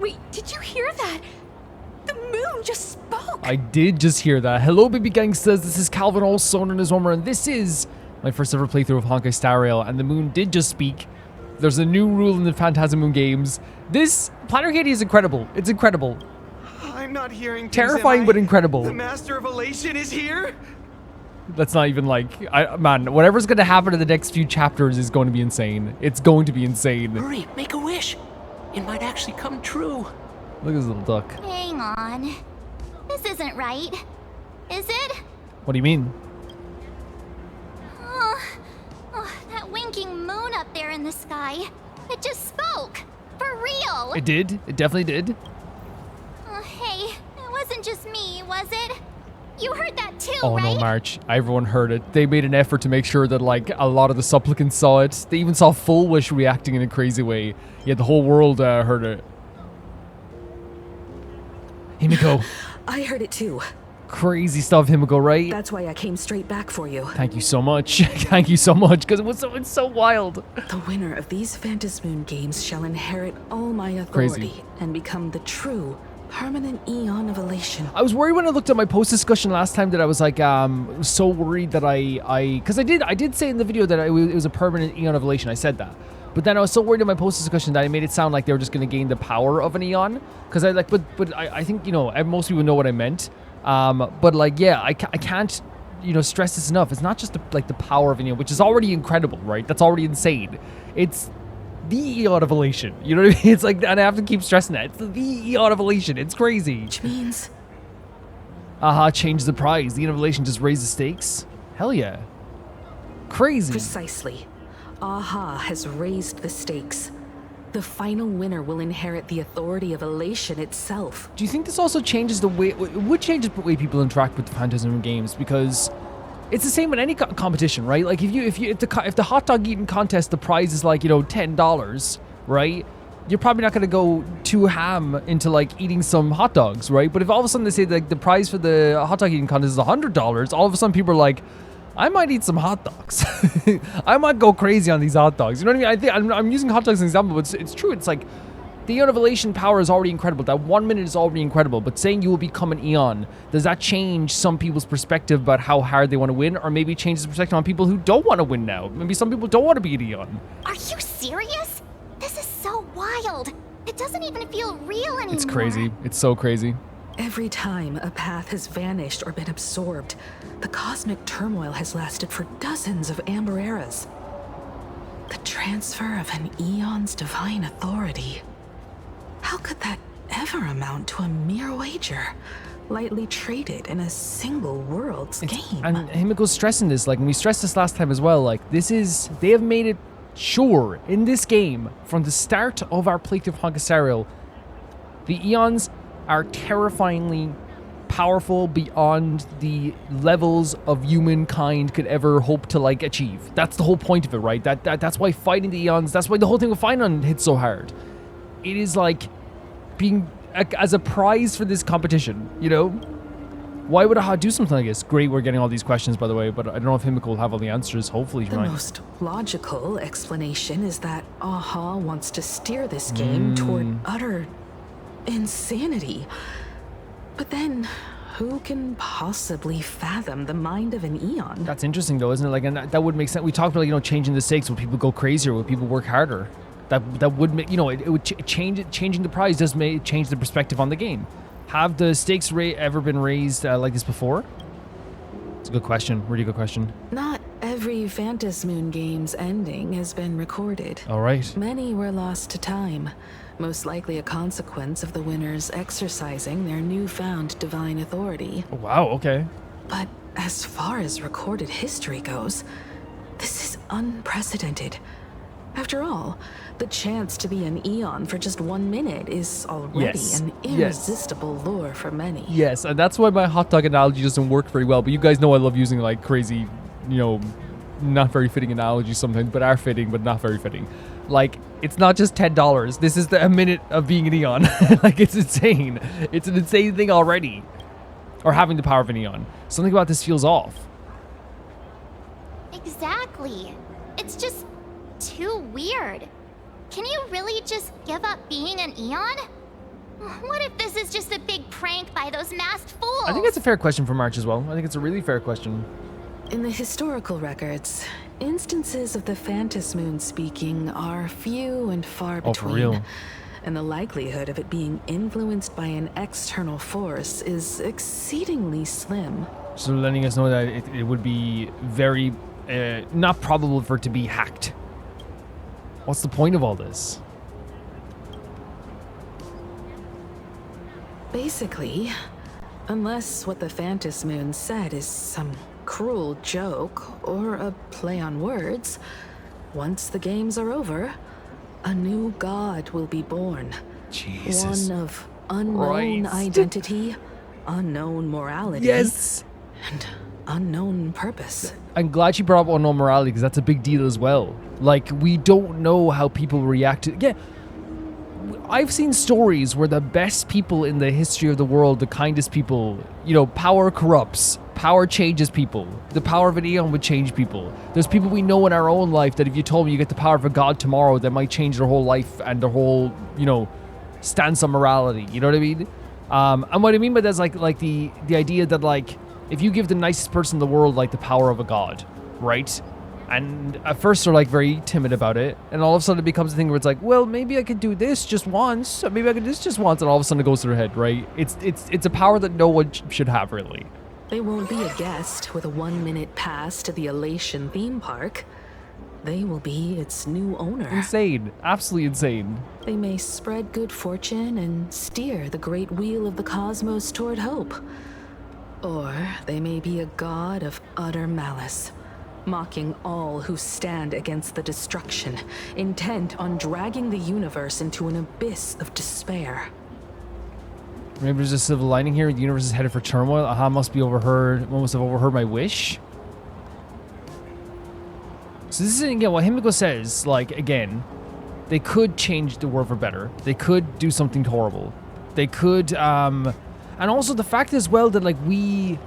Wait, did you hear that? The moon just spoke. I did just hear that. Hello, baby gangsters. This is Calvin, also known as Homer, and this is my first ever playthrough of Honkai Star Rail, and the moon did just speak. There's a new rule in the Phantasm Moon games. This Planet Arcadia is incredible. It's incredible. I'm not hearing things, Terrifying, but incredible. The Master of Elation is here? That's not even like, man, whatever's going to happen in the next few chapters is going to be insane. It's going to be insane. Hurry, make a wish. It might actually come true. Look at this little duck. Hang on. This isn't right. Is it? What do you mean? Oh, that winking moon up there in the sky. It just spoke. For real. It did. It definitely did. Hey, it wasn't just me, was it? You heard that too, Oh right? no, March. Everyone heard it. They made an effort to make sure that like a lot of the supplicants saw it. They even saw Fulwish reacting in a crazy way. Yet the whole world heard it. Himiko. I heard it too. Crazy stuff, Himiko, right? That's why I came straight back for you. Thank you so much. Thank you so much, because it's so wild. The winner of these Phantasmoon games shall inherit all my authority Crazy. and become the true, permanent Eon of Elation. I was worried when I looked at my post discussion last time that I was like, so worried that because I did say in the video that it was a permanent Eon of Elation. I said that. But then I was so worried in my post discussion that I made it sound like they were just going to gain the power of an Eon. Because I think, you know, most people know what I meant. But like, yeah, I can't, you know, stress this enough. It's not just the power of an Eon, which is already incredible, right? That's already insane. It's the Eon of Elation. You know what I mean? It's like, and I have to keep stressing that. It's the Eon of Elation. It's crazy. Which means... change the prize. The Eon of Elation just raised the stakes. Hell yeah. Crazy. Precisely. Aha has raised the stakes. The final winner will inherit the authority of Elation itself. Do you think this also changes the way, it would change the way people interact with the Phantasm games? Because it's the same in any competition, right? Like if the hot dog eating contest, the prize is like, you know, $10, right? You're probably not going to go too ham into like eating some hot dogs, right? But if all of a sudden they say like the prize for the hot dog eating contest is $100, all of a sudden people are like, I might eat some hot dogs. I might go crazy on these hot dogs. You know what I mean? I think I'm using hot dogs as an example, but it's true. It's like the Eon of Elation power is already incredible. That 1 minute is already incredible. But saying you will become an Eon, does that change some people's perspective about how hard they want to win? Or maybe change the perspective on people who don't want to win now? Maybe some people don't want to be an Eon. Are you serious? This is so wild. It doesn't even feel real anymore. It's crazy. It's so crazy. Every time a path has vanished or been absorbed, the cosmic turmoil has lasted for dozens of amber eras. The transfer of an Eon's divine authority. How could that ever amount to a mere wager, lightly traded in a single world's game? And Himiko's stressing this, like, and we stressed this last time as well, like, they have made it sure in this game, from the start of our playthrough of Honkai Star Rail, the Eons are terrifyingly powerful beyond the levels of humankind could ever hope to like achieve. That's the whole point of it, right? That's why fighting the Eons, that's why the whole thing with Finon hits so hard. It is like being as a prize for this competition, you know? Why would Aha do something like this? Great, we're getting all these questions, by the way, but I don't know if Himiko will have all the answers. Hopefully, The right. most logical explanation is that Aha wants to steer this game toward utter insanity. But then, who can possibly fathom the mind of an Eon? That's interesting, though, isn't it? Like, and that would make sense. We talked about, like, you know, changing the stakes. Would people go crazier? Would people work harder? That would make, you know, it would changing the prize does change the perspective on the game. Have the stakes ever been raised like this before? It's a good question. Really good question. Not every Phantasmoon game's ending has been recorded. All right. Many were lost to time, most likely a consequence of the winners exercising their newfound divine authority. Oh, wow. Okay. But as far as recorded history goes, this is unprecedented. After all, the chance to be an Eon for just 1 minute is already an irresistible lure for many. Yes, and that's why my hot dog analogy doesn't work very well. But you guys know I love using like crazy, you know, not very fitting analogies sometimes, but are fitting, but not very fitting. Like, it's not just $10. This is a minute of being an Eon. Like, it's insane. It's an insane thing already. Or having the power of an Eon. Something about this feels off. Exactly. It's just too weird. Can you really just give up being an Eon? What if this is just a big prank by those masked fools? I think that's a fair question for March as well. I think it's a really fair question. In the historical records, instances of the Phantas Moon speaking are few and far between. Oh, for real? And the likelihood of it being influenced by an external force is exceedingly slim. So letting us know that it would be very not probable for it to be hacked. What's the point of all this? Basically, unless what the Phantas Moon said is some cruel joke or a play on words, once the games are over, a new god will be born. Jesus. One of unknown Christ. identity, unknown morality, Yes. and unknown purpose. I'm glad you brought up unknown morality because that's a big deal as well. Like, we don't know how people react to... Yeah, I've seen stories where the best people in the history of the world, the kindest people, you know, power corrupts. Power changes people. The power of an Eon would change people. There's people we know in our own life that if you told me you get the power of a god tomorrow, that might change their whole life and their whole, you know, stance on morality. You know what I mean? And what I mean by that is like the idea that, like, if you give the nicest person in the world, like, the power of a god, right? And at first they're, like, very timid about it. And all of a sudden it becomes a thing where it's like, well, maybe I could do this just once. Or maybe I could do this just once. And all of a sudden it goes through their head, right? It's a power that no one should have, really. They won't be a guest with a 1-minute pass to the Elation theme park. They will be its new owner. Insane. Absolutely insane. They may spread good fortune and steer the great wheel of the cosmos toward hope. Or they may be a god of utter malice, mocking all who stand against the destruction, intent on dragging the universe into an abyss of despair. Maybe there's a silver lining here. The universe is headed for turmoil. Aha must have overheard my wish. So this is, again, what Himiko says, like, again, they could change the world for better. They could do something horrible. They could, and also the fact as well that, like, we...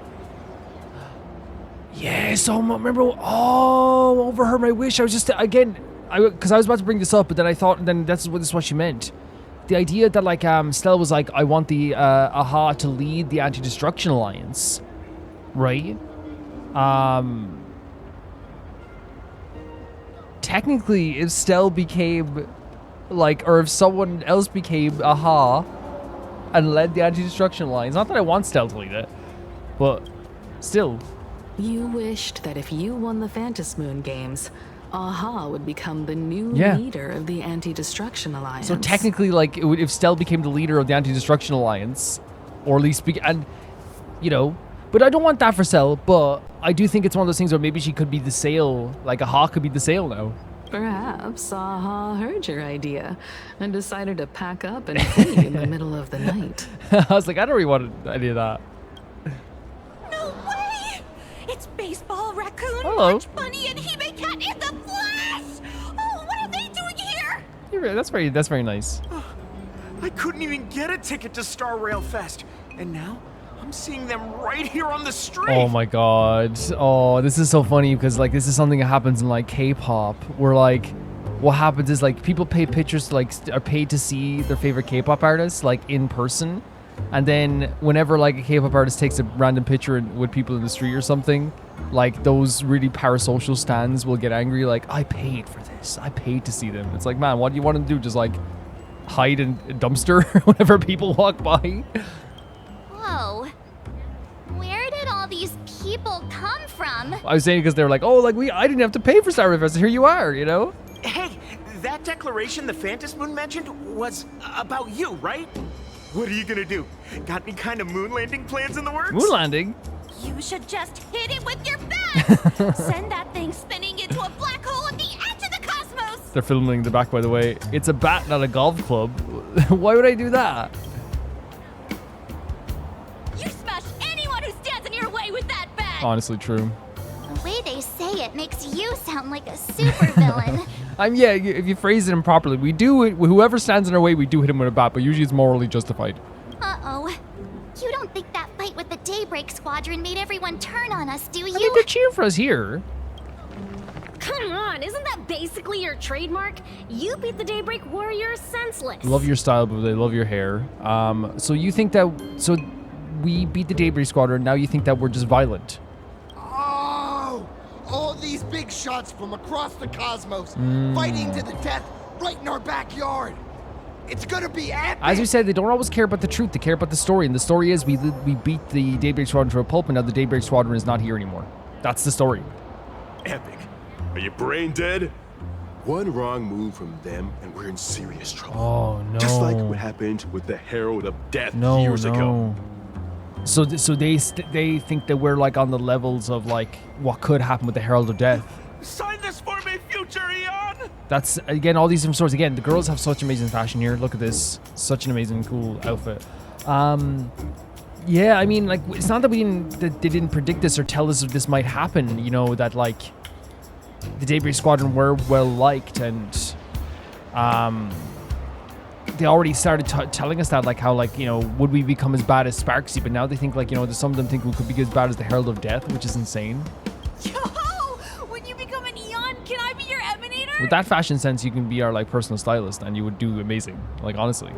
Yes, oh, remember, oh, overheard my wish. I was just, again, because I was about to bring this up, but then I thought, then this is what she meant. The idea that, like, Stella was like, I want the Aha to lead the Anti-Destruction Alliance, right? Technically, if Stella became, like, or if someone else became Aha and led the Anti-Destruction Alliance, not that I want Stella to lead it, but still. You wished that if you won the Phantas Moon games, Aha would become the new leader of the Anti-Destruction Alliance. So technically, like, if Stella became the leader of the Anti-Destruction Alliance, or at least and, you know, but I don't want that for Stella, but I do think it's one of those things where maybe she could be the sail, like Aha could be the sail now. Perhaps Aha heard your idea and decided to pack up and flee in the middle of the night. I was like, I don't really want any of that. No way! It's Baseball, Raccoon, Hello. Lunch Bunny, and Hime Cat in the flesh! Oh, what are they doing here? That's very nice. I couldn't even get a ticket to Star Rail Fest, and now I'm seeing them right here on the street. Oh my god. Oh, this is so funny because, like, this is something that happens in, like, K-pop where, like, what happens is, like, people pay pictures to, like, are paid to see their favorite K-pop artists, like, in person. And then whenever, like, a K-pop artist takes a random picture with people in the street or something, like, those really parasocial stands will get angry, like, I paid for this. I paid to see them. It's like, man, what do you want them to do? Just, like, hide in a dumpster whenever people walk by? Whoa. Where did all these people come from? I was saying because they were like, oh, like, I didn't have to pay for Star Rail Fest. Here you are, you know? Hey, that declaration the Phantas Moon mentioned was about you, right? What are you gonna do? Got any kind of moon landing plans in the works? Moon landing? You should just hit it with your bat! Send that thing spinning into a black hole at the edge of the cosmos! They're filming the back, by the way. It's a bat, not a golf club. Why would I do that? You smash anyone who stands in your way with that bat! Honestly, true. The way they say it makes you sound like a supervillain. Yeah, if you phrase it improperly, we do it. Whoever stands in our way, we do hit him with a bat, but usually it's morally justified. Uh-oh. You don't think that fight with the Daybreak Squadron made everyone turn on us, do you? I mean, they're cheering for us here. Come on, isn't that basically your trademark? You beat the Daybreak Warriors senseless. Love your style, but they love your hair. So you think that... So we beat the Daybreak Squadron, now you think that we're just violent. Oh! All these big shots from across the cosmos, fighting to the death right in our backyard. It's gonna be epic! As we said, they don't always care about the truth, they care about the story. And the story is we beat the Daybreak Squadron to a pulp, and now the Daybreak Squadron is not here anymore. That's the story. Epic. Are you brain dead? One wrong move from them and we're in serious trouble. Oh, no. Just like what happened with the Herald of Death No, years ago. So they think that we're like on the levels of like what could happen with the Herald of Death. Sign this for me, future Eon! That's, again, all these different stories. Again, the girls have such amazing fashion here. Look at this. Such an amazing, cool outfit. Yeah, I mean, like, it's not that they didn't predict this or tell us if this might happen, you know, that, like, the Daybreak Squadron were well-liked, and, they already started telling us that, like, how, like, you know, would we become as bad as Sparksy, but now they think, like, you know, some of them think we could be as bad as the Herald of Death, which is insane. Yo! When you become an Eon, can I be your Emanator? With that fashion sense, you can be our, like, personal stylist, and you would do amazing, like, honestly.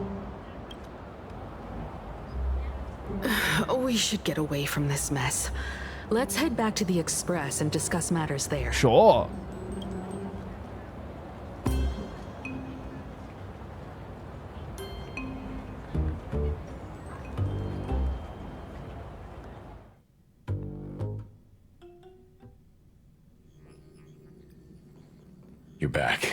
We should get away from this mess. Let's head back to the Express and discuss matters there. Sure. You're back.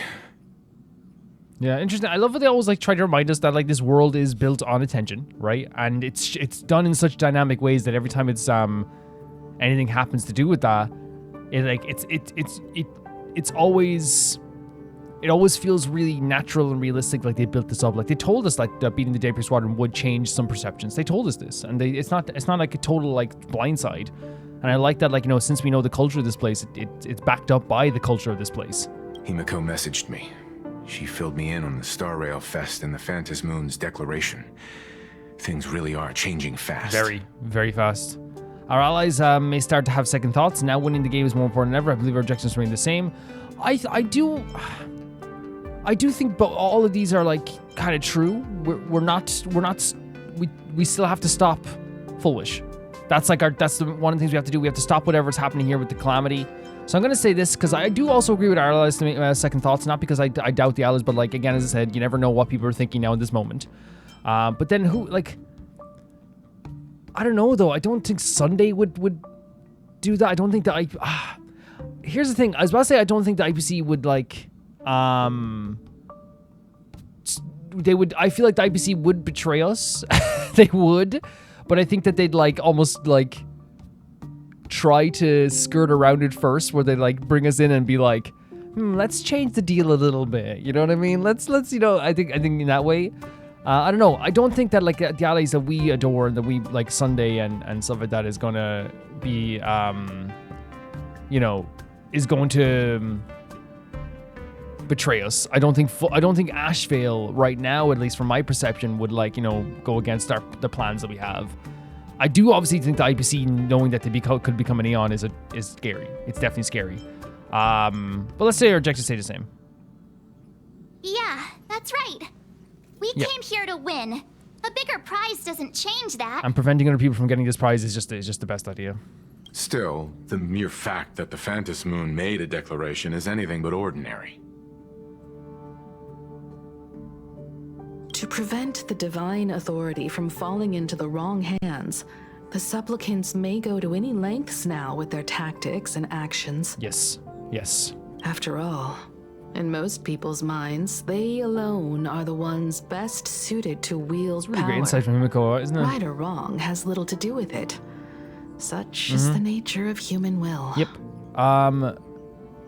Yeah, interesting. I love how they always like try to remind us that like this world is built on attention, right? And it's done in such dynamic ways that every time it's anything happens to do with that, it always feels really natural and realistic. Like they built this up. Like they told us like that beating the Daybreak Squadron would change some perceptions. They told us this, and it's not like a total like blindside. And I like that, like, you know, since we know the culture of this place, it's backed up by the culture of this place. Himiko messaged me. She filled me in on the Star Rail Fest and the Phantom Moon's declaration. Things really are changing fast. Very, very fast. Our allies may start to have second thoughts. Now winning the game is more important than ever. I believe our objectives remain the same. I do think all of these are like kind of true. We still have to stop Fulwish. That's one of the things we have to do. We have to stop whatever's happening here with the Calamity. So I'm going to say this because I do also agree with our allies to make second thoughts. Not because I doubt the allies, but like, again, as I said, you never know what people are thinking now in this moment. But then who, like, I don't know though. I don't think Sunday would do that. I don't think that here's the thing. I was about to say I don't think the IPC would like, they would, I feel like the IPC would betray us. They would. But I think that they'd like almost like try to skirt around it first, where they like bring us in and be like, let's change the deal a little bit. You know what I mean? Let's you know, I think in that way. I don't know. I don't think that like the allies that we adore, that we like Sunday and stuff like that is gonna be you know, is going to betray us. I don't think Ashvale right now, at least from my perception, would like, you know, go against the plans that we have. I do obviously think the IPC knowing that they could become an Eon is scary. It's definitely scary. But let's say our objectives stay the same. Yeah, that's right. We came here to win. A bigger prize doesn't change that. And preventing other people from getting this prize is just the best idea. Still, the mere fact that the Phantom Moon made a declaration is anything but ordinary. To prevent the divine authority from falling into the wrong hands, the supplicants may go to any lengths now with their tactics and actions. Yes. Yes. After all, in most people's minds, they alone are the ones best suited to wield Really power. great insight from Himiko, isn't it? Right or wrong has little to do with it. Such is the nature of human will. Yep.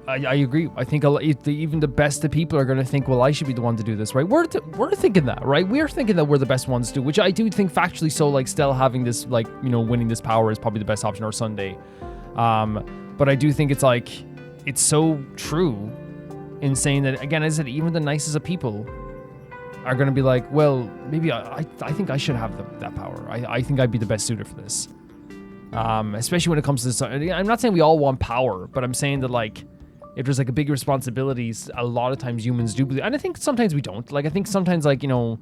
I agree. I think even the best of people are going to think, well, I should be the one to do this, right? We're thinking that, right? We're thinking that we're the best ones to do, which I do think factually so, like, still having this, like, you know, winning this power is probably the best option, or Sunday. But I do think it's, like, it's so true in saying that, again, as I said, even the nicest of people are going to be like, well, maybe I think I should have that power. I think I'd be the best suitor for this. Especially when it comes to this. I'm not saying we all want power, but I'm saying that, like, if there's like a big responsibilities, a lot of times humans do believe, and I think sometimes we don't. Like I think sometimes like, you know,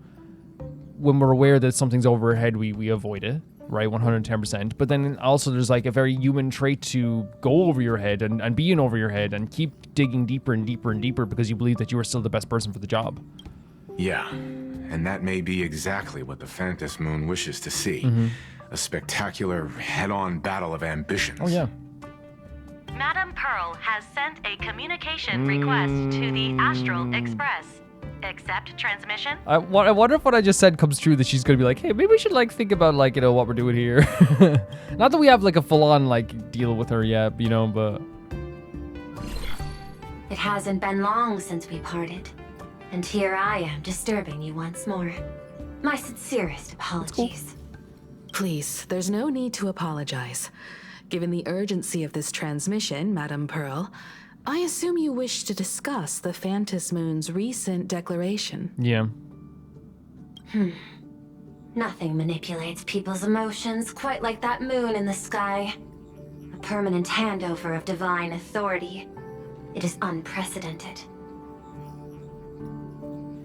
when we're aware that something's over our head, we avoid it, right? 110%. But then also there's like a very human trait to go over your head and be in over your head and keep digging deeper and deeper and deeper because you believe that you are still the best person for the job. Yeah, and that may be exactly what the Phantom Moon wishes to see. A spectacular head-on battle of ambitions. Oh yeah. Madame Pearl has sent a communication request to the Astral Express. Accept transmission? I wonder if what I just said comes true, that she's gonna be like, hey, maybe we should like think about like, you know, what we're doing here. Not that we have like a full-on like deal with her yet, you know, but... It hasn't been long since we parted. And here I am disturbing you once more. My sincerest apologies. Please, there's no need to apologize. Given the urgency of this transmission, Madame Pearl, I assume you wish to discuss the Phantom Moon's recent declaration. Yeah. Nothing manipulates people's emotions quite like that moon in the sky. A permanent handover of divine authority. It is unprecedented.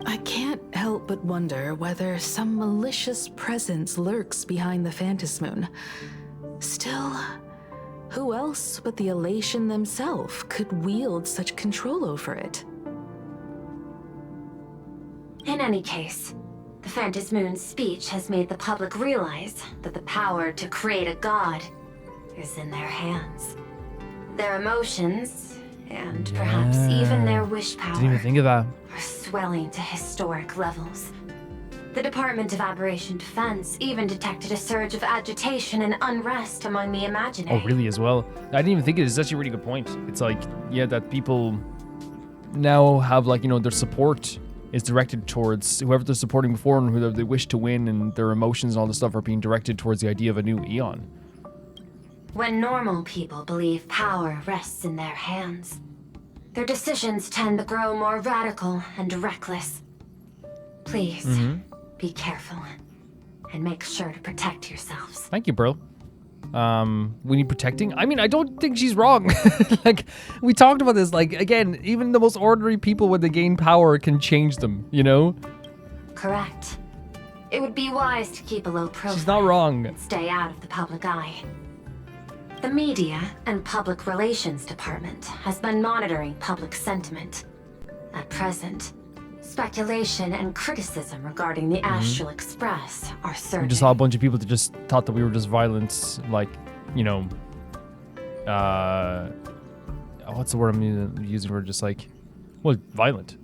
I can't help but wonder whether some malicious presence lurks behind the Phantom Moon. Still, who else but the Elation themselves could wield such control over it? In any case, the Phantom Moon's speech has made the public realize that the power to create a god is in their hands. Their emotions, and perhaps even their wish power, Didn't even think of that. are swelling to historic levels. The Department of Aberration Defense even detected a surge of agitation and unrest among the imaginary. Oh, really, as well? I didn't even think of it. It's actually a really good point. It's like, yeah, that people now have, like, you know, their support is directed towards whoever they're supporting before and whoever they wish to win, and their emotions and all this stuff are being directed towards the idea of a new Eon. When normal people believe power rests in their hands, their decisions tend to grow more radical and reckless. Please, be careful, and make sure to protect yourselves. Thank you, bro. We need protecting? I mean, I don't think she's wrong. Like, we talked about this, like, again, even the most ordinary people when they gain power can change them, you know? Correct. It would be wise to keep a low profile. She's not wrong. And stay out of the public eye. The Media and Public Relations Department has been monitoring public sentiment. At present, speculation and criticism regarding the Astral Express are surging. We just saw a bunch of people that just thought that we were just violent, like, you know, what's the word I'm using? We're just like, well, violent.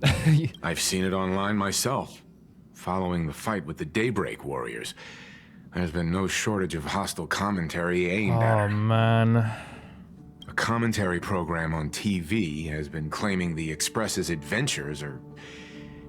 I've seen it online myself, following the fight with the Daybreak Warriors. There's been no shortage of hostile commentary aimed at her. Oh, man. A commentary program on TV has been claiming the Express's adventures are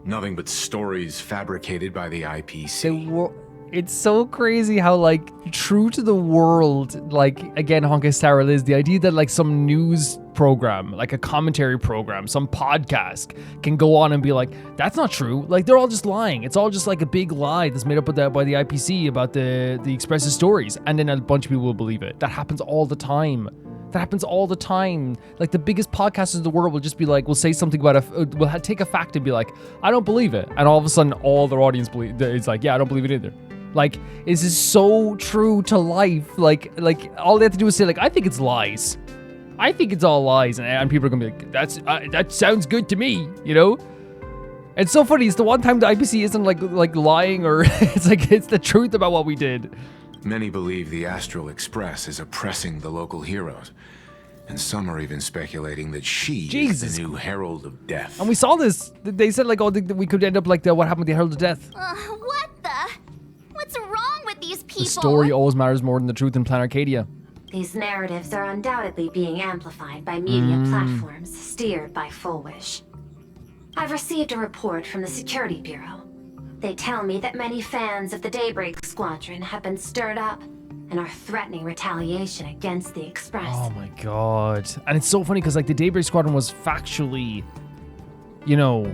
nothing but stories fabricated by the IPC. It's so crazy how, like, true to the world, like, again, Honkai Star Rail is the idea that, like, some news program, like a commentary program, some podcast can go on and be like, that's not true. Like, they're all just lying. It's all just, like, a big lie that's made up by the IPC about the Express's stories. And then a bunch of people will believe it. That happens all the time. That happens all the time. Like, the biggest podcasters in the world will just be like, will say something about will take a fact and be like, I don't believe it. And all of a sudden, all their audience believe it's like, yeah, I don't believe it either. Like, this is so true to life. Like all they have to do is say, like, I think it's lies. I think it's all lies. And people are gonna be like, that sounds good to me, you know? It's so funny. It's the one time the IPC isn't like lying, or it's like, it's the truth about what we did. Many believe the Astral Express is oppressing the local heroes. And some are even speculating that she is the new Herald of Death. And we saw this. They said, like, oh, we could end up like what happened with the Herald of Death. What the? What's wrong with these people? The story always matters more than the truth in Plan Arcadia. These narratives are undoubtedly being amplified by media platforms steered by Fulwish. I've received a report from the Security Bureau. They tell me that many fans of the Daybreak Squadron have been stirred up and are threatening retaliation against the Express. Oh my god. And it's so funny because, like, the Daybreak Squadron was factually, you know,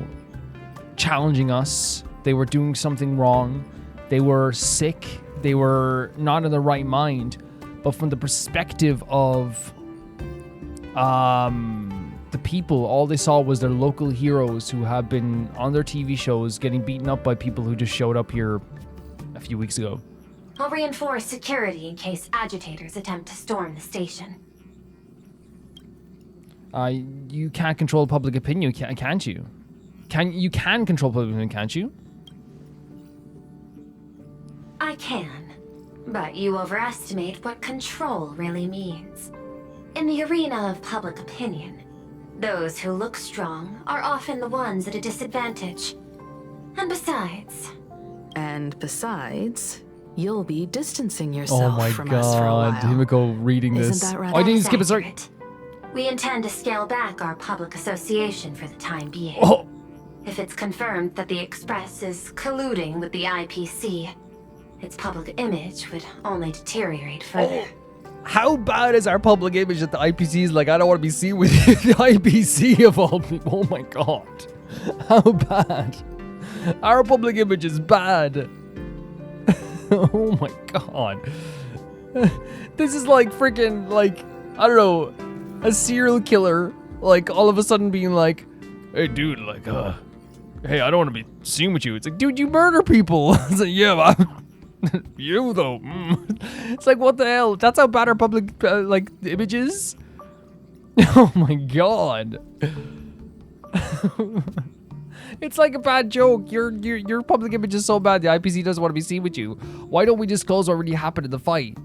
challenging us. They were doing something wrong. They were sick. They were not in the right mind. But from the perspective of the the people, all they saw was their local heroes who have been on their TV shows getting beaten up by people who just showed up here a few weeks ago. I'll reinforce security in case agitators attempt to storm the station. You can't control public opinion, can't you? You can control public opinion, can't you? I can, but you overestimate what control really means. In the arena of public opinion, those who look strong are often the ones at a disadvantage. And besides, you'll be distancing yourself from us for a Oh while. my god, Himiko reading this. Isn't that right? Oh, I didn't skip it, sorry. accurate. We intend to scale back our public association for the time being. Oh. If it's confirmed that the Express is colluding with the IPC, its public image would only deteriorate further. How bad is our public image that the IPC is like, I don't want to be seen with the IPC of all people? Oh my god. How bad? Our public image is bad. Oh my god. This is like freaking, like, I don't know, a serial killer, like, all of a sudden being like, hey dude, like, hey, I don't want to be seen with you. It's like, dude, you murder people. It's like, yeah, but you though. It's like, what the hell? That's how bad our public like image is. Oh my god. It's like a bad joke. Your public image is so bad the IPC doesn't want to be seen with you. Why don't we disclose what really happened in the fight?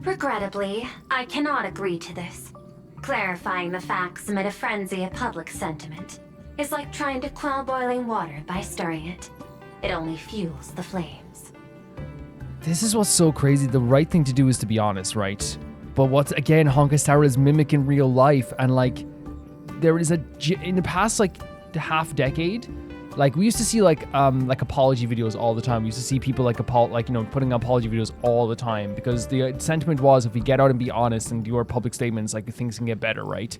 Regrettably, I cannot agree to this. Clarifying the facts amid a frenzy of public sentiment is like trying to quell boiling water by stirring it. It only fuels the flames. This is what's so crazy. The right thing to do is to be honest, right? But what's, again, Honkai Star Rail is mimicking real life, and like, there is in the past like half decade, like we used to see like apology videos all the time. We used to see people putting apology videos all the time because the sentiment was, if we get out and be honest and do our public statements, like things can get better, right?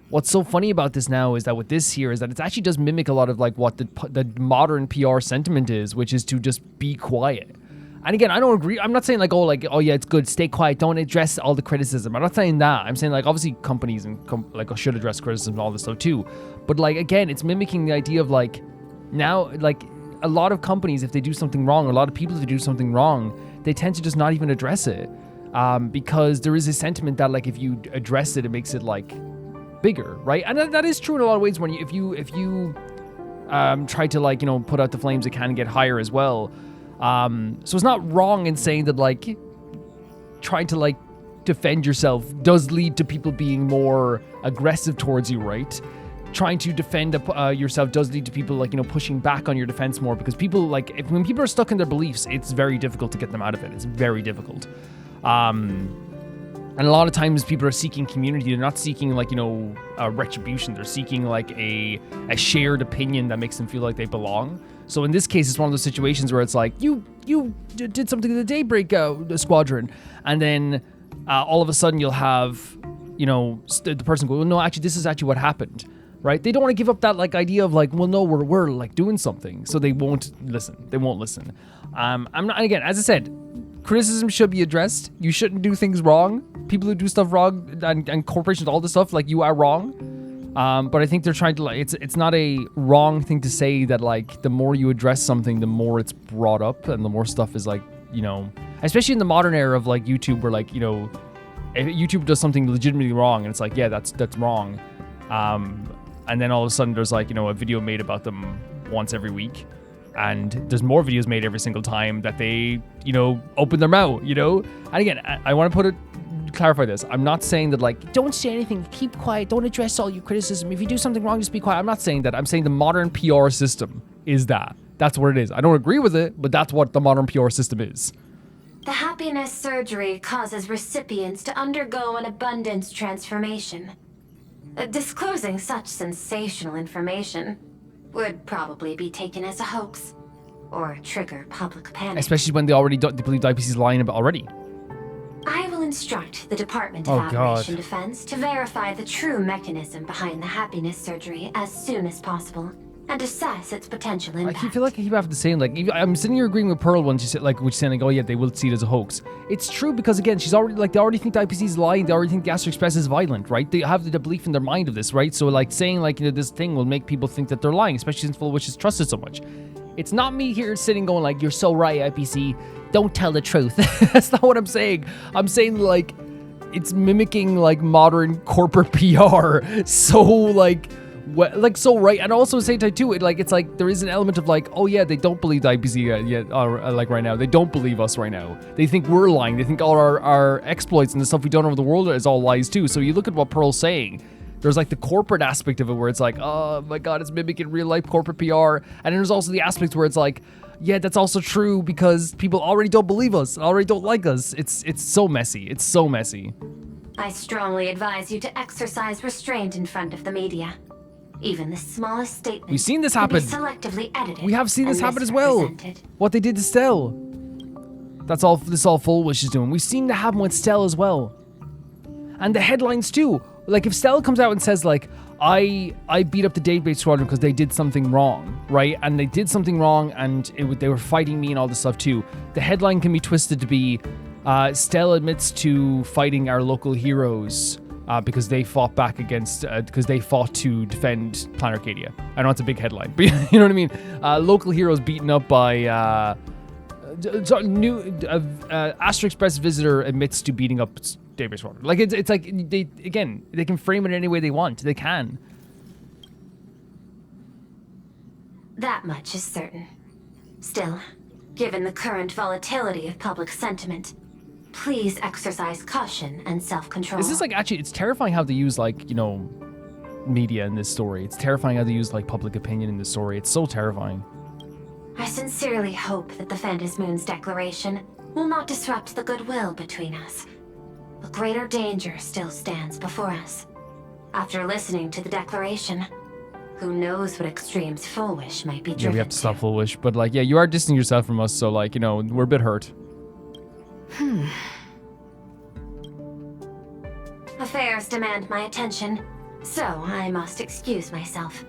What's so funny about this now is that with this here is that it actually does mimic a lot of like what the modern PR sentiment is, which is to just be quiet. And again, I don't agree. I'm not saying oh yeah, it's good, stay quiet, don't address all the criticism. I'm not saying that. I'm saying like obviously companies should address criticism and all this stuff too. But like again, it's mimicking the idea of like now like a lot of companies, if they do something wrong, or a lot of people if they do something wrong, they tend to just not even address it. Because there is a sentiment that like if you address it, it makes it like bigger, right? And that is true in a lot of ways. When if you try to put out the flames, it can get higher as well. So it's not wrong in saying that like trying to like defend yourself does lead to people being more aggressive towards you, right? Trying to defend yourself does lead to people pushing back on your defense more, because people when people are stuck in their beliefs, it's very difficult to get them out of it. It's very difficult. And a lot of times people are seeking community. They're not seeking a retribution. They're seeking a shared opinion that makes them feel like they belong. So in this case, it's one of those situations where it's like, you did something to the Daybreak Squadron. And then all of a sudden you'll have, the person go, well, no, actually, this is actually what happened, right? They don't want to give up that idea of well, no, we're doing something. So they won't listen. They won't listen. I'm not, again, as I said, criticism should be addressed. You shouldn't do things wrong. People who do stuff wrong and corporations, all this stuff, you are wrong. But I think they're trying to it's not a wrong thing to say that the more you address something, the more it's brought up and the more stuff is especially in the modern era of YouTube where if YouTube does something legitimately wrong and it's yeah, that's wrong. And then all of a sudden there's a video made about them once every week. And there's more videos made every single time that they, open their mouth, And again, I want to clarify this. I'm not saying that don't say anything, keep quiet, don't address all your criticism. If you do something wrong, just be quiet. I'm not saying that. I'm saying the modern PR system is that. That's what it is. I don't agree with it, but that's what the modern PR system is. The happiness surgery causes recipients to undergo an abundance transformation. Disclosing such sensational information would probably be taken as a hoax or trigger public panic. Especially when they already believe the IPC is lying about already. I will instruct the Department of Operation Defense to verify the true mechanism behind the happiness surgery as soon as possible. and assess its potential impact. I feel like I keep having to say, like, I'm sitting here agreeing with Pearl when she said, like, which saying, like, oh yeah, they will see it as a hoax. It's true because, again, she's already, like, they already think the IPC is lying. They already think the Astro Express is violent, right? They have the belief in their mind of this, right? So, like, saying, like, you know, this thing will make people think that they're lying, especially since Fulwish is trusted so much. It's not me here sitting going, like, you're so right, IPC. Don't tell the truth. That's not what I'm saying. I'm saying, like, it's mimicking, like, modern corporate PR. So, like, so right, and also at the same time too, it's like there is an element of like, oh yeah, they don't believe the IPC yet, like right now. They don't believe us right now. They think we're lying. They think all our exploits and the stuff we don't know over the world is all lies too. So you look at what Pearl's saying. There's like the corporate aspect of it where it's like, oh my god, it's mimicking real life corporate PR, and then there's also the aspect where it's like, yeah, that's also true because people already don't believe us, already don't like us. It's so messy. It's so messy. I strongly advise you to exercise restraint in front of the media. Even the smallest statement. We've seen this happen. Selectively edited. We have seen this happen as well. What they did to Stell. This all Fulwish is doing. We've seen that happen with Stell as well. And the headlines too. Like if Stell comes out and says like, I beat up the Daybreak Squadron because they did something wrong, right? And they did something wrong and they were fighting me and all this stuff too. The headline can be twisted to be, Stell admits to fighting our local heroes. Because they fought back against, because they fought to defend Planet Arcadia. I know it's a big headline, but you know what I mean? Local heroes beaten up by, Astro Express visitor admits to beating up Daybreak Squadron. Like, it's like, they can frame it any way they want. They can. That much is certain. Still, given the current volatility of public sentiment, please exercise caution and self-control. This is like, actually, it's terrifying how they use, like, you know, media in this story. It's terrifying how they use, like, public opinion in this story. It's so terrifying. I sincerely hope that the Phantasmoon's declaration will not disrupt the goodwill between us. A greater danger still stands before us. After listening to the declaration, who knows what extremes Fulwish might be driven to. Yeah, we have to stop Fulwish. But, like, yeah, you are distancing yourself from us, so, like, you know, we're a bit hurt. Affairs demand my attention, so I must excuse myself.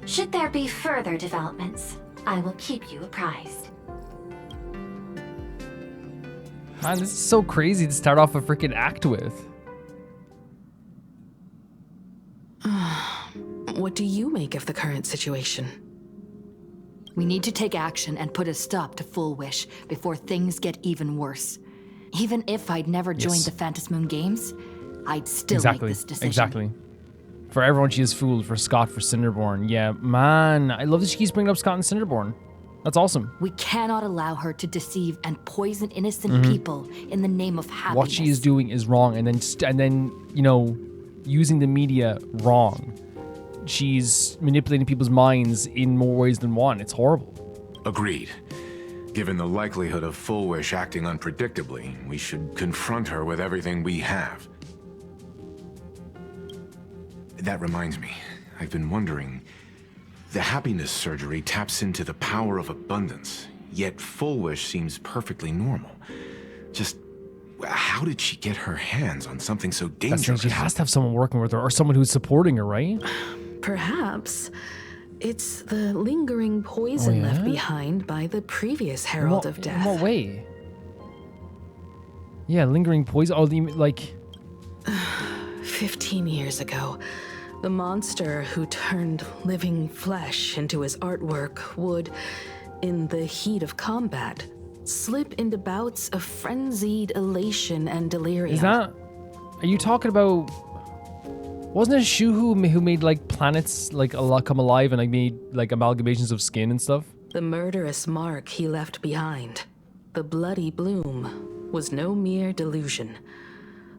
Should there be further developments, I will keep you apprised. Man, this is so crazy to start off a freaking act with. What do you make of the current situation? We need to take action and put a stop to Fulwish before things get even worse. Even if I'd never joined the Phantasmoon Games, I'd still make this decision. Exactly. For everyone, she is fooled. For Scott, for Cinderborn. Yeah, man. I love that she keeps bringing up Scott and Cinderborn. That's awesome. We cannot allow her to deceive and poison innocent people in the name of happiness. What she is doing is wrong, and then you know, using the media wrong. She's manipulating people's minds in more ways than one. It's horrible. Agreed. Given the likelihood of Fulwish acting unpredictably, we should confront her with everything we have. That reminds me, I've been wondering, the happiness surgery taps into the power of abundance, yet Fulwish seems perfectly normal. Just, how did she get her hands on something so dangerous? She has to have someone working with her, or someone who's supporting her, right? Perhaps. It's the lingering poison left behind by the previous Herald of Death. In what way? Yeah, lingering poison. Oh, like... 15 years ago, the monster who turned living flesh into his artwork would, in the heat of combat, slip into bouts of frenzied elation and delirium. Is that... Are you talking about... Wasn't it Shuhu who made, like, planets, like, come alive and, like, made, like, amalgamations of skin and stuff? The murderous mark he left behind, the bloody bloom, was no mere delusion.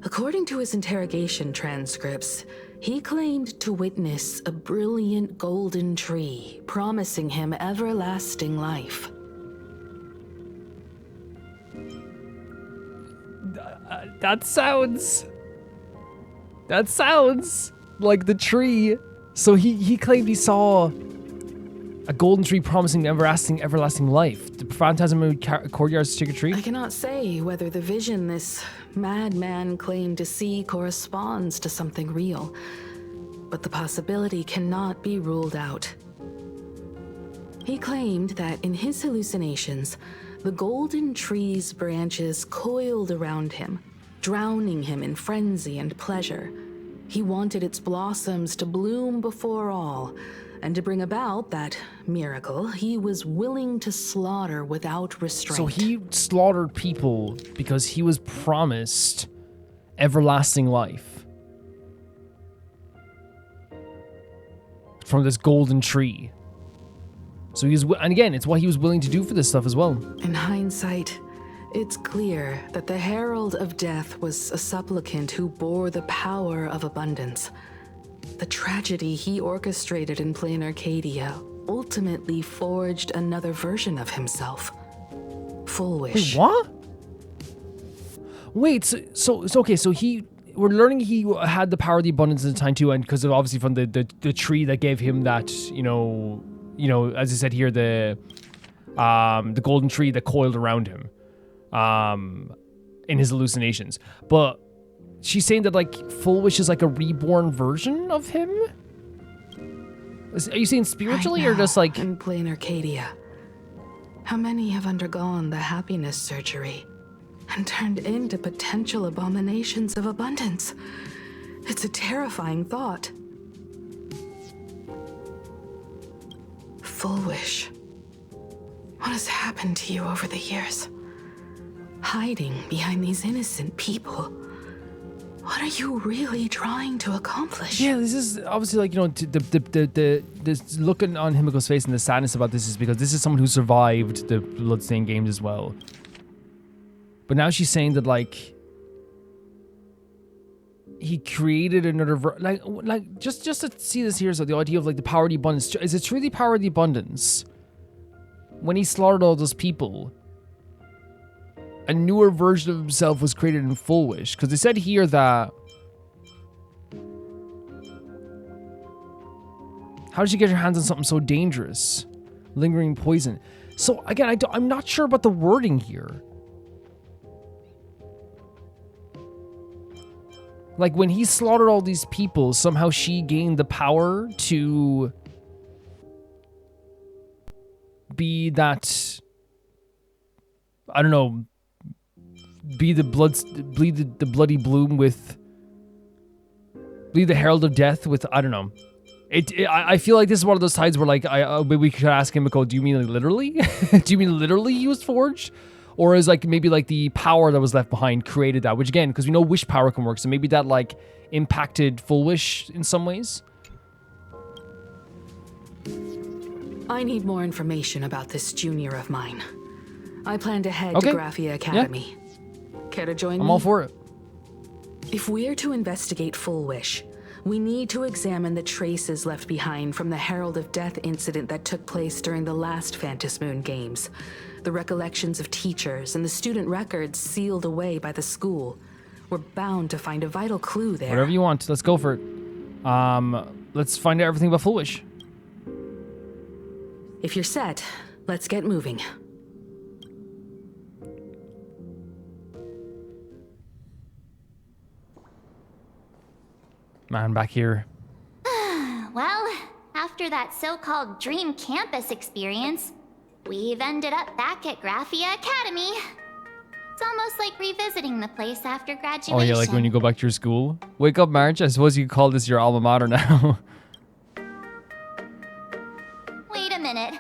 According to his interrogation transcripts, he claimed to witness a brilliant golden tree promising him everlasting life. That sounds like the tree. So he claimed he saw a golden tree promising everlasting life. The Phantasm Courtyard's Secret Tree? I cannot say whether the vision this madman claimed to see corresponds to something real, but the possibility cannot be ruled out. He claimed that in his hallucinations, the golden tree's branches coiled around him, drowning him in frenzy and pleasure. He wanted its blossoms to bloom before all, and to bring about that miracle, he was willing to slaughter without restraint. So he slaughtered people because he was promised everlasting life from this golden tree. So he's, and again, it's what he was willing to do for this stuff as well. In hindsight, it's clear that the Herald of Death was a supplicant who bore the power of abundance. The tragedy he orchestrated in Plain Arcadia ultimately forged another version of himself. Fulwish. Wait, what? Wait, so okay, so we're learning he had the power of the abundance at the time too, and because of obviously from the tree that gave him that, you know, as I said here, the golden tree that coiled around him, in his hallucinations. But she's saying that like Fulwish is like a reborn version of him. Are you saying spiritually or just like in Plain Arcadia? How many have undergone the happiness surgery and turned into potential abominations of abundance? It's a terrifying thought. Fulwish, what has happened to you over the years? Hiding behind these innocent people. What are you really trying to accomplish? Yeah, this is obviously like, you know, the look on Himiko's face and the sadness about this is because this is someone who survived the Bloodstained games as well. But now she's saying that like he created another like just to see this here. So the idea of like the power of the abundance, is it truly power of the abundance? When he slaughtered all those people, a newer version of himself was created in Fulwish. Because they said here that... How did you get your hands on something so dangerous? Lingering poison. So again, I'm not sure about the wording here. Like when he slaughtered all these people, somehow she gained the power to be that... I don't know... Be the bleed the bloody bloom with, bleed the herald of death with, I don't know. I feel like this is one of those times where like maybe we could ask Himiko, do you mean like literally? Do you mean literally he was forged, or is like maybe like the power that was left behind created that? Which again, because we know wish power can work, so maybe that like impacted Fulwish in some ways. I need more information about this junior of mine. I plan to head to Graphia Academy. Yeah. Care to join me? I'm all for it. If we're to investigate Fulwish, we need to examine the traces left behind from the Herald of Death incident that took place during the last Phantom Moon Games. The recollections of teachers and the student records sealed away by the school. We're bound to find a vital clue there. Whatever you want, let's go for it. Let's find out everything about Fulwish. If you're set, let's get moving. Man, back here. Well, after that so-called dream campus experience, we've ended up back at Graphia Academy. It's almost like revisiting the place after graduation. Oh yeah, like when you go back to your school. Wake up, March. I suppose you could call this your alma mater now. Wait a minute.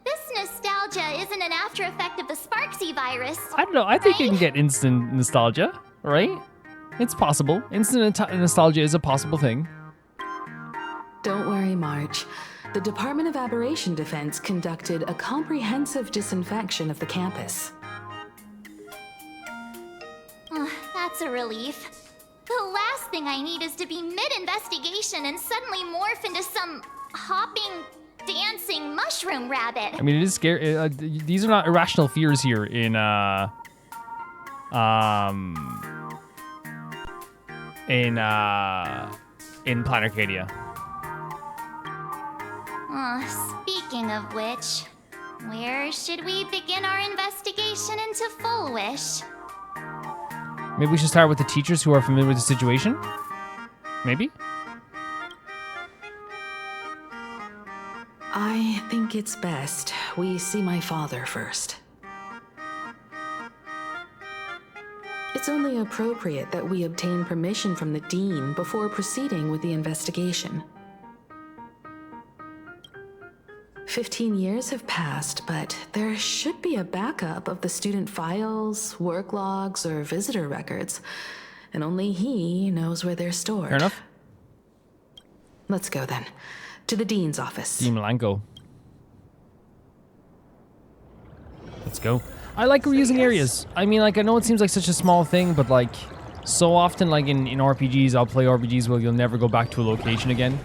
This nostalgia isn't an after effect of the Sparksy virus. I don't know. I think you can get instant nostalgia, right? It's possible. Instant nostalgia is a possible thing. Don't worry, Marge. The Department of Aberration Defense conducted a comprehensive disinfection of the campus. That's a relief. The last thing I need is to be mid-investigation and suddenly morph into some hopping, dancing mushroom rabbit. I mean, it is scary. These are not irrational fears here in Planet Arcadia. Speaking of which, where should we begin our investigation into Fulwish? Maybe we should start with the teachers who are familiar with the situation? Maybe? I think it's best we see my father first. It's only appropriate that we obtain permission from the Dean before proceeding with the investigation. 15 years have passed, but there should be a backup of the student files, work logs, or visitor records, and only he knows where they're stored. Fair enough. Let's go then. To the Dean's office. Dean Malenko. Let's go. I like reusing areas. I mean, like, I know it seems like such a small thing, but like, so often, like in RPGs, I'll play RPGs where you'll never go back to a location again.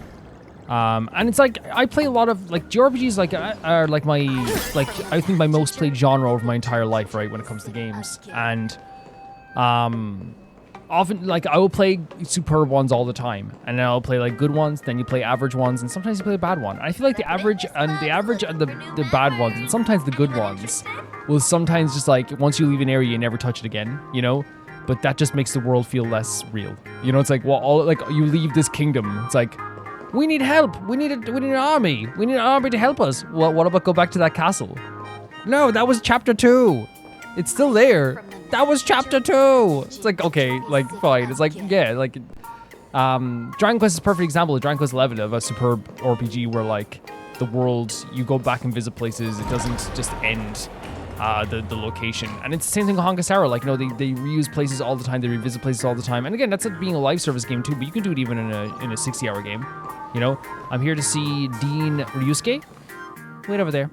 And it's like, I play a lot of, like, JRPGs, like, are like my, like, I think my most played genre over my entire life, right, when it comes to games. And, often, like, I will play superb ones all the time, and then I'll play, like, good ones, then you play average ones, and sometimes you play a bad one. I feel like the average and the bad ones, and sometimes the good ones, will sometimes just, like, once you leave an area, you never touch it again, you know? But that just makes the world feel less real. You know, it's like, well, like, you leave this kingdom, it's like, we need help, we need an army, we need an army to help us. Well, what about go back to that castle? No, that was chapter 2. It's still there. That was chapter 2. It's like, okay, like, fine. It's like, yeah, like, Dragon Quest is a perfect example of Dragon Quest 11 of a superb RPG where, like, the world, you go back and visit places. It doesn't just end the location. And it's the same thing with Honkai Star Rail. Like, you know, they reuse places all the time. They revisit places all the time. And again, that's it being a live service game too, but you can do it even in a 60-hour game. You know, I'm here to see Dean Ryusuke. Wait over there.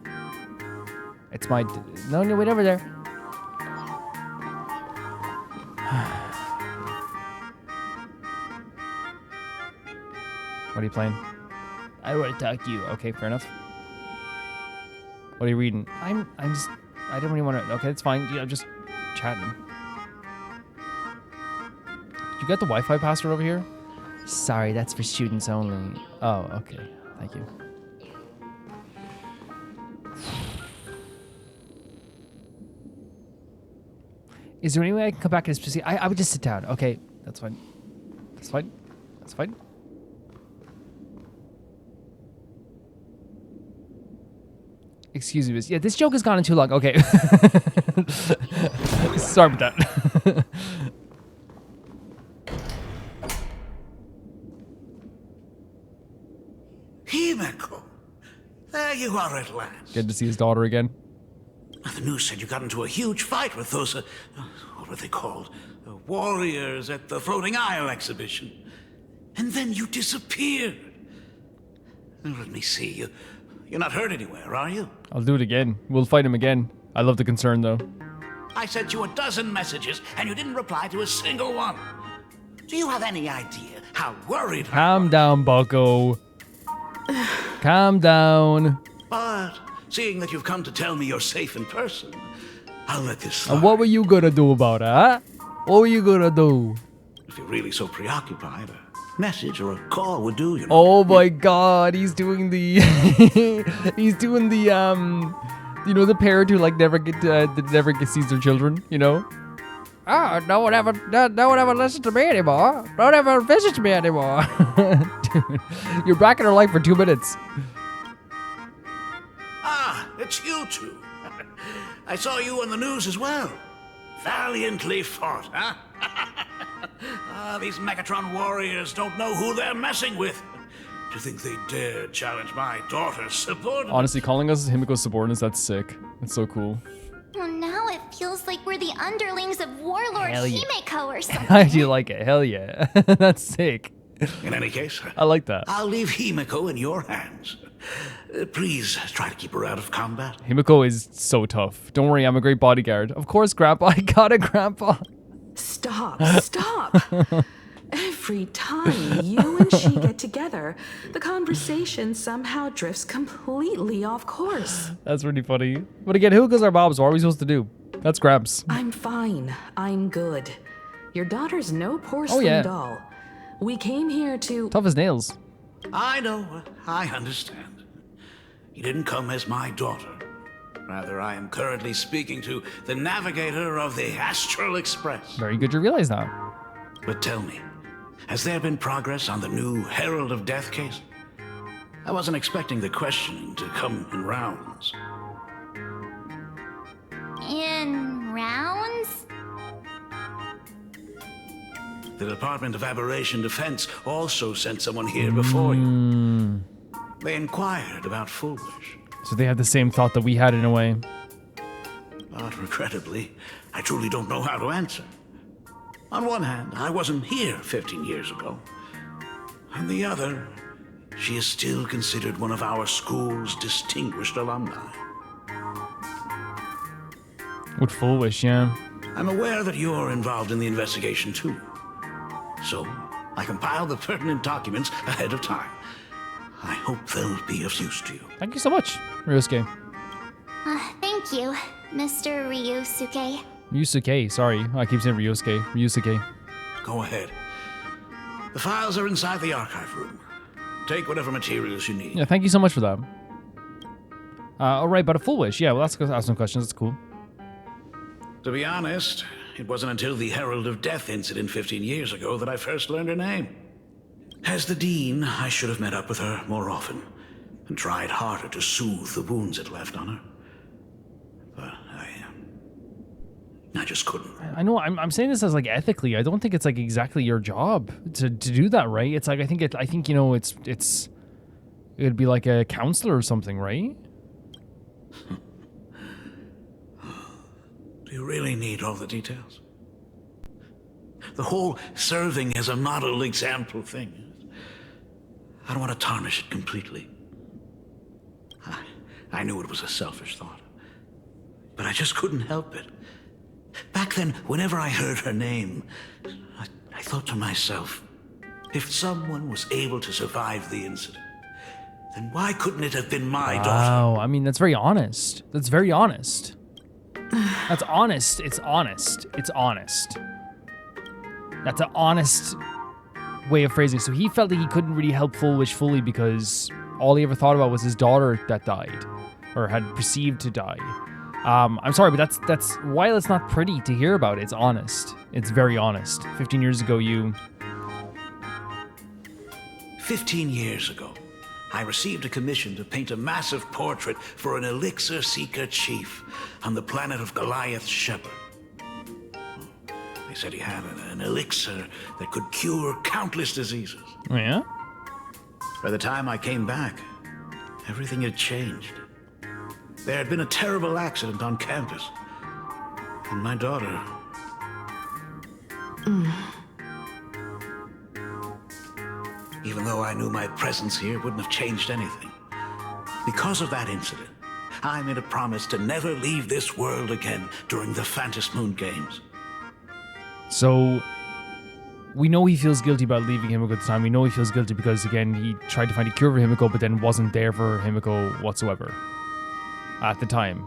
It's my... No, wait over there. What are you playing? I want to talk to you. Okay, fair enough. What are you reading? I don't really want to... Okay, that's fine. Yeah, I'm just chatting. You got the Wi-Fi password over here? Sorry, that's for students only. Oh, okay. Thank you. Is there any way I can come back and specific? I would just sit down. Okay, that's fine. That's fine. That's fine. Excuse me, yeah, this joke has gone on too long. Okay. Sorry about that. Himeko, there you are at last. Good to see his daughter again. The news said you got into a huge fight with those, what were they called? Warriors at the Floating Isle exhibition. And then you disappeared. Let me see, you're not hurt anywhere, are you? I'll do it again. We'll fight him again. I love the concern, though. I sent you a dozen messages, and you didn't reply to a single one. Do you have any idea how worried I Calm down, bucko. Calm down. But seeing that you've come to tell me you're safe in person, I'll let this slide. And what were you gonna do about it, huh? What were you gonna do? If you're really so preoccupied, a message or a call would do, you know. Oh my god, he's doing the... he's doing the, you know, the parent who, like, never sees their children, you know? Oh, no one ever listens to me anymore. No one ever visits me anymore. Dude, you're back in her life for 2 minutes. Ah, it's you two. I saw you on the news as well. Valiantly fought, huh? These Megatron warriors don't know who they're messing with. Do you think they dare challenge my daughter's subordinates? Honestly, calling us Himiko's subordinates, that's sick. That's so cool. Well, now it feels like we're the underlings of Warlord Hell yeah. Himeko or something. How do you like it? Hell yeah. That's sick. In any case, I like that. I'll leave Himeko in your hands. Please try to keep her out of combat. Himiko is so tough. Don't worry, I'm a great bodyguard. Of course, Grandpa. I got it, Grandpa. Stop. Every time you and she get together, the conversation somehow drifts completely off course. That's really funny. But again, who goes our mobs? What are we supposed to do? That's Gramps. I'm fine. I'm good. Your daughter's no porcelain doll. We came here to... Tough as nails. I know. I understand. You didn't come as my daughter. Rather, I am currently speaking to the navigator of the Astral Express. Very good you realize that. But tell me, has there been progress on the new Herald of Death case? I wasn't expecting the questioning to come in rounds. In rounds? The Department of Aberration Defense also sent someone here before you. They inquired about Fulwish. So they had the same thought that we had in a way. But regrettably, I truly don't know how to answer. On one hand, I wasn't here 15 years ago. On the other, she is still considered one of our school's distinguished alumni. With Fulwish, yeah. I'm aware that you're involved in the investigation too. So, I compiled the pertinent documents ahead of time. I hope they'll be of use to you. Thank you so much, Ryusuke. Thank you, Mr. Ryusuke. Ryusuke, sorry. I keep saying Ryusuke. Ryusuke. Go ahead. The files are inside the archive room. Take whatever materials you need. Yeah, thank you so much for that. Alright, but a Fulwish. Yeah, well, let's ask some questions. That's cool. To be honest, it wasn't until the Herald of Death incident 15 years ago that I first learned her name. As the Dean, I should have met up with her more often and tried harder to soothe the wounds it left on her. But I just couldn't. I know. I'm saying this as like ethically. I don't think it's like exactly your job to do that, right? It's like I think you know it'd be like a counselor or something, right? Do you really need all the details? The whole serving as a model example thing. I don't want to tarnish it completely. I knew it was a selfish thought, but I just couldn't help it. Back then, whenever I heard her name, I thought to myself, if someone was able to survive the incident, then why couldn't it have been my daughter? Wow, I mean, that's very honest. That's very honest. That's honest. It's honest. It's honest. That's an honest way of phrasing it. So he felt that he couldn't really help Fulwish fully because all he ever thought about was his daughter that died, or had perceived to die. I'm sorry, but that's while it's not pretty to hear about, it's honest. It's very honest. 15 years ago, 15 years ago, I received a commission to paint a massive portrait for an elixir seeker chief on the planet of Goliath Shepherd. They said he had an elixir that could cure countless diseases. Oh, yeah? By the time I came back, everything had changed. There had been a terrible accident on campus, and my daughter... Even though I knew my presence here wouldn't have changed anything. Because of that incident, I made a promise to never leave this world again during the Phantom Moon Games. So we know he feels guilty about leaving Himiko at the time. We know he feels guilty because, again, he tried to find a cure for Himiko, but then wasn't there for Himiko whatsoever at the time.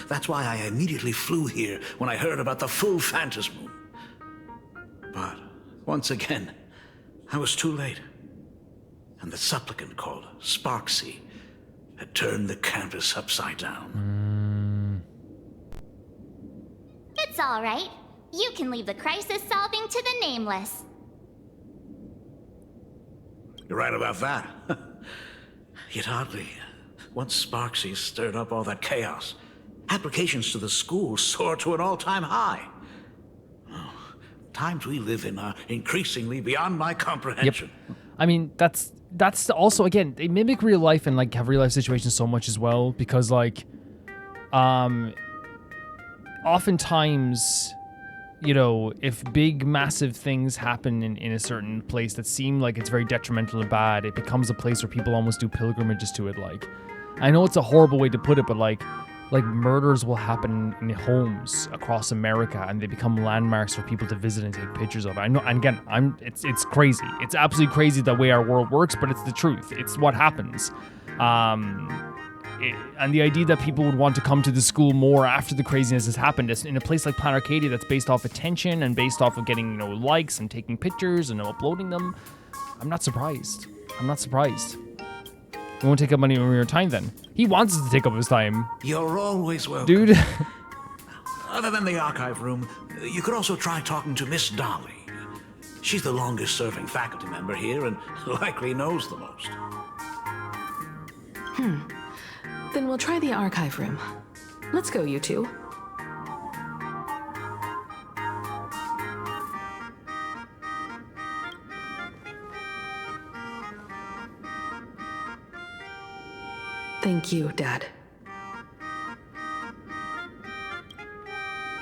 That's why I immediately flew here when I heard about the full Phantom Moon. But once again, I was too late. And the supplicant called Sparksy had turned the campus upside down. It's all right. You can leave the crisis solving to the Nameless. You're right about that. Yet oddly, once Sparksy stirred up all that chaos, applications to the school soared to an all-time high. Oh, times we live in are increasingly beyond my comprehension. Yep. I mean, that's also, again, they mimic real life and like have real life situations so much as well, because like oftentimes, you know, if big massive things happen in a certain place that seem like it's very detrimental and bad, it becomes a place where people almost do pilgrimages to it. Like, I know it's a horrible way to put it, but like murders will happen in homes across America, and they become landmarks for people to visit and take pictures of. I know, and again, it's crazy. It's absolutely crazy the way our world works, but it's the truth. It's what happens. And the idea that people would want to come to the school more after the craziness has happened, in a place like Planet Arcadia that's based off attention and based off of getting, you know, likes and taking pictures and uploading them, I'm not surprised. I'm not surprised. We won't take up any more of your time then. He wants us to take up his time. You're always welcome. Dude. Other than the archive room, you could also try talking to Miss Dolly. She's the longest-serving faculty member here and likely knows the most. Then we'll try the archive room. Let's go, you two. Thank you, Dad.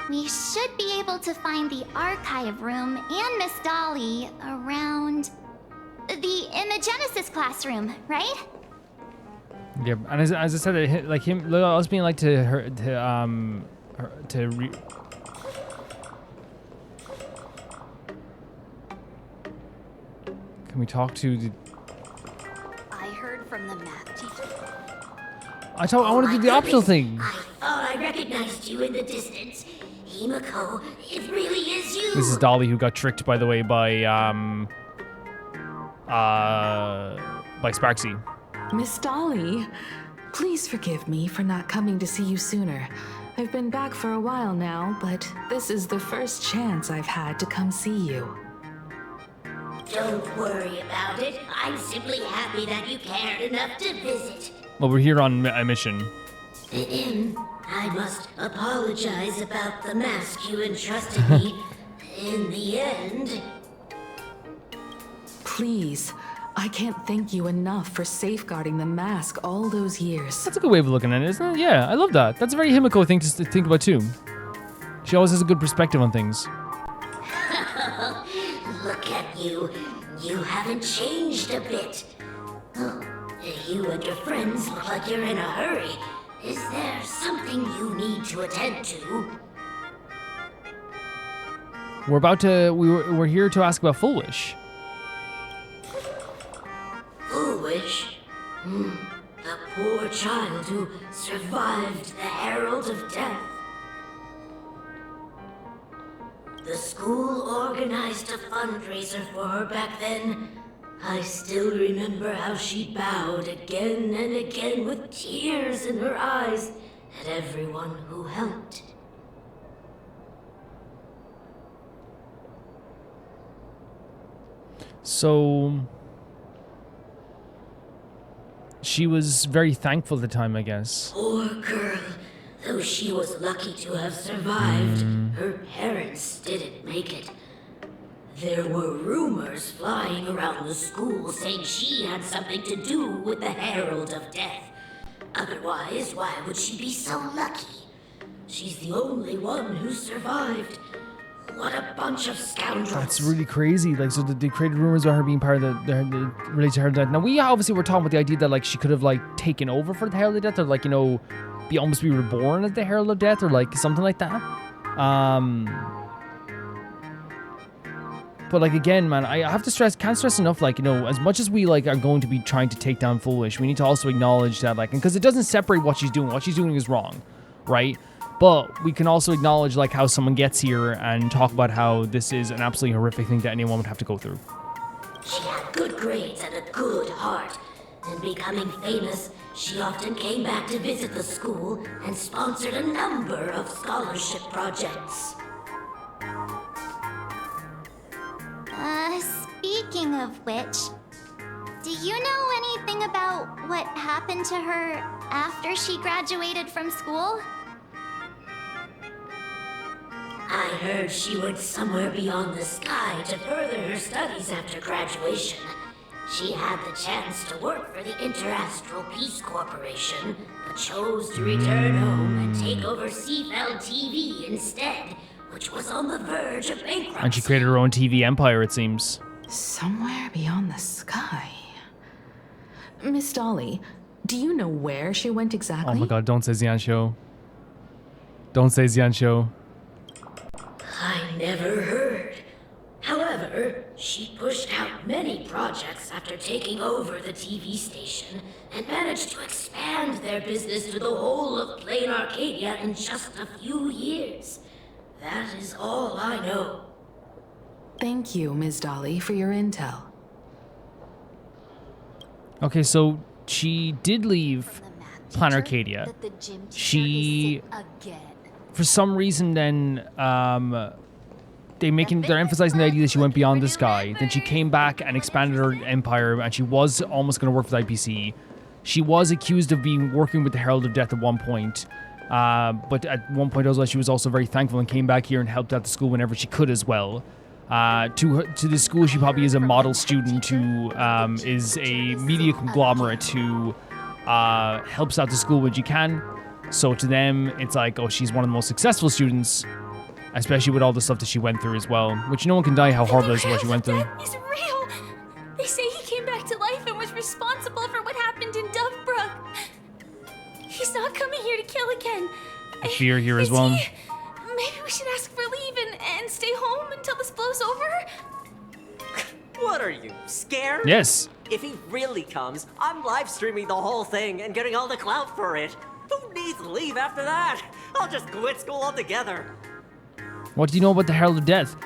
We should be able to find the archive room and Miss Dolly around the Imagenesis classroom, right? Yeah, and as I said, like him, us being like to her, can we talk to the? I heard from the math teacher. I want to do the optional thing. I thought I recognized you in the distance. Himiko, it really is you. This is Dolly, who got tricked, by the way, by Sparksy. Miss Dolly, please forgive me for not coming to see you sooner. I've been back for a while now, but this is the first chance I've had to come see you. Don't worry about it. I'm simply happy that you cared enough to visit. Well, we're here on a mission. I must apologize about the mask you entrusted me. In the end... Please, I can't thank you enough for safeguarding the mask all those years. That's a good way of looking at it, isn't it? Yeah, I love that. That's a very Himiko thing to think about, too. She always has a good perspective on things. Look at you. You haven't changed a bit. Oh, you and your friends look like you're in a hurry. Is there something you need to attend to? We're here to ask about Fulwish. Fulwish? The poor child who survived the Herald of Death. The school organized a fundraiser for her back then. I still remember how she bowed again and again with tears in her eyes at everyone who helped. So she was very thankful at the time, I guess. Poor girl. Though she was lucky to have survived, her parents didn't make it. There were rumors flying around the school saying she had something to do with the Herald of Death. Otherwise, why would she be so lucky? She's the only one who survived. What a bunch of scoundrels. That's really crazy. Like, so they created rumors about her being part of the related to her death. Now, we obviously were talking about the idea that, like, she could have, like, taken over for the Herald of Death, or, like, you know, almost be reborn as the Herald of Death, or, like, something like that. But, like, again, man, I have to can't stress enough, like, you know, as much as we, like, are going to be trying to take down Fulwish, we need to also acknowledge that, like, because it doesn't separate what she's doing. What she's doing is wrong, right? But we can also acknowledge, like, how someone gets here and talk about how this is an absolutely horrific thing that anyone would have to go through. She had good grades and a good heart. And becoming famous, she often came back to visit the school and sponsored a number of scholarship projects. Speaking of which, do you know anything about what happened to her after she graduated from school? I heard she went somewhere beyond the sky to further her studies after graduation. She had the chance to work for the Interastral Peace Corporation, but chose to return home and take over Seafeld TV instead, which was on the verge of bankruptcy. And she created her own TV empire, it seems. Somewhere beyond the sky. Miss Dolly, do you know where she went exactly? Oh my god, don't say Xianxiu. Don't say Xianxiu. I never heard. However, she pushed out many projects after taking over the TV station and managed to expand their business to the whole of Plain Arcadia in just a few years. That is all I know. Thank you, Ms. Dolly, for your intel. Okay, so she did leave Plain Arcadia. She, for some reason, then they're emphasizing the idea that she went beyond the sky. Then she came back and expanded her empire, and she was almost going to work for the IPC. She was accused of working with the Herald of Death at one point. But at one point she was also very thankful and came back here and helped out the school whenever she could as well. To the school, she probably is a model student who is a media conglomerate who helps out the school when she can. So to them, it's like, oh, she's one of the most successful students, especially with all the stuff that she went through as well, which no one can deny how horrible it is what she went through. He's real. They say he came back to life and was responsible for what happened in Dovebrook. He's not coming here to kill again. Fear here as well. Maybe we should ask for leave and stay home until this blows over? What are you, scared? Yes. If he really comes, I'm live streaming the whole thing and getting all the clout for it. Who needs leave after that? I'll just quit school altogether. What do you know about the Herald of Death?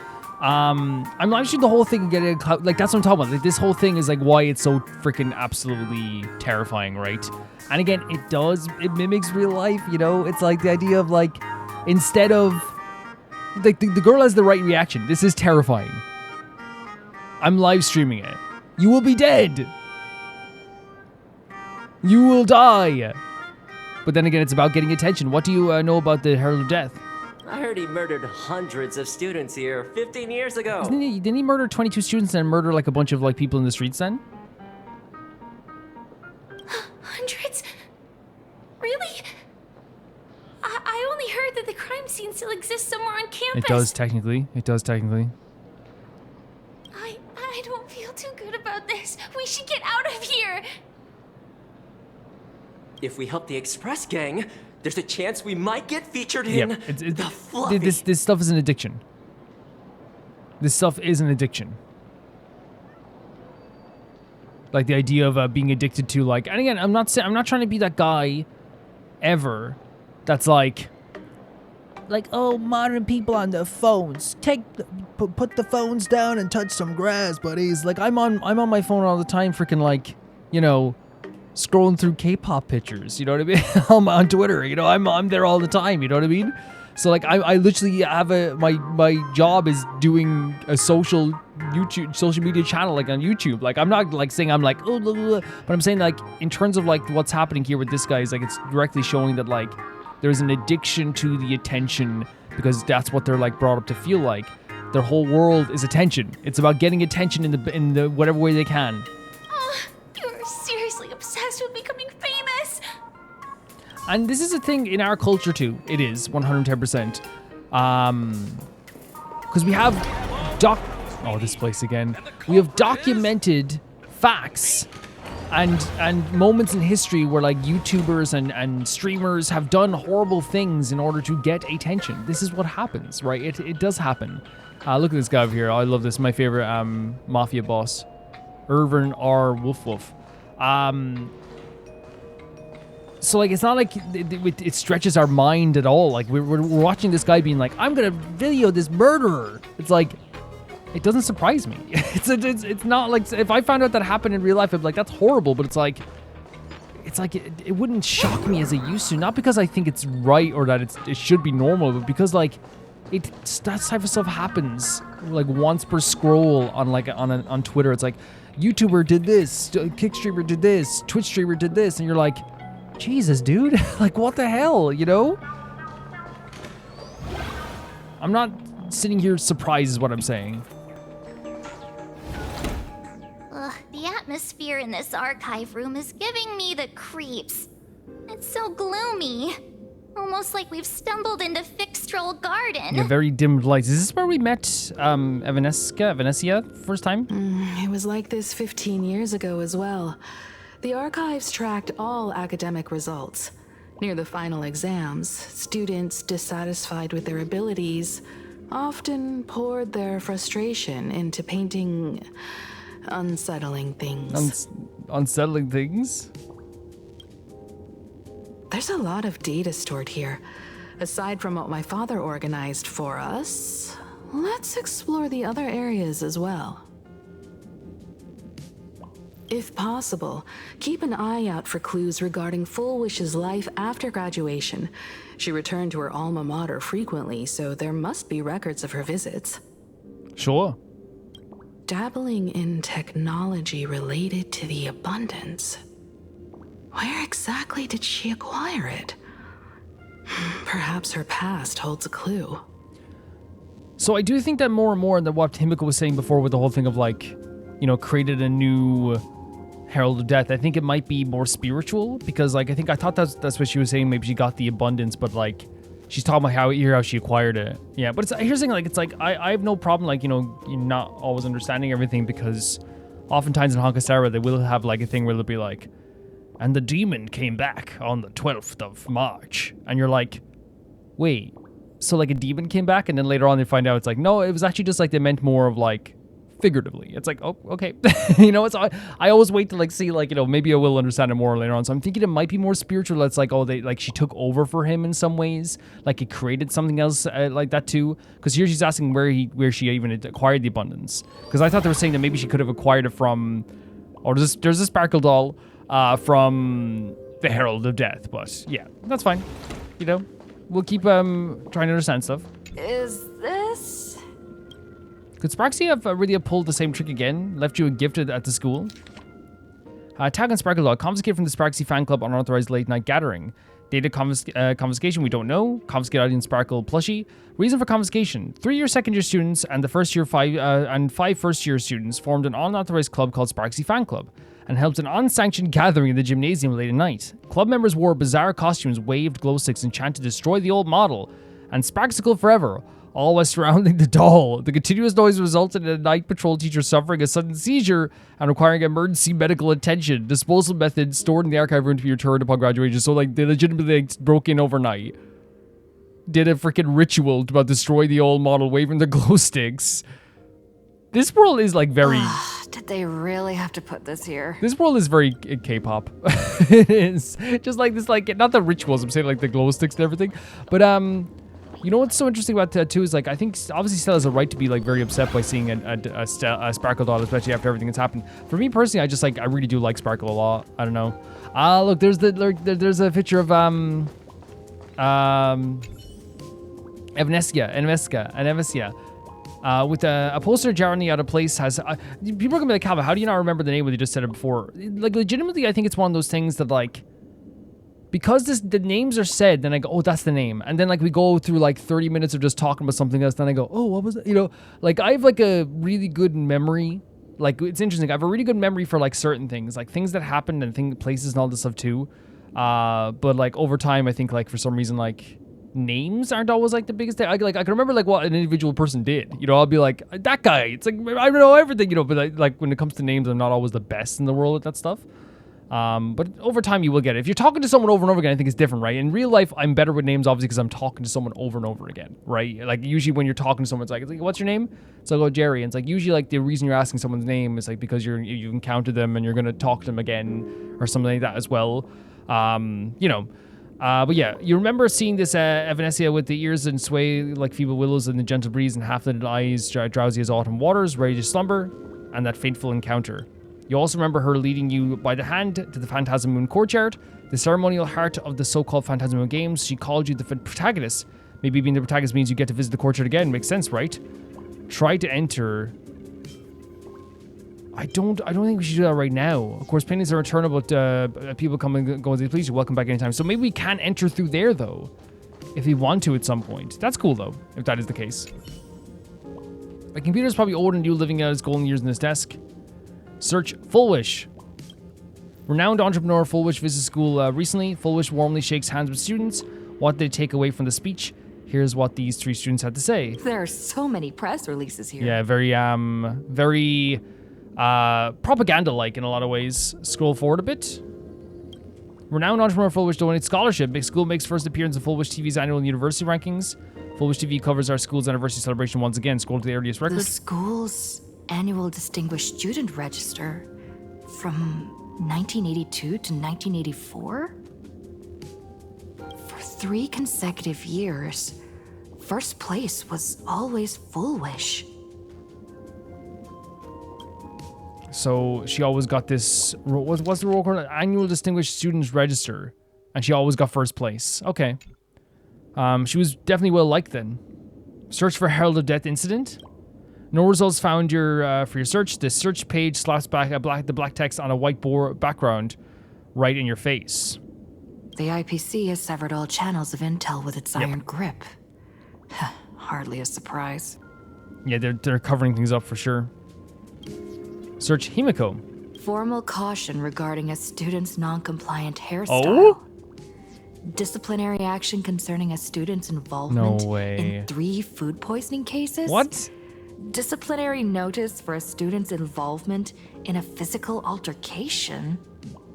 I'm live streaming the whole thing and getting like that's what I'm talking about. Like this whole thing is like why it's so freaking absolutely terrifying, right? And again, it mimics real life, you know? It's like the idea of like instead of like the girl has the right reaction. This is terrifying. I'm live streaming it. You will be dead. You will die. But then again, it's about getting attention. What do you know about the Herald of Death? I heard he murdered hundreds of students here 15 years ago. Didn't he murder 22 students and murder like a bunch of like people in the streets then? Hundreds? Really? I only heard that the crime scene still exists somewhere on campus. It does technically. I don't feel too good about this. We should get out of here. If we help the Express Gang, there's a chance we might get featured in the Fluffy. This stuff is an addiction. This stuff is an addiction. Like the idea of being addicted to like, and again, I'm not trying to be that guy ever that's like, oh, modern people on their phones. Put the phones down and touch some grass, buddies. Like I'm on my phone all the time, freaking like, you know, scrolling through K-pop pictures. You know what I mean? I'm on Twitter. You know, I'm there all the time. You know what I mean? So like I literally have my job is doing a social media channel like on YouTube. Like I'm not like saying I'm like oh, blah, blah, blah. But I'm saying like in terms of like what's happening here with this guy is like it's directly showing that like there's an addiction to the attention because that's what they're like brought up to feel like. Their whole world is attention. It's about getting attention in the whatever way they can. You're seriously obsessed with becoming famous. And this is a thing in our culture too. It is 110%. Because we have this place again. We have documented facts and moments in history where like YouTubers and streamers have done horrible things in order to get attention. This is what happens, right? It does happen. Look at this guy over here. I love this. My favorite mafia boss, Irvin R. Wolf. So like it's not like it stretches our mind at all. Like we're watching this guy being like, I'm gonna video this murderer. It's like it doesn't surprise me. It's not like if I found out that happened in real life, I'd be like, that's horrible. But it's like it wouldn't shock me as it used to. Not because I think it's right or that it should be normal, but because like that type of stuff happens like once per scroll on Twitter. It's like YouTuber did this, Kick streamer did this, Twitch streamer did this, and you're like, Jesus, dude, like what the hell, you know? I'm not sitting here surprised is what I'm saying. The atmosphere in this archive room is giving me the creeps. It's so gloomy. Almost like we've stumbled into Fixtroll Garden. Yeah, very dimmed lights. Is this where we met Venetia first time? It was like this 15 years ago as well. The archives tracked all academic results. Near the final exams, students dissatisfied with their abilities often poured their frustration into painting unsettling things. Unsettling things? There's a lot of data stored here. Aside from what my father organized for us, let's explore the other areas as well. If possible, keep an eye out for clues regarding Fulwish's life after graduation. She returned to her alma mater frequently, so there must be records of her visits. Sure. Dabbling in technology related to the abundance. Where exactly did she acquire it? Perhaps her past holds a clue. So I do think that more and more that what Himiko was saying before with the whole thing of like, you know, created a new Herald of Death, I think it might be more spiritual because like I thought that's what she was saying. Maybe she got the abundance, but like she's talking about how she acquired it. Yeah, but here's the thing, like it's like I have no problem like, you know, you're not always understanding everything because oftentimes in Honkai Star Rail they will have like a thing where they'll be like, and the demon came back on the 12th of March, and you're like, wait, so like a demon came back, and then later on they find out it's like, no, it was actually just like they meant more of like figuratively. It's like, oh, okay. You know, it's I always wait to like see like, you know, maybe I will understand it more later on. So I'm thinking it might be more spiritual. It's like, oh, they like she took over for him in some ways, like it created something else like that too. Because here she's asking where she even acquired the abundance. Because I thought they were saying that maybe she could have acquired it from, or there's a sparkle doll from the Herald of Death. But yeah, that's fine. You know, we'll keep trying to understand stuff. Is this? Could Sparksy have really pulled the same trick again? Left you a gift at the school? Tag on Sparkle Dog. Confiscated from the Sparksy fan club unauthorized late night gathering. Data confiscation, we don't know. Confiscate audience Sparkle plushie. Reason for confiscation. 3-year second-year students and the five first-year students formed an unauthorized club called Sparksy Fan Club and held an unsanctioned gathering in the gymnasium late at night. Club members wore bizarre costumes, waved glow sticks, and chanted destroy the old model and Sparksicle forever, all while surrounding the doll. The continuous noise resulted in a night patrol teacher suffering a sudden seizure and requiring emergency medical attention. Disposal methods stored in the archive room to be returned upon graduation. So, like, they legitimately broke in overnight. Did a freaking ritual about destroy the old model, waving the glow sticks. This world is, like, very... Did they really have to put this here? This world is very K-pop. It is. Just like this, like, not the rituals, I'm saying, like, the glow sticks and everything. But, you know what's so interesting about that too is like I think obviously Stella has a right to be like very upset by seeing a Sparkle doll, especially after everything that's happened. For me personally, I really do like Sparkle a lot. I don't know. Look, there's a picture of Evanesia, with a poster Jarny out of place has people are gonna be like, Calvin, how do you not remember the name when you just said it before? Like legitimately, I think it's one of those things that like. Because the names are said, then I go, oh, that's the name. And then, like, we go through, like, 30 minutes of just talking about something else. Then I go, oh, what was that? You know, like, I have, like, a really good memory. Like, it's interesting. I have a really good memory for, like, certain things. Like, things that happened and places and all this stuff, too. But, like, over time, I think, like, for some reason, like, names aren't always, like, the biggest thing. I can remember, like, what an individual person did. You know, I'll be like, that guy. It's like, I don't know everything, you know. But, like, when it comes to names, I'm not always the best in the world at that stuff. But over time you will get it. If you're talking to someone over and over again, I think it's different, right? In real life, I'm better with names, obviously, because I'm talking to someone over and over again, right? Like, usually when you're talking to someone, it's like, what's your name? So I go, Jerry. And it's like, usually, like, the reason you're asking someone's name is, like, because you've encountered them and you're going to talk to them again or something like that as well. You know. But yeah, you remember seeing this Evanesia with the ears and sway like feeble willows in the gentle breeze and half-lidded eyes drowsy as autumn waters, ready to slumber, and that fateful encounter. You also remember her leading you by the hand to the Phantasm Moon courtyard, the ceremonial heart of the so-called Phantasm Moon games. She called you the protagonist. Maybe being the protagonist means you get to visit the courtyard again. Makes sense, right? Try to enter. I don't think we should do that right now. Of course, paintings are returnable, but people come and go as they please. You're welcome back anytime. So maybe we can enter through there, though, if we want to at some point. That's cool, though, if that is the case. The computer's probably older than you, living out his golden years in his desk. Search Fulwish. Renowned entrepreneur Fulwish visits school recently. Fulwish warmly shakes hands with students. What did they take away from the speech? Here's what these 3 students had to say. There are so many press releases here. Yeah, very propaganda-like in a lot of ways. Scroll forward a bit. Renowned entrepreneur Fulwish donates scholarship. Big school makes first appearance in Fulwish TV's annual university rankings. Fulwish TV covers our school's anniversary celebration once again. Scroll to the earliest record. The school's annual distinguished student register from 1982 to 1984? For 3 consecutive years, first place was always Fulwish. So she always got this, what's the role called? Annual Distinguished Students Register. And she always got first place. Okay. She was definitely well liked then. Search for Herald of Death incident. No results found for your search. The search page slaps back the black text on a white background right in your face. The IPC has severed all channels of intel with its iron grip. Hardly a surprise. Yeah, they're covering things up for sure. Search Himiko. Formal caution regarding a student's non-compliant hairstyle. Oh? Disciplinary action concerning a student's involvement No way. in 3 food poisoning cases. What? Disciplinary notice for a student's involvement in a physical altercation.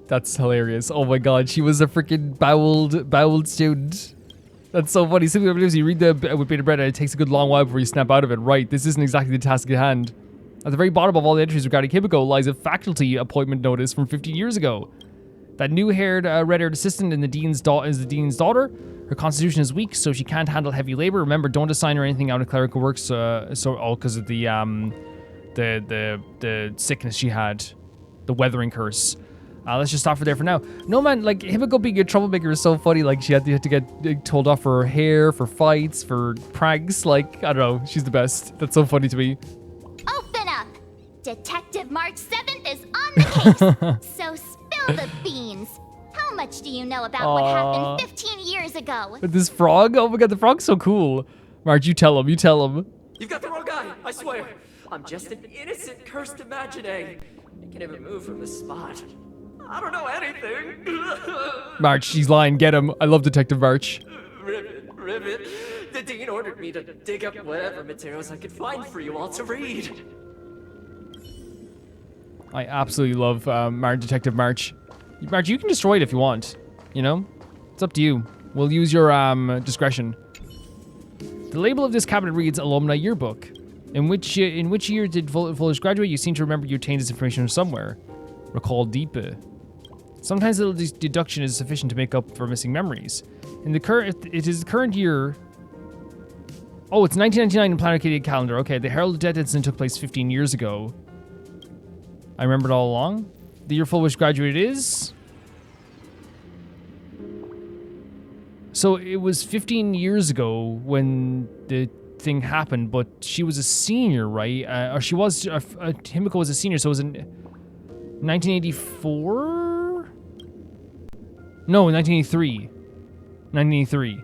That's hilarious. Oh my god, she was a freaking boweled student. That's so funny. Simply because you read the with bated breath and it takes a good long while before you snap out of it. Right, this isn't exactly the task at hand. At the very bottom of all the entries regarding Himiko lies a faculty appointment notice from 15 years ago. That new-haired, red-haired assistant is the dean's daughter. Her constitution is weak, so she can't handle heavy labor. Remember, don't assign her anything out of clerical work, all because of the sickness she had, the weathering curse. Let's just stop her there for now. No, man, like, Himiko being a troublemaker is so funny. Like, she had to get told off for her hair, for fights, for pranks. Like, I don't know. She's the best. That's so funny to me. Open up! Detective March 7th is on the case, so spill the beans. How much do you know about what happened 15 years ago? With this frog? Oh my god, the frog's so cool. Marge, you tell him. You've got the wrong guy, I swear. I'm just an innocent, cursed imaginary. I can't even move from this spot. I don't know anything. March, she's lying. Get him. I love Detective March. Ribbit. The dean ordered me to dig up whatever materials I could find for you all to read. I absolutely love Detective March. March, you can destroy it if you want. You know? It's up to you. We'll use your discretion. The label of this cabinet reads Alumni Yearbook. In which year did Fulwish graduate? You seem to remember you obtained this information from somewhere. Recall deeper. Sometimes a little deduction is sufficient to make up for missing memories. It is the current year. Oh, it's 1999 in Planet Arcadia calendar. Okay, the Herald of Death incident took place 15 years ago. I remembered all along. The year Fulwish graduated is... So it was 15 years ago when the thing happened, but she was a senior, right? Or she was... Himiko was a senior, so it was in 1984? No, 1983. 1983.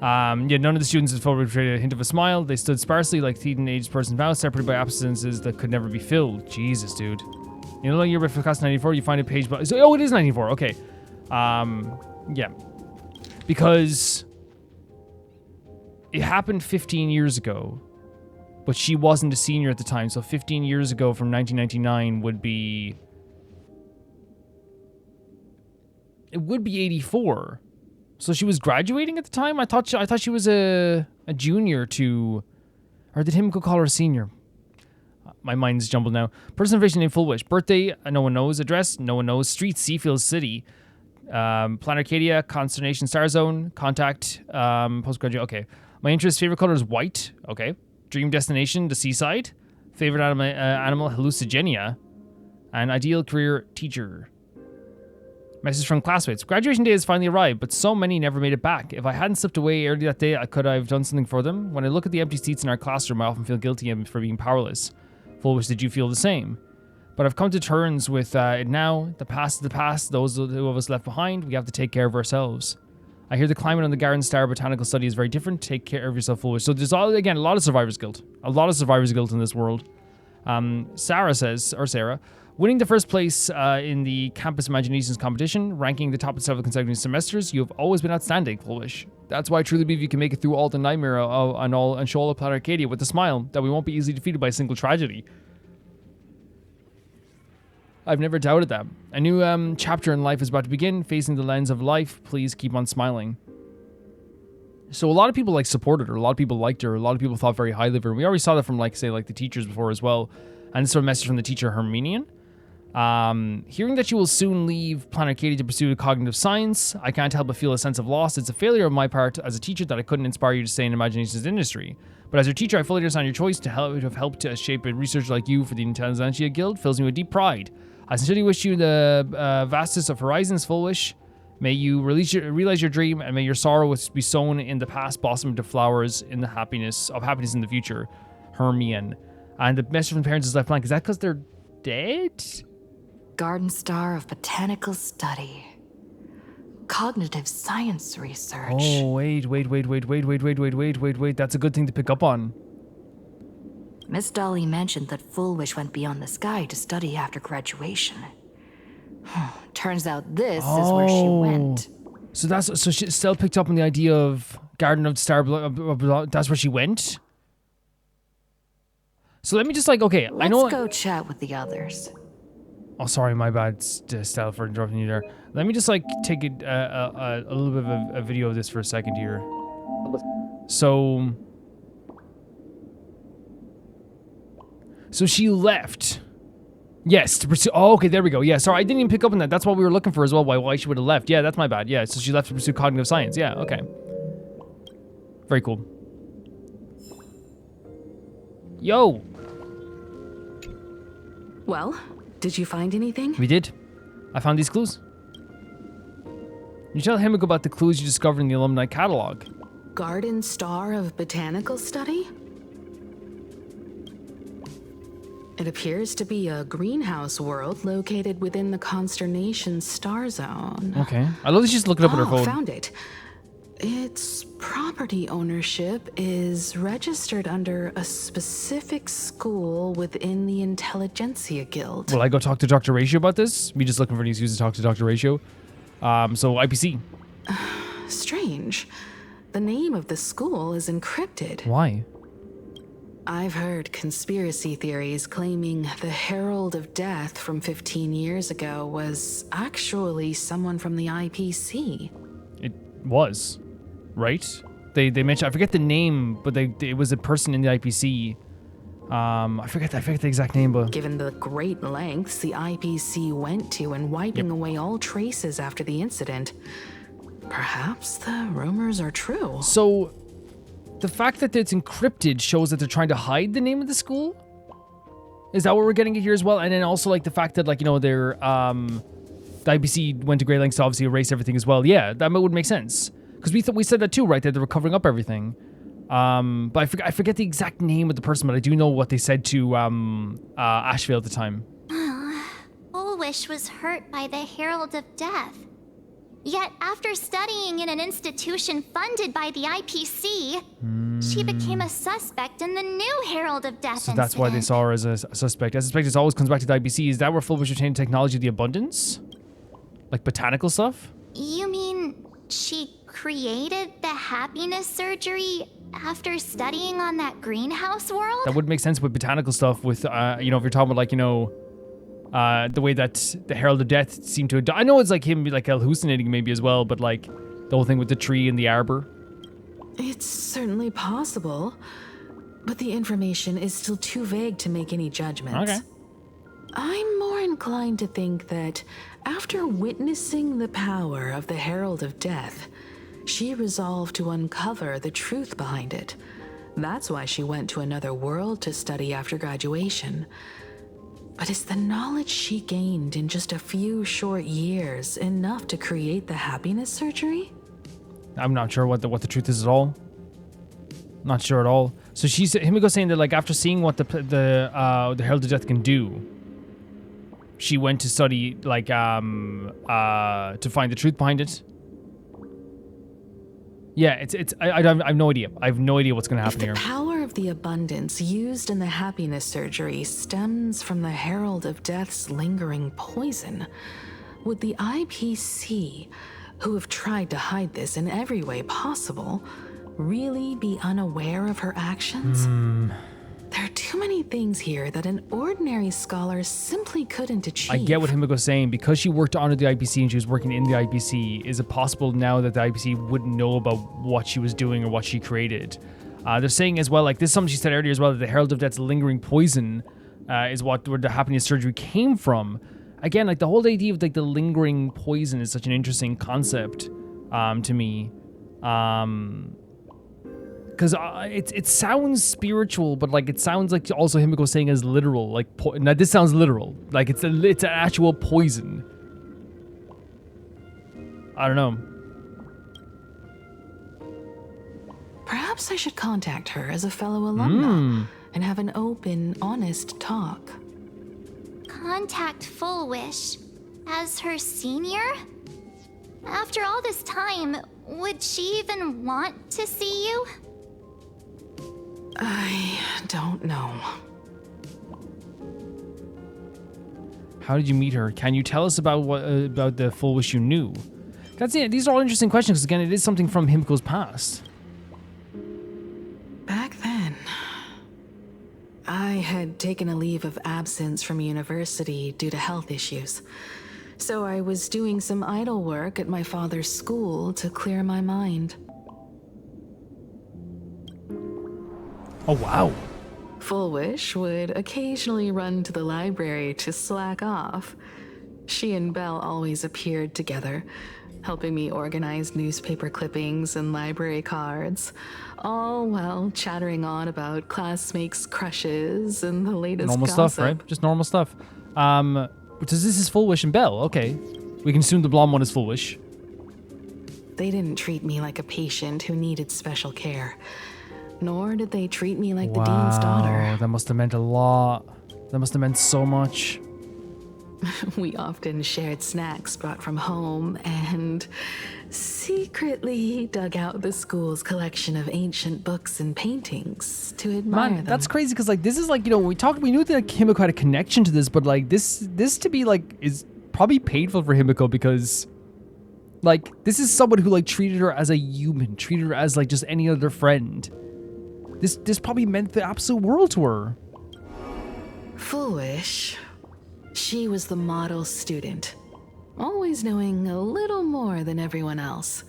Yeah, none of the students had forward betrayed a hint of a smile. They stood sparsely like teeth in an aged person's mouth, separated by absences that could never be filled. Jesus, dude. In the year before class 94, you find a page... Oh, it is 94. Okay. Yeah. Because it happened 15 years ago, but she wasn't a senior at the time. So 15 years ago from 1999 would be... It would be 84. So she was graduating at the time? I thought she was a junior to... Or did Himiko call her a senior? My mind's jumbled now. Person information named Fulwish. Birthday, no one knows. Address, no one knows. Street, Seafield City. Planet Arcadia, Consternation Star Zone. Contact, postgraduate. Okay. My interest, favorite color is white. Okay. Dream destination, the seaside. Favorite animal, hallucigenia. And ideal career, teacher. Message from classmates. Graduation day has finally arrived, but so many never made it back. If I hadn't slipped away early that day, could I have done something for them? When I look at the empty seats in our classroom, I often feel guilty for being powerless. Fulwish, did you feel the same? But I've come to terms with it now. The past is the past. Those of us left behind, we have to take care of ourselves. I hear the climate on the Garen Star Botanical Study is very different. Take care of yourself, Fulwish. So there's, again, a lot of survivor's guilt. A lot of survivor's guilt in this world. Sarah says, winning the first place in the Campus Imaginations competition, ranking the top of several consecutive semesters, you have always been outstanding, Fulwish. That's why I truly believe you can make it through all the nightmare and show all of Planet Arcadia with a smile that we won't be easily defeated by a single tragedy. I've never doubted that. A new chapter in life is about to begin. Facing the lens of life, please keep on smiling. So a lot of people supported her. A lot of people liked her. A lot of people thought very highly of her. We already saw that from the teachers before as well. And this sort of message from the teacher Herminian. Hearing that you will soon leave Planet Arcadia to pursue cognitive science, I can't help but feel a sense of loss. It's a failure on my part as a teacher that I couldn't inspire you to stay in imaginations industry. But as your teacher, I fully understand your choice to have helped to shape a researcher like you for the Intelligentsia Guild fills me with deep pride. I sincerely wish you the vastest of horizons, Fulwish. May you realize your dream, and may your sorrow be sown in the past blossom into flowers in the happiness in the future. Hermione. And the message from parents is left blank. Is that because they're dead? Garden Star of Botanical Study. Cognitive Science Research. Oh, wait. That's a good thing to pick up on. Miss Dolly mentioned that Fulwish went beyond the sky to study after graduation. Turns out this is where she went. So she still picked up on the idea of Garden of Star. That's where she went. So let me just okay. I know. Let's go chat with the others. Oh, sorry, my bad, Stella, for interrupting you there. Let me just take a little bit of a video of this for a second here. So she left. Yes, to pursue. Oh, okay, there we go. Yeah, sorry, I didn't even pick up on that. That's what we were looking for as well. Why she would have left? Yeah, that's my bad. Yeah, so she left to pursue cognitive science. Yeah, okay. Very cool. Yo. Well, did you find anything? We did. I found these clues. You tell Himiko about the clues you discovered in the alumni catalog. Garden Star of Botanical Study? It appears to be a greenhouse world located within the Consternation Star Zone. Okay. I love that she's looking up on her phone. Found it. Its property ownership is registered under a specific school within the Intelligentsia Guild. Will I go talk to Dr. Ratio about this? Me just looking for an excuse to talk to Dr. Ratio. So IPC. Strange. The name of the school is encrypted. Why? I've heard conspiracy theories claiming the Herald of Death from 15 years ago was actually someone from the IPC. It was, right? They mentioned, I forget the name, but it was a person in the IPC. I forget the exact name, but given the great lengths the IPC went to in wiping away all traces after the incident, perhaps the rumors are true. So the fact that it's encrypted shows that they're trying to hide the name of the school? Is that what we're getting at here as well? And then also the fact that they're the IPC went to great lengths to obviously erase everything as well. Yeah, that would make sense. Because we said that too, right? That they were covering up everything. But I forget the exact name of the person, but I do know what they said to Asheville at the time. Fulwish was hurt by the Herald of Death. Yet after studying in an institution funded by the IPC, she became a suspect in the new Herald of Death So that's why they saw her as a suspect. I suspect it always comes back to the IPC. Is that where Fulwish retained technology of the abundance? Like botanical stuff? You mean she created the happiness surgery after studying on that greenhouse world? That would make sense with botanical stuff with, if you're talking about the way that the Herald of Death seemed to... I know it's him hallucinating maybe as well, but the whole thing with the tree and the arbor. It's certainly possible, but the information is still too vague to make any judgments. Okay. I'm more inclined to think that after witnessing the power of the Herald of Death, she resolved to uncover the truth behind it. That's why she went to another world to study after graduation. But is the knowledge she gained in just a few short years enough to create the happiness surgery? I'm not sure what the truth is at all. Not sure at all. So Himiko's saying that after seeing what the Herald of Death can do, she went to study to find the truth behind it. Yeah, I have no idea. I have no idea what's going to happen here. If the power of the abundance used in the happiness surgery stems from the Herald of Death's lingering poison, would the IPC, who have tried to hide this in every way possible, really be unaware of her actions? There are too many things here that an ordinary scholar simply couldn't achieve. I get what Himiko's saying. Because she worked under the IPC and she was working in the IPC, is it possible now that the IPC wouldn't know about what she was doing or what she created? They're saying as well, this is something she said earlier as well, that the Herald of Death's lingering poison is where the happiness surgery came from. Again, the whole idea of the lingering poison is such an interesting concept to me. Because it sounds spiritual, but it sounds like also Himiko saying as literal. Now this sounds literal. It's an actual poison. I don't know. Perhaps I should contact her as a fellow alumna. and have an open, honest talk. Contact Fulwish as her senior? After all this time, would she even want to see you? I don't know. How did you meet her? Can you tell us about what about the Fulwish you knew? That's it. These are all interesting questions because again, it is something from Himiko's past. Back then, I had taken a leave of absence from university due to health issues. So I was doing some idle work at my father's school to clear my mind. Oh, wow. Fulwish would occasionally run to the library to slack off. She and Belle always appeared together, helping me organize newspaper clippings and library cards, all while chattering on about classmates' crushes and the latest Normal gossip. stuff, right? Just normal stuff. So this is Fulwish and Belle. Okay. We can assume the blonde one is Fulwish. They didn't treat me like a patient who needed special care, nor did they treat me like the dean's daughter. That must have meant a lot. That must have meant so much. We often shared snacks brought from home and secretly dug out the school's collection of ancient books and paintings to admire them. That's crazy because like this is like, you know, when we knew that like, Himiko had a connection to this, but like this to be like is probably painful for Himiko because like this is someone who like treated her as a human, treated her as like just any other friend. This probably meant the absolute world to her. Fulwish. She was the model student, always knowing a little more than everyone else.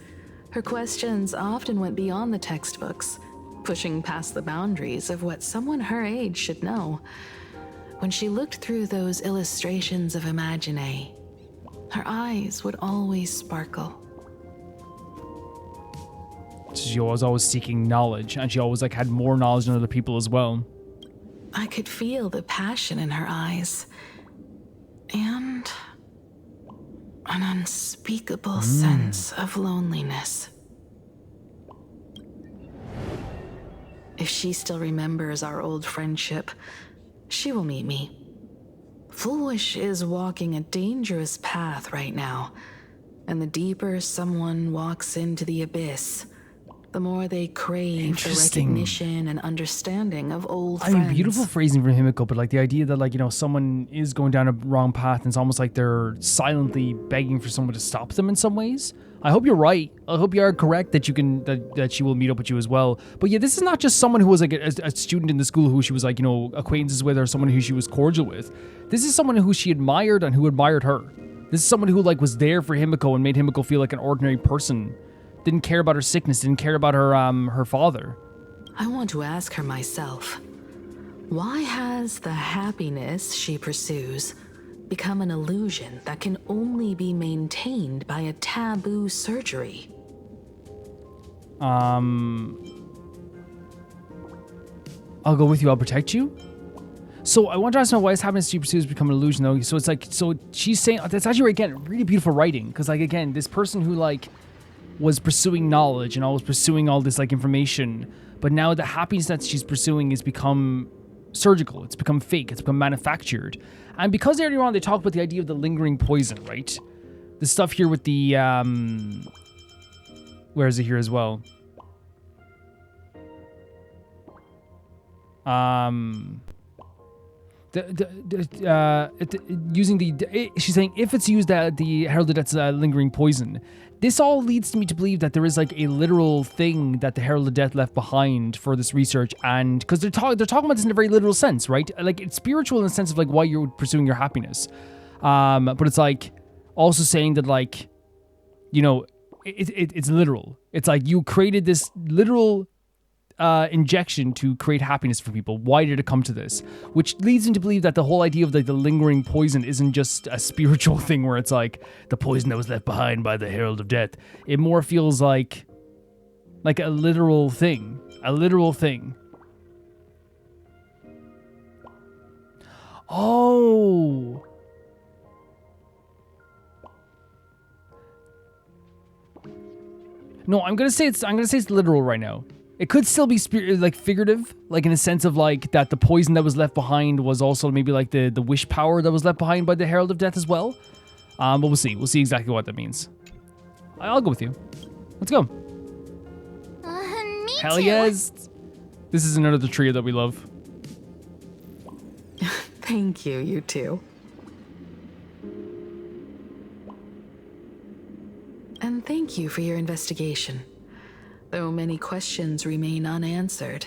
Her questions often went beyond the textbooks, pushing past the boundaries of what someone her age should know. When she looked through those illustrations of Imagine, her eyes would always sparkle. She was always seeking knowledge, and she always like had more knowledge than other people as well. I could feel the passion in her eyes. And an unspeakable sense of loneliness. If she still remembers our old friendship, she will meet me. Fulwish is walking a dangerous path right now, and the deeper someone walks into the abyss, the more they crave the recognition and understanding of old friends. I mean, beautiful phrasing from Himiko, but like the idea that like, you know, someone is going down a wrong path and it's almost like they're silently begging for someone to stop them in some ways. I hope you're right. I hope you are correct that you can that she will meet up with you as well. But yeah, this is not just someone who was like a student in the school who she was like, you know, acquaintances with or someone who she was cordial with. This is someone who she admired and who admired her. This is someone who like was there for Himiko and made Himiko feel like an ordinary person. Didn't care about her sickness, didn't care about her father. I want to ask her myself, why has the happiness she pursues become an illusion that can only be maintained by a taboo surgery? I'll go with you, I'll protect you. So I want to ask her why this happiness she pursues become an illusion though. So it's like, so she's saying, that's actually again, really beautiful writing. Because like, again, this person who like, was pursuing knowledge and always pursuing all this like information, but now the happiness that she's pursuing has become surgical, it's become fake, it's become manufactured. And because earlier on they talked about the idea of the lingering poison, right? The stuff here with the where is it here as well? Using she's saying if it's used at the heralded as lingering poison, this all leads me to believe that there is like a literal thing that the Herald of Death left behind for this research, and because they're talking about this in a very literal sense, right? Like it's spiritual in the sense of like why you're pursuing your happiness, but it's like also saying that like, you know, it's literal. It's like you created this literal injection to create happiness for people. Why did it come to this? Which leads me to believe that the whole idea of like the lingering poison isn't just a spiritual thing where it's like the poison that was left behind by the Herald of Death. It more feels like a literal thing. A literal thing. Oh. No, I'm gonna say it's literal right now. It could still be like figurative, like in a sense of like that the poison that was left behind was also maybe like the wish power that was left behind by the Herald of Death as well. But we'll see. We'll see exactly what that means. I'll go with you. Let's go. Me Hell too. yes. This is another trio that we love. Thank you, you two. And thank you for your investigation. Though many questions remain unanswered,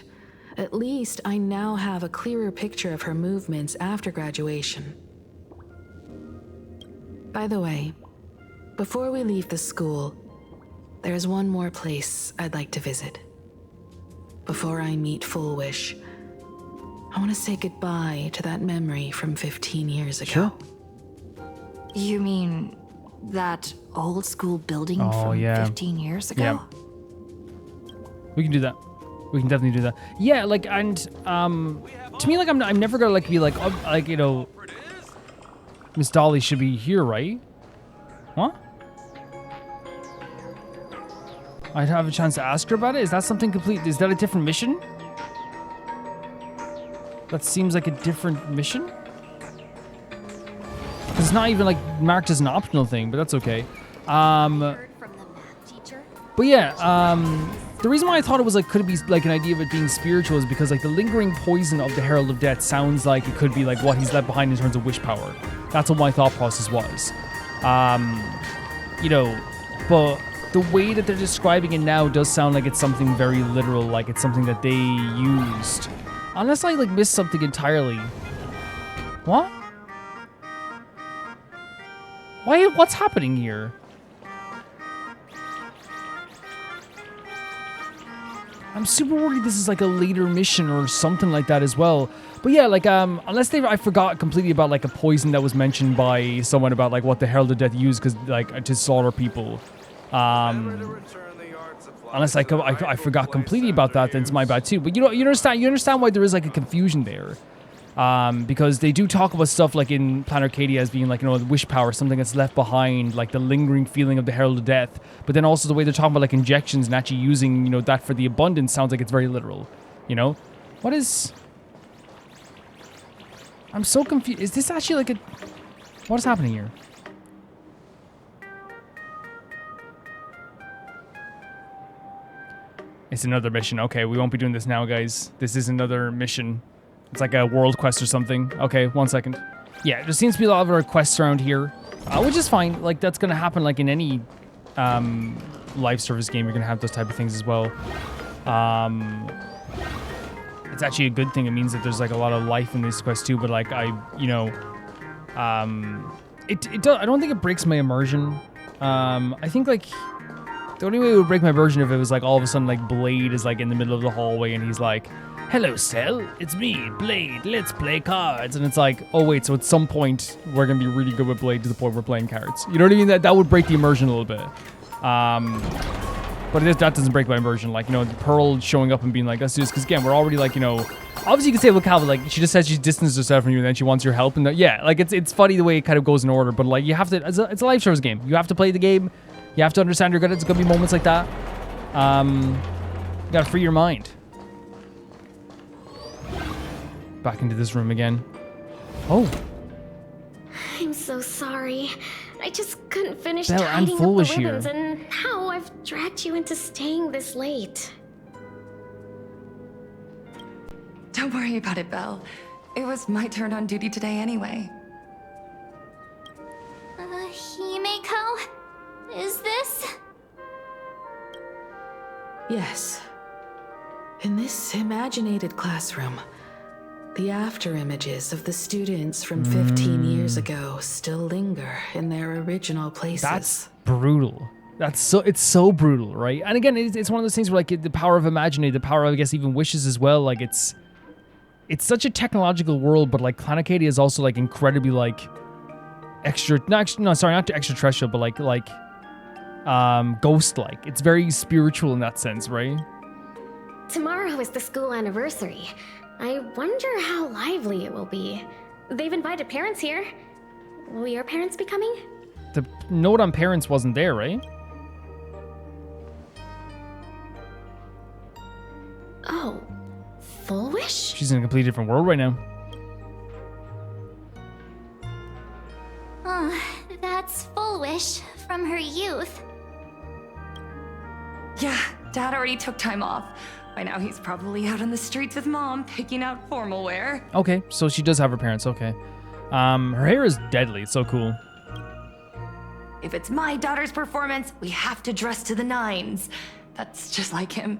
at least I now have a clearer picture of her movements after graduation. By the way, before we leave the school, there's one more place I'd like to visit. Before I meet Fulwish, I want to say goodbye to that memory from 15 years ago. Sure. You mean that old school building Oh, from yeah. 15 years ago? Yeah. We can do that. We can definitely do that. Yeah, like, and to me, like, I'm never gonna like be like, oh, like, you know, Miss Dolly should be here, right? What? I'd have a chance to ask her about it. Is that something complete? Is that a different mission? That seems like a different mission. It's not even like marked as an optional thing, but that's okay. But yeah, the reason why I thought it was like, could it be like an idea of it being spiritual is because like the lingering poison of the Herald of Death sounds like it could be like what he's left behind in terms of wish power. That's what my thought process was. You know, but the way that they're describing it now does sound like it's something very literal, like it's something that they used. Unless I like missed something entirely. What? Why? What's happening here? I'm super worried this is like a later mission or something like that as well. But yeah, like unless I forgot completely about like a poison that was mentioned by someone about like what the Herald of Death used because like to slaughter people. Unless I forgot completely about that, then it's my bad too. But you understand why there is like a confusion there. Because they do talk about stuff like in Planet Arcadia as being like, you know, the wish power, something that's left behind, like the lingering feeling of the Herald of Death. But then also the way they're talking about like injections and actually using, you know, that for the abundance sounds like it's very literal. You know? What is... I'm so confused. Is this actually like a... What is happening here? It's another mission. Okay, we won't be doing this now, guys. This is another mission. It's like a world quest or something. Okay, 1 second. Yeah, there seems to be a lot of our quests around here, which is fine. Like, that's going to happen like in any live service game. You're going to have those type of things as well. It's actually a good thing. It means that there's like a lot of life in this quest too. But like, I don't think it breaks my immersion. I think like the only way it would break my immersion if it was like all of a sudden like Blade is like in the middle of the hallway and he's like, "Hello, Cell. It's me, Blade. Let's play cards." And it's like, oh wait, so at some point we're gonna be really good with Blade to the point we're playing cards. You know what I mean? That would break the immersion a little bit. But that doesn't break my immersion. Like, you know, Pearl showing up and being like, "Let's do this," because again, we're already like, you know, obviously you can say, "Look, Calvin, like she just says she's distanced herself from you and then she wants your help," and yeah, like it's funny the way it kind of goes in order. But like you have to, it's a live service game. You have to play the game. You have to understand you're gonna. It's gonna be moments like that. You gotta free your mind. Back into this room again. Oh. I'm so sorry. I just couldn't finish Belle, I'm tidying up the Fulwish ribbons, here. and now I've dragged you into staying this late. Don't worry about it, Belle. It was my turn on duty today anyway. Himeko? Is this? Yes. In this imaginated classroom, the after images of the students from 15 years ago still linger in their original places. That's brutal. It's so brutal, right? And again, it's one of those things where like the power of imagination, the power of, I guess, even wishes as well. Like it's such a technological world, but like Planet Arcadia is also like incredibly like not extraterrestrial, but like ghost-like. It's very spiritual in that sense, right? Tomorrow is the school anniversary. I wonder how lively it will be. They've invited parents here. Will your parents be coming? The note on parents wasn't there, right? Oh, Fulwish? She's in a completely different world right now. Oh, that's Fulwish from her youth. Yeah, Dad already took time off. By now he's probably out on the streets with Mom, picking out formal wear. Okay, so she does have her parents, okay. Her hair is deadly, it's so cool. If it's my daughter's performance, we have to dress to the nines. That's just like him.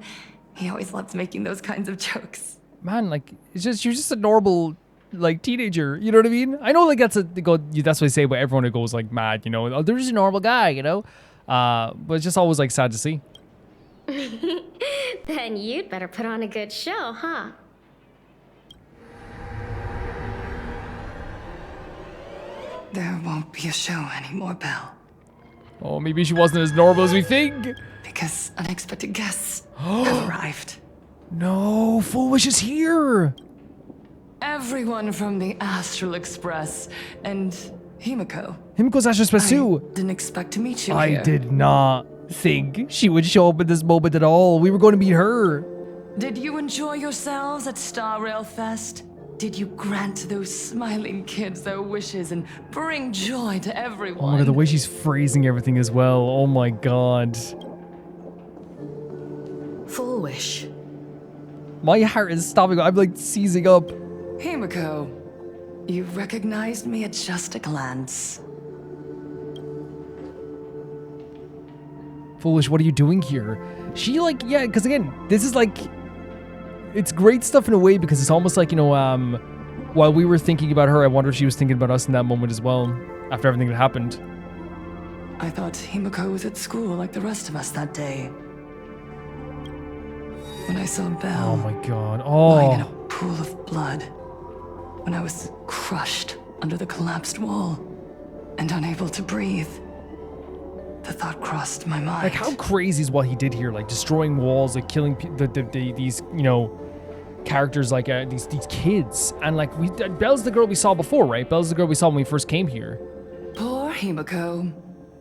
He always loves making those kinds of jokes. Man, like, it's just, you're just a normal, like, teenager, you know what I mean? I know, like, that's what they say about everyone who goes, like, mad, you know? Oh, they're just a normal guy, you know? But it's just always, like, sad to see. Then you'd better put on a good show, huh? There won't be a show anymore, Belle. Oh, maybe she wasn't as normal as we think. Because unexpected guests have arrived. No, Fulwish is here. Everyone from the Astral Express and Himiko. Himiko's Astral Express too. Didn't expect to meet you I here. did not think she would show up at this moment at all. We were going to meet her. Did you enjoy yourselves at Star Rail Fest? Did you grant those smiling kids their wishes and bring joy to everyone? Oh my god, the way she's phrasing everything as well. Oh my god. Fulwish. My heart is stopping. I'm like seizing up. Himiko, you recognized me at just a glance. Fulwish, what are you doing here? She like, yeah, because again, this is like, it's great stuff in a way because it's almost like, you know, while we were thinking about her, I wonder if she was thinking about us in that moment as well, after everything that happened. I thought Himiko was at school like the rest of us that day. When I saw Belle Oh my god. lying in a Oh. pool of blood. When I was crushed under the collapsed wall and unable to breathe. The thought crossed my mind. Like, how crazy is what he did here? Like, destroying walls, like, killing these, you know, characters, like, these kids. And, like, Belle's the girl we saw before, right? Belle's the girl we saw when we first came here. Poor Himiko.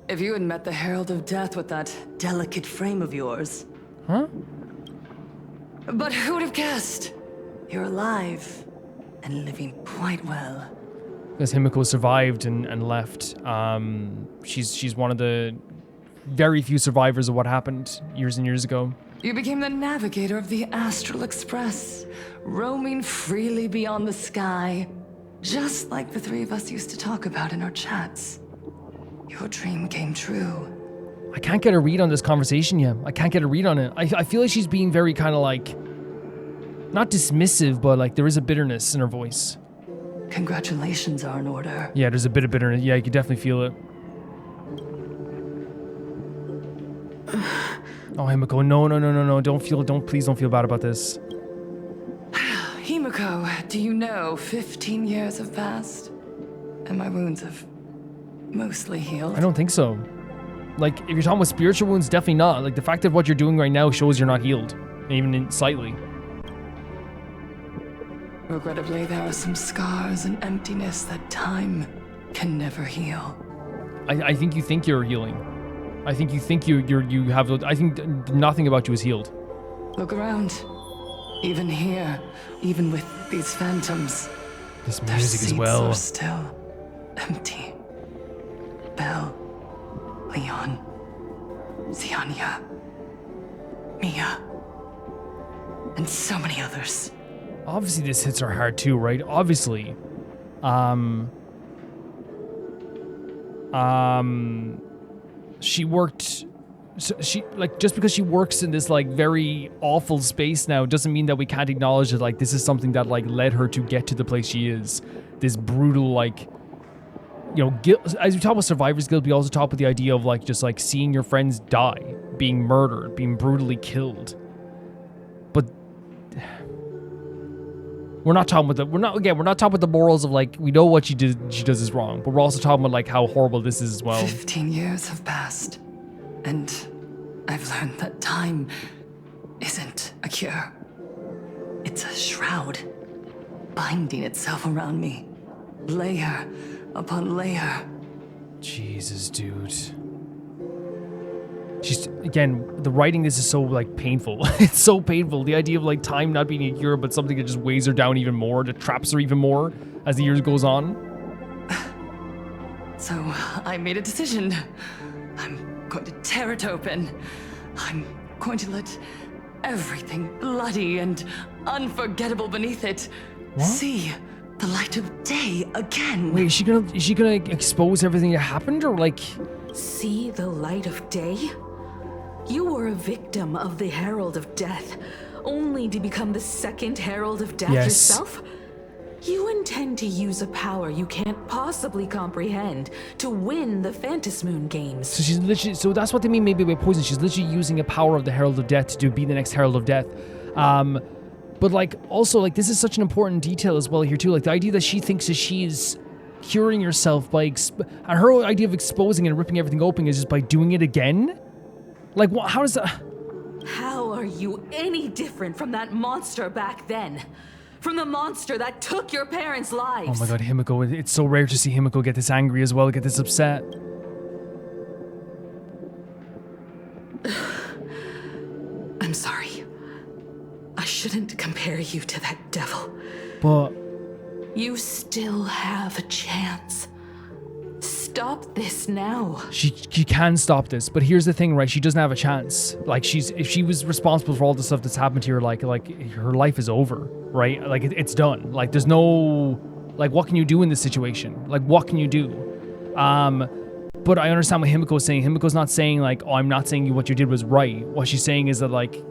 If you had met the Herald of Death with that delicate frame of yours. Huh? But who would have guessed? You're alive and living quite well. Because Himiko survived and left. She's one of the very few survivors of what happened years and years ago. You became the navigator of the Astral Express, roaming freely beyond the sky, just like the three of us used to talk about in our chats. Your dream came true. I can't get a read on this conversation yet. I can't get a read on it. I feel like she's being very kind of like, not dismissive, but like there is a bitterness in her voice. Congratulations are in order. Yeah, there's a bit of bitterness. Yeah, you can definitely feel it. Oh, Himiko, no. Please don't feel bad about this. Himiko, do you know 15 years have passed? And my wounds have mostly healed? I don't think so. Like, if you're talking about spiritual wounds, definitely not. Like, the fact that what you're doing right now shows you're not healed. Even slightly. Regrettably, there are some scars and emptiness that time can never heal. I think you think you're healing. I think you think you have... I think nothing about you is healed. Look around. Even here, even with these phantoms, This their music as seats well. are still empty. Belle, Leon, Ziania, Mia, and so many others. Obviously, this hits her hard too, right? Obviously. She worked... So she, like, just because she works in this, like, very awful space now doesn't mean that we can't acknowledge that, like, this is something that, like, led her to get to the place she is. This brutal, like... You know, guilt, as we talk about survivor's guilt, we also talk about the idea of, like, just, like, seeing your friends die. Being murdered. Being brutally killed. But... We're not talking about the... We're not talking about the morals of, like, we know what she does is wrong. But we're also talking about, like, how horrible this is as well. 15 years have passed. And I've learned that time isn't a cure. It's a shroud, binding itself around me, layer upon layer. Jesus, dude. She's, again, the writing this is so, like, painful. It's so painful. The idea of, like, time not being a cure, but something that just weighs her down even more, that traps her even more as the years goes on. So, I made a decision. I'm going to tear it open. I'm going to let everything bloody and unforgettable beneath it see the light of day again. Wait, is she gonna expose everything that happened, or, like... See the light of day? You were a victim of the Herald of Death, only to become the second Herald of Death yourself? You intend to use a power you can't possibly comprehend to win the Phantasmoon games. So she's literally, so that's what they mean maybe by poison. She's literally using a power of the Herald of Death to be the next Herald of Death. But like, also, like, this is such an important detail as well here too. Like, the idea that she thinks that she's curing herself by, and her idea of exposing and ripping everything open is just by doing it again? Like, what, how does that... How are you any different from that monster back then? From the monster that took your parents' lives? Oh my god, Himiko, it's so rare to see Himiko get this angry as well, get this upset. I'm sorry. I shouldn't compare you to that devil. But... You still have a chance. Stop this now. She can stop this, but here's the thing, right? She doesn't have a chance. Like, if she was responsible for all the stuff that's happened to her, like her life is over, right? Like, it's done. Like, there's no, like, what can you do in this situation? Like, what can you do? But I understand what Himiko's saying. Himiko's not saying, like, oh, I'm not saying what you did was right. What she's saying is that, like,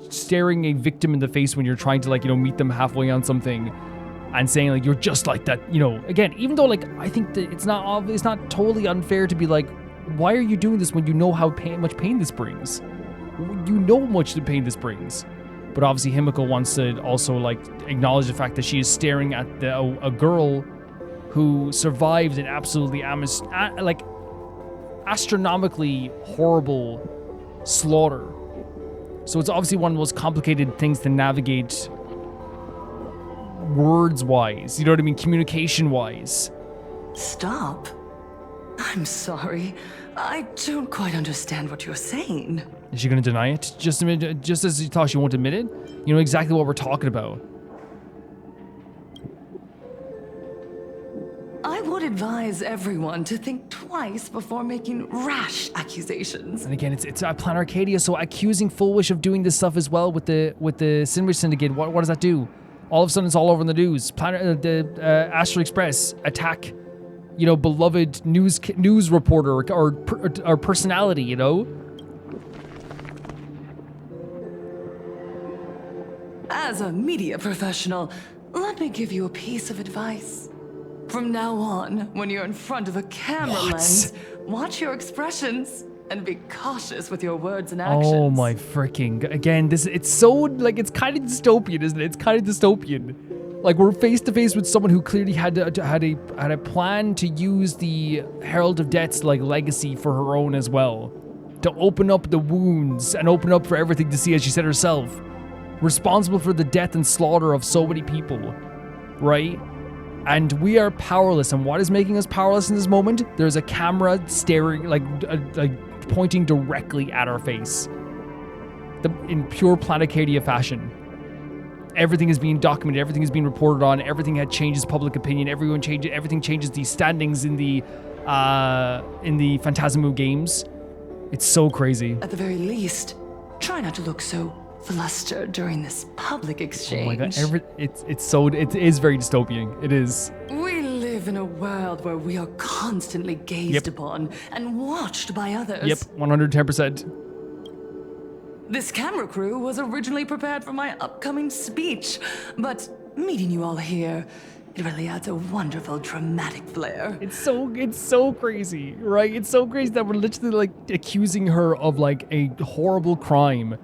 staring a victim in the face when you're trying to, like, you know, meet them halfway on something and saying, like, you're just like that, you know, again, even though, like, I think that it's not totally unfair to be like, why are you doing this when you know how much pain this brings? You know how much the pain this brings. But obviously Himiko wants to also, like, acknowledge the fact that she is staring at a girl who survived an absolutely astronomically horrible slaughter. So it's obviously one of the most complicated things to navigate words-wise, you know what I mean, communication-wise. Stop. I'm sorry. I don't quite understand what you're saying. Is she gonna deny it? Just as you thought she won't admit it? You know exactly what we're talking about. I would advise everyone to think twice before making rash accusations. And again, it's Plan Arcadia, so accusing Fulwish of doing this stuff as well with the Sinwich Syndicate, what does that do? All of a sudden, it's all over in the news. The Astral Express attack, you know, beloved news reporter or personality, you know. As a media professional, let me give you a piece of advice. From now on, when you're in front of a camera lens, watch your expressions and be cautious with your words and actions. Oh my freaking... Again, it's so, like, it's kind of dystopian, isn't it? It's kind of dystopian. Like, we're face to face with someone who clearly had a plan to use the Herald of Death's, like, legacy for her own as well. To open up the wounds and open up for everything to see, as she said herself. Responsible for the death and slaughter of so many people. Right? And we are powerless. And what is making us powerless in this moment? There's a camera staring, like pointing directly at our face. In pure Plan Arcadia fashion. Everything is being documented, everything is being reported on, everything changes public opinion, everything changes the standings in the Phantasmoon games. It's so crazy. At the very least, try not to look so flustered during this public exchange. Oh my god, it is very dystopian. It is. We live in a world where we are constantly gazed upon and watched by others. Yep, 110%. This camera crew was originally prepared for my upcoming speech, but meeting you all here, it really adds a wonderful dramatic flair. It's so crazy, right? It's so crazy that we're literally, like, accusing her of, like, a horrible crime.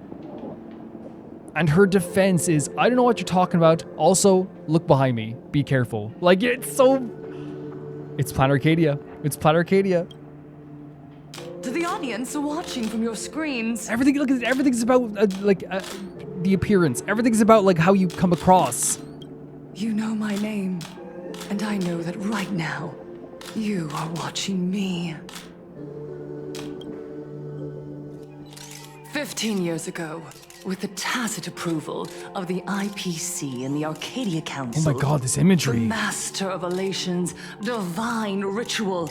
And her defense is, I don't know what you're talking about. Also, look behind me. Be careful. Like, it's Plan Arcadia. It's Plan Arcadia. To the audience watching from your screens, everything's about the appearance. Everything's about, like, how you come across. You know my name, and I know that right now, you are watching me. 15 years ago, with the tacit approval of the IPC and the Arcadia Council. Oh my god, this imagery. The Master of Elation's divine ritual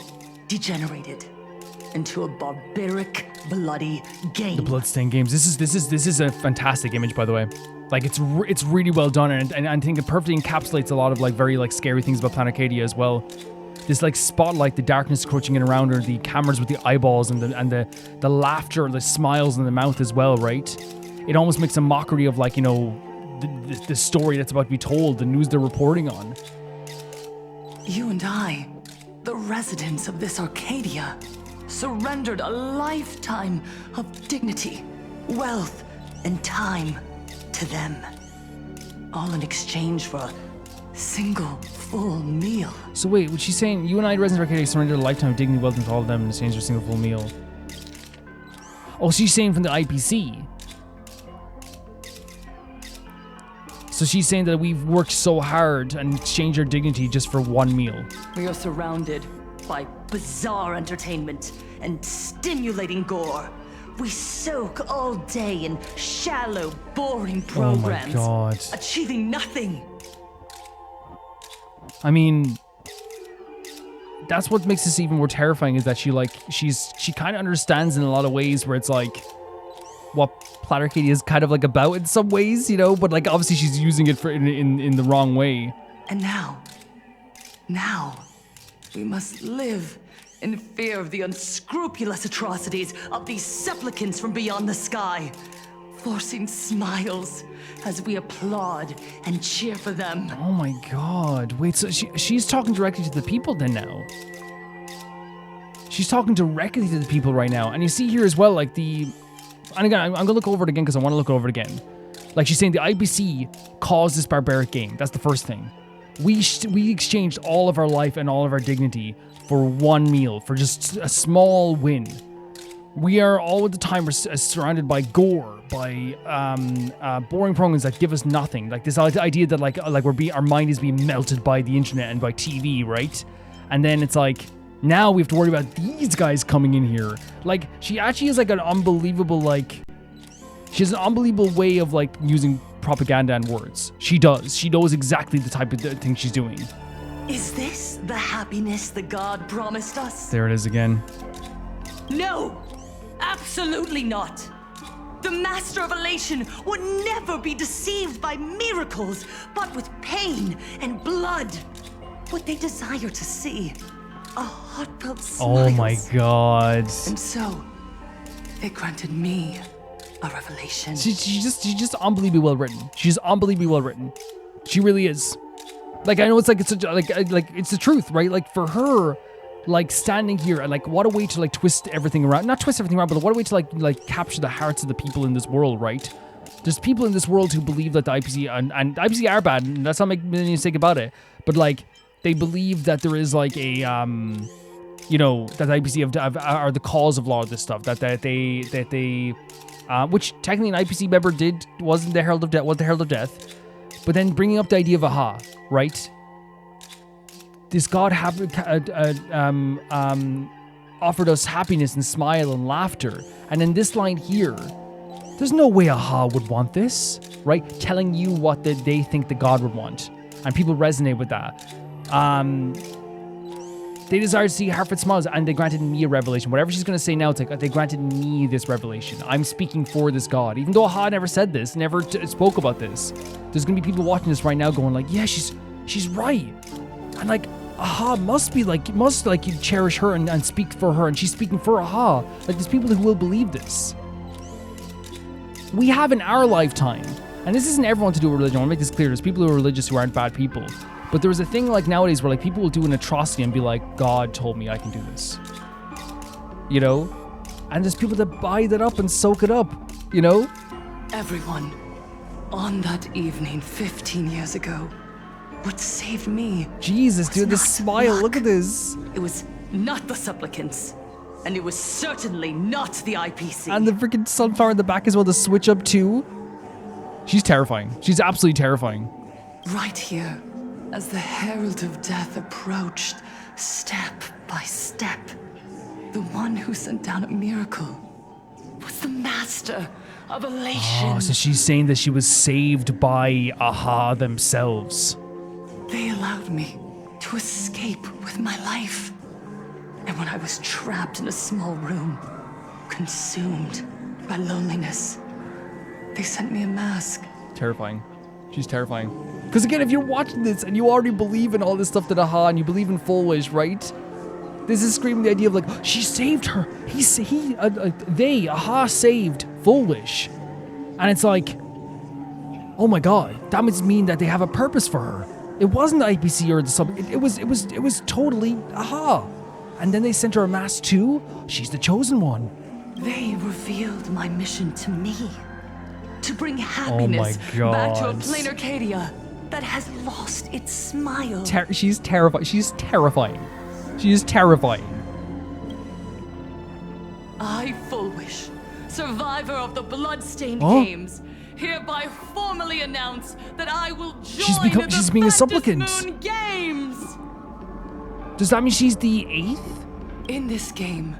degenerated into a barbaric, bloody game. The Bloodstained Games. This is a fantastic image, by the way. Like it's really well done, and I think it perfectly encapsulates a lot of like very like scary things about Planet Arcadia as well. This like spotlight, the darkness crouching in around her, the cameras with the eyeballs, and the laughter, the smiles in the mouth as well, right? It almost makes a mockery of like, you know, the story that's about to be told, the news they're reporting on. You and I, the residents of this Arcadia, surrendered a lifetime of dignity, wealth, and time to them. All in exchange for a single full meal. So wait, what she's saying, you and I, residents of Arcadia, surrendered a lifetime of dignity, wealth, and to all of them in exchange for a single full meal. Oh, she's saying from the IPC. So she's saying that we've worked so hard and exchanged our dignity just for one meal. We are surrounded by bizarre entertainment and stimulating gore. We soak all day in shallow, boring programs, oh my God. achieving nothing. I mean, that's what makes this even more terrifying, is that she kind of understands in a lot of ways where it's like what Planet Arcadia is kind of like about in some ways, you know, but like obviously she's using it for in the wrong way. And now we must live in fear of the unscrupulous atrocities of these supplicants from beyond the sky, forcing smiles as we applaud and cheer for them. Oh my God. Wait, so she's talking directly to the people then now. She's talking directly to the people right now. And you see here as well, like and again, I'm going to look over it again because I want to look over it again. Like she's saying the IPC caused this barbaric game. That's the first thing. We exchanged all of our life and all of our dignity for one meal, for just a small win. We are all at the time surrounded by gore, by boring programs that give us nothing. Like this idea that our mind is being melted by the internet and by TV, right? And then it's like, now we have to worry about these guys coming in here. Like she actually is like an unbelievable she has an unbelievable way of like using propaganda and words. She does. She knows exactly the type of thing she's doing. Is this the happiness the god promised us? There it is again. No, absolutely not. The Master of Elation would never be deceived by miracles, but with pain and blood. What they desire to see, a heartfelt smile. Oh my God. And so, they granted me a revelation. She's just unbelievably well written. She's unbelievably well written. She really is. Like I know it's like it's it's the truth, right? Like for her, like standing here and like what a way to like twist everything around. Not twist everything around, but what a way to like capture the hearts of the people in this world, right? There's people in this world who believe that the IPC and IPC are bad, and that's not making any mistake about it. But like they believe that there is like a you know, that the IPC are the cause of a lot of this stuff. That they which technically an IPC member wasn't the Herald of Death, was the Herald of Death. But then bringing up the idea of aha, right? This god offered us happiness and smile and laughter. And in this line here, there's no way aha would want this, right? Telling you what they think the god would want. And people resonate with that. They desire to see heartfelt smiles, and they granted me a revelation. Whatever she's going to say now, it's like, they granted me this revelation. I'm speaking for this god. Even though Aha never said this, never spoke about this. There's going to be people watching this right now going like, yeah, she's right. And like, Aha must cherish her and speak for her, and she's speaking for Aha. Like, there's people who will believe this. We have in our lifetime, and this isn't everyone to do with religion, I want to make this clear, there's people who are religious who aren't bad people. But there's a thing like nowadays where like people will do an atrocity and be like, God told me I can do this. You know? And there's people that buy that up and soak it up, you know? Everyone on that evening 15 years ago, what saved me. Jesus, dude, the smile, look at this. It was not the supplicants, and it was certainly not the IPC. And the freaking sunflower in the back as well, the switch up too. She's terrifying. She's absolutely terrifying. Right here, as the Herald of Death approached, step by step, the one who sent down a miracle was the master of elation. Oh, so she's saying that she was saved by AHA themselves. They allowed me to escape with my life. And when I was trapped in a small room, consumed by loneliness, they sent me a mask. Terrifying. She's terrifying. Because again, if you're watching this and you already believe in all this stuff that AHA and you believe in Fulwish, right? This is screaming the idea of like, she saved her. AHA saved Fulwish. And it's like, oh my god, that must mean that they have a purpose for her. It wasn't the IPC or the sub. It was totally AHA. And then they sent her a mask too. She's the chosen one. They revealed my mission to me. To bring happiness back to a plain Arcadia that has lost its smile. She's terrified. She's terrifying. She is terrifying. I, Fulwish, survivor of the Bloodstained Games, hereby formally announce that I will join she's being a supplicant. Moon Games. Does that mean she's the 8th? In this game,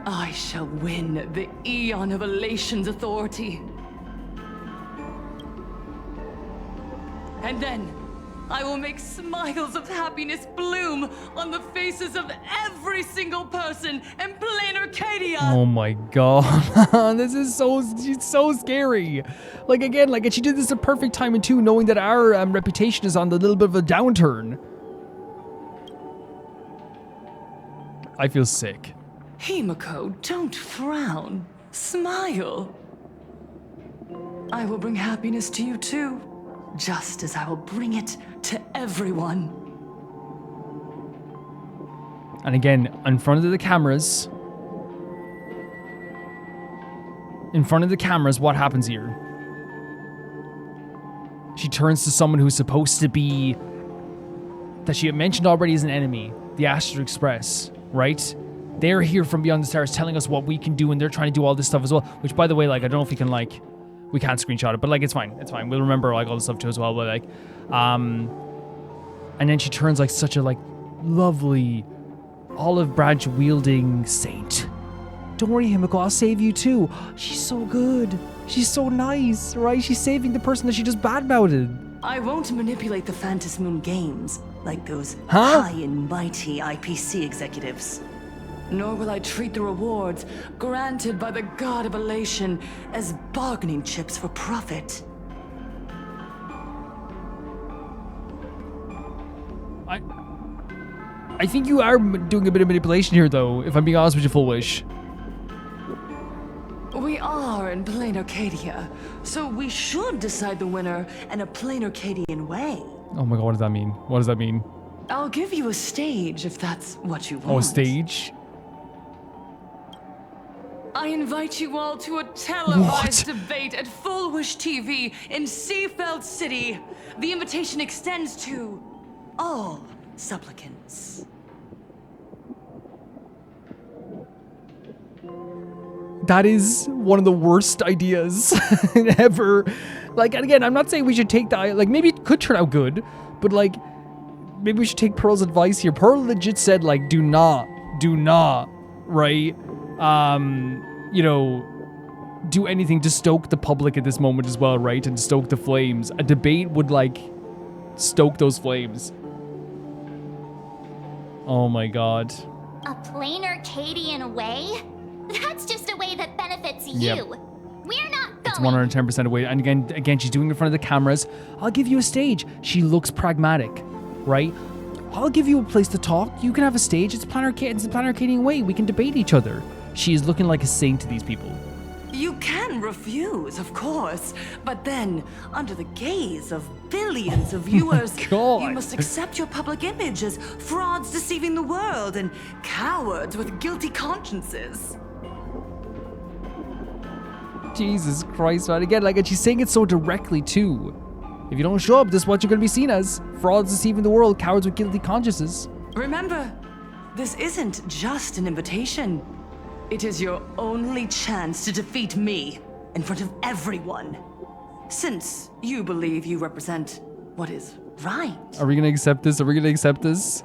I shall win the Eon of Elation's authority. And then, I will make smiles of happiness bloom on the faces of every single person in plain Arcadia. Oh my god. This is she's so scary. Like again, like, and she did this at perfect timing too, knowing that our reputation is on the little bit of a downturn. I feel sick. Himiko, don't frown. Smile. I will bring happiness to you too. Just as I will bring it to everyone. And again, in front of the cameras. In front of the cameras, what happens here? She turns to someone who's supposed to be... that she had mentioned already as an enemy. The Astral Express, right? They're here from beyond the stars telling us what we can do, and they're trying to do all this stuff as well. Which, by the way, like, I don't know if we can, like... We can't screenshot it, but like, it's fine. It's fine. We'll remember like all this stuff too as well. But like, and then she turns like such a like lovely olive branch wielding saint. Don't worry, Himiko, I'll save you too. She's so good. She's so nice, right? She's saving the person that she just badmouted. I won't manipulate the Phantom Moon Games like those high and mighty IPC executives. Nor will I treat the rewards granted by the God of Elation as bargaining chips for profit. I think you are doing a bit of manipulation here, though, if I'm being honest with you, Fulwish. We are in plain Arcadia, so we should decide the winner in a plain Arcadian way. Oh my god, what does that mean? What does that mean? I'll give you a stage if that's what you want. Oh, a stage? I invite you all to a televised debate at Fulwish TV in Seafeld City. The invitation extends to all supplicants. That is one of the worst ideas ever. Like, and again, I'm not saying we should take that. Like, maybe it could turn out good, but like, maybe we should take Pearl's advice here. Pearl legit said, like, do not, right? You know, do anything to stoke the public at this moment as well, right? And stoke the flames. A debate would, like, stoke those flames. Oh my god. A plain Arcadian way? That's just a way that benefits Yep. you. We're not It's going. 110% away. And again, she's doing it in front of the cameras. I'll give you a stage. She looks pragmatic, right? I'll give you a place to talk. You can have a stage. It's a plain Arcadian way. We can debate each other. She is looking like a saint to these people. You can refuse, of course, but then, under the gaze of billions of viewers, you must accept your public image as frauds deceiving the world and cowards with guilty consciences. Jesus Christ, man. Again, like, and she's saying it so directly, too. If you don't show up, this is what you're going to be seen as. Frauds deceiving the world, cowards with guilty consciences. Remember, this isn't just an invitation. It is your only chance to defeat me in front of everyone. Since you believe you represent what is right. Are we going to accept this? Are we going to accept this?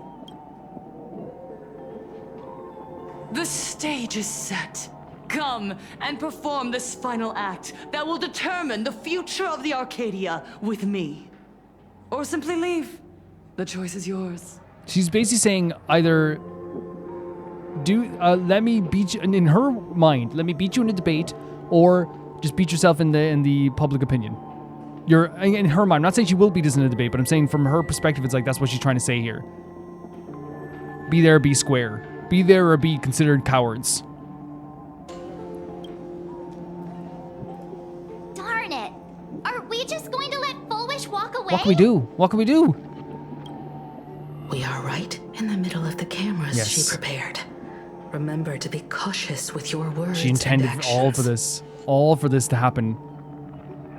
The stage is set. come and perform this final act that will determine the future of the Arcadia with me. Or simply leave. The choice is yours. She's basically saying either let me beat you, and in her mind, let me beat you in a debate, or just beat yourself in the public opinion. You're in her mind. I'm not saying she will beat us in a debate, but I'm saying from her perspective, it's like that's what she's trying to say here. Be there, be square. Be there or be considered cowards. Darn it! Are we just going to let Fulwish walk away? What can we do? What can we do? We are right in the middle of the cameras Yes. she prepared. Remember to be cautious with your words. She intended and all for this to happen.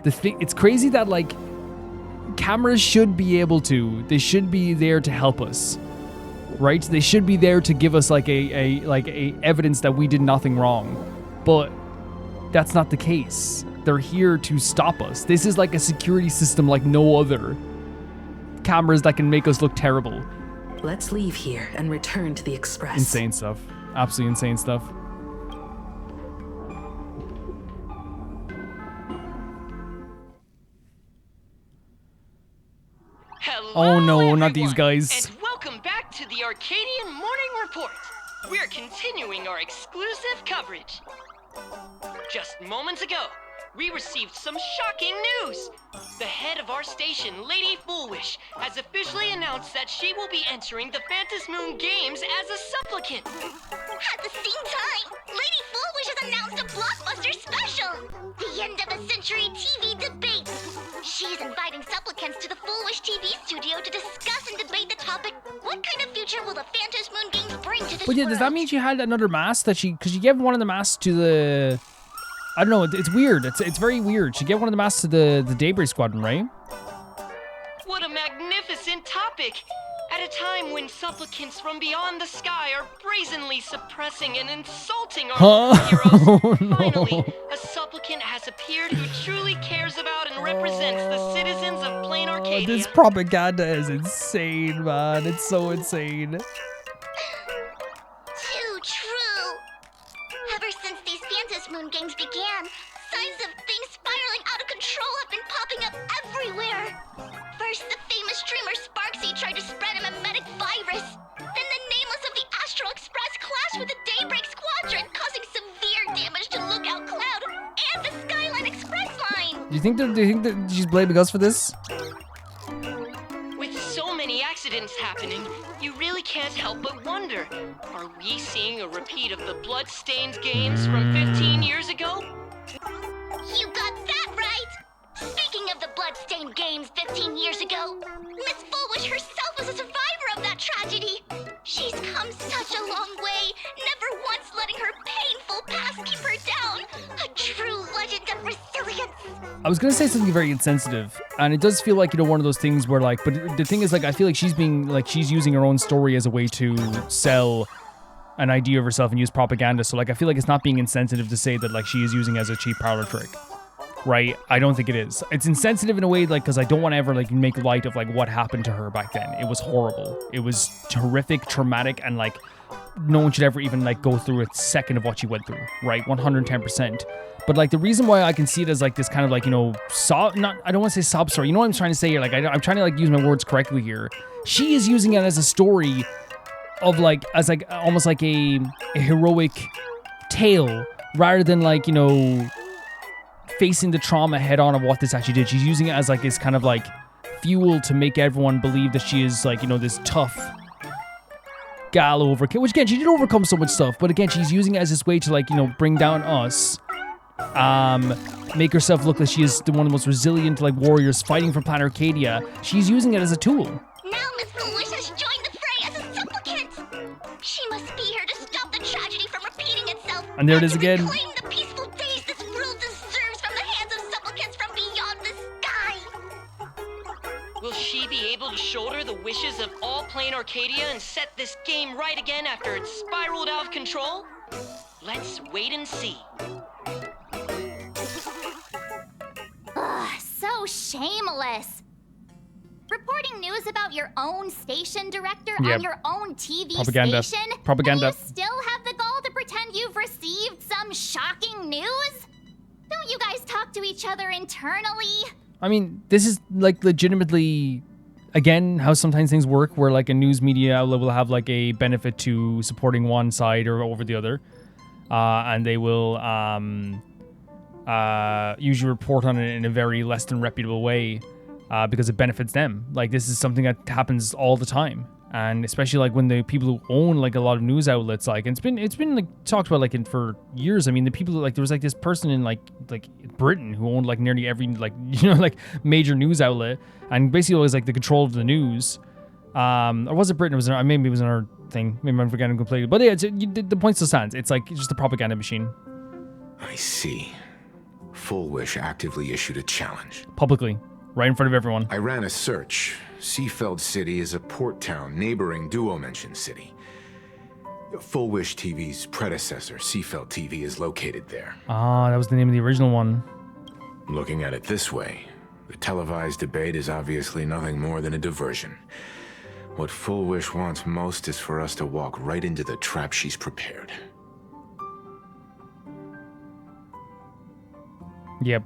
It's crazy that like cameras should be able to. They should be there to help us, right? They should be there to give us like a evidence that we did nothing wrong, but that's not the case. They're here to stop us. This is like a security system like no other. Cameras that can make us look terrible. Let's leave here and return to the Express. Insane stuff. Absolutely insane stuff. Hello, oh no, everyone, not these guys. And welcome back to the Arcadian Morning Report. We're continuing our exclusive coverage. Just moments ago, we received some shocking news. The head of our station, Lady Fulwish, has officially announced that she will be entering the Phantasmoon Games as a supplicant. At the same time, Lady Fulwish has announced a blockbuster special! The end of a century TV debate! She is inviting supplicants to the Fulwish TV studio to discuss and debate the topic, what kind of future will the Phantasmoon Games bring to this But yeah, does that mean she had another mask that because she gave one of the masks to the... I don't know, it's weird. It's very weird. She gave one of the masks to the Daybreak Squadron, right? What a magnificent topic! At a time when supplicants from beyond the sky are brazenly suppressing and insulting our heroes, finally, a supplicant has appeared who truly cares about and represents the citizens of Plain Arcadia. This propaganda is insane, man. It's so insane. Too true! Ever since these Phantasmoon Games began, signs of things spiraling out of control have been popping up everywhere. First, the famous streamer Sparksy tried to spread a mimetic virus. Then the nameless of the Astral Express clashed with the Daybreak Squadron, causing severe damage to Lookout Cloud and the Skyline Express line. Do you think that she's blaming us for this? With so many accidents happening, you really can't help but wonder, are we seeing a repeat of the Bloodstained Games from 15 years ago? You got that right! Speaking of the Bloodstained Games 15 years ago, Miss Fulwish herself was a survivor of that tragedy. She's come such a long way, never once letting her painful past keep her down. A true legend of resilience. I was gonna say something very insensitive, and it does feel like, you know, one of those things where like, but the thing is, like, I feel like she's using her own story as a way to sell an idea of herself and use propaganda. So like, I feel like it's not being insensitive to say that like she is using it as a cheap parlor trick. Right? I don't think it is. It's insensitive in a way, like, because I don't want to ever, like, make light of, like, what happened to her back then. It was horrible. It was horrific, traumatic, and, like, no one should ever even, like, go through a second of what she went through, right? 110%. But, like, the reason why I can see it as, like, this kind of, like, you know, I don't want to say sob story. You know what I'm trying to say here? Like, I'm trying to, like, use my words correctly here. She is using it as a story of, like, as, like, almost like a heroic tale, rather than, like, you know, facing the trauma head on of what this actually did. She's using it as like this kind of like fuel to make everyone believe that she is like, you know, this tough gal overcome, which again, she did overcome so much stuff, but again, she's using it as this way to like, you know, bring down us, make herself look like she is one of the most resilient like warriors fighting for Planet Arcadia. She's using it as a tool. Now Miss Fulwish has joined the fray as a supplicant. She must be here to stop the tragedy from repeating itself. And there it is again. Claim the peaceful days this world deserves from the hands of supplicants from beyond the sky. Will she be able to shoulder the wishes of all Plain Arcadia and set this game right again after it's spiraled out of control? Let's wait and see. Ugh, so shameless. Reporting news about your own station director on your own TV Propaganda. station? Propaganda. And you still have the gall to pretend you've received some shocking news? Don't you guys talk to each other internally? I mean, this is like legitimately, again, how sometimes things work, where like a news media outlet will have like a benefit to supporting one side or over the other, and they will usually report on it in a very less than reputable way because it benefits them. Like, this is something that happens all the time. And especially like when the people who own like a lot of news outlets, like, and it's been like talked about like for years. I mean, the people who, like, there was like this person in like Britain who owned like nearly every like like major news outlet, and basically was like the control of the news. Or was it Britain? It was maybe it was another thing. Maybe I'm forgetting completely. But yeah, the point still stands. It's like just a propaganda machine. I see. Fulwish actively issued a challenge. Publicly, right in front of everyone. I ran a search. Seafeld City is a port town neighboring Duo-mentioned city. Fulwish TV's predecessor, Seafeld TV, is located there. Ah, that was the name of the original one. Looking at it this way, the televised debate is obviously nothing more than a diversion. What Fulwish wants most is for us to walk right into the trap she's prepared. Yep.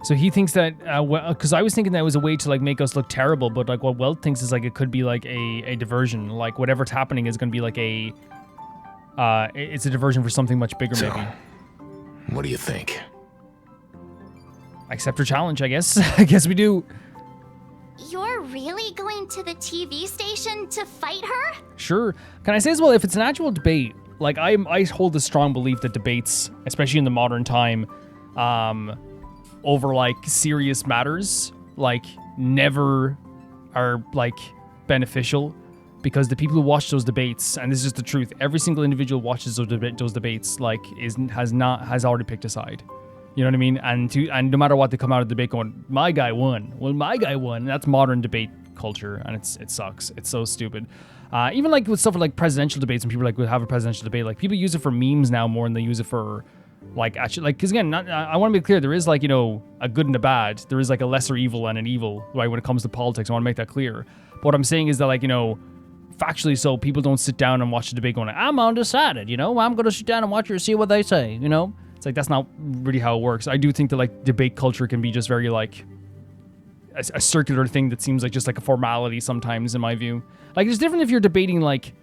So he thinks that, because I was thinking that was a way to like make us look terrible, but like what Welt thinks is like it could be like a diversion. Like whatever's happening is going to be like it's a diversion for something much bigger, so, maybe. What do you think? Accept her challenge, I guess. I guess we do. You're really going to the TV station to fight her? Sure. Can I say as well, if it's an actual debate, like I hold the strong belief that debates, especially in the modern time, over like serious matters, like never are like beneficial, because the people who watch those debates, and this is just the truth, every single individual who watches those debates like has already picked a side. You know what I mean? And no matter what, they come out of the debate going, my guy won. Well, my guy won. And that's modern debate culture, and it sucks. It's so stupid. Even like with stuff like presidential debates, when people like would have a presidential debate, like people use it for memes now more than they use it for like actually, like, because again, I want to be clear, there is like, you know, a good and a bad. There is like a lesser evil and an evil, right, when it comes to politics. I want to make that clear. But what I'm saying is that, like, you know, factually, so people don't sit down and watch the debate going, I'm undecided, you know, I'm going to sit down and watch it and see what they say, you know? It's like, that's not really how it works. I do think that like debate culture can be just very like a circular thing that seems like just like a formality sometimes, in my view. Like, it's different if you're debating like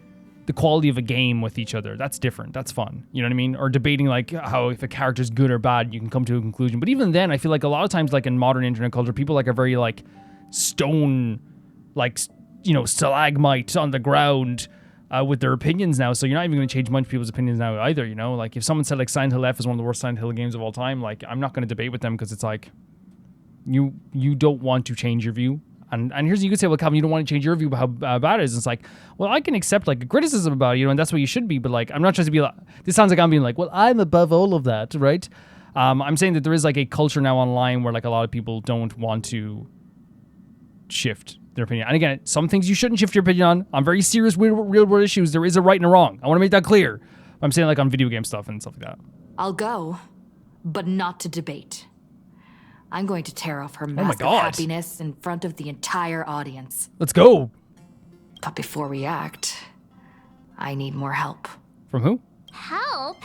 the quality of a game with each other. That's different. That's fun. You know what I mean? Or debating like how if a character's good or bad, you can come to a conclusion. But even then, I feel like a lot of times, like in modern internet culture, people like are very like stone, like, you know, stalagmite on the ground with their opinions now. So you're not even going to change much people's opinions now either, you know? Like if someone said like Silent Hill F is one of the worst Silent Hill games of all time, like I'm not going to debate with them, because it's like you don't want to change your view. And here's, you could say, well, Calvin, you don't want to change your view about how bad it is. And it's like, well, I can accept like a criticism about it, you know, and that's what you should be. But like, I'm not trying to be like, this sounds like I'm being like, well, I'm above all of that, right? I'm saying that there is like a culture now online where like a lot of people don't want to shift their opinion. And again, some things you shouldn't shift your opinion on very serious real world issues. There is a right and a wrong. I want to make that clear. I'm saying like on video game stuff and stuff like that. I'll go, but not to debate. I'm going to tear off her my mask of God. happiness in front of the entire audience. Let's go. But before we act, I need more help. From who? Help?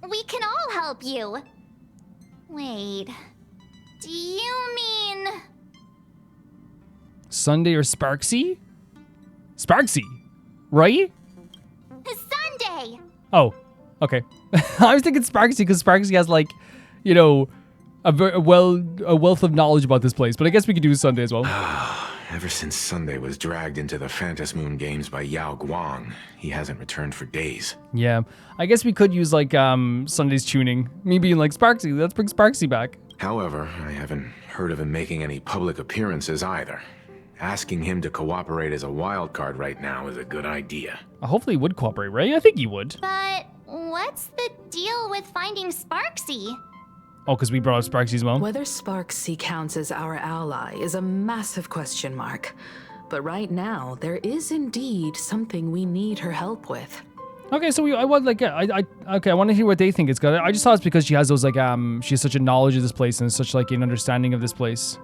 We can all help you. Wait, do you mean... Sunday or Sparksy? Sparksy, right? Sunday! Oh, okay. I was thinking Sparksy because Sparksy has like, you know, a wealth of knowledge about this place. But I guess we could do Sunday as well. Ever since Sunday was dragged into the Phantom Moon games by Yao Guang, he hasn't returned for days. Yeah, I guess we could use like Sunday's tuning. Me being like, Sparksy, let's bring Sparksy back. However, I haven't heard of him making any public appearances either. Asking him to cooperate as a wild card right now is a good idea. Hopefully he would cooperate, right? I think he would. But what's the deal with finding Sparksy? Oh, because we brought up Sparksy as well? Whether Sparksy counts as our ally is a massive question mark. But right now, there is indeed something we need her help with. Okay, so I want like I want to hear what they think it's good. I just thought it's because she has those like she has such a knowledge of this place and such like an understanding of this place.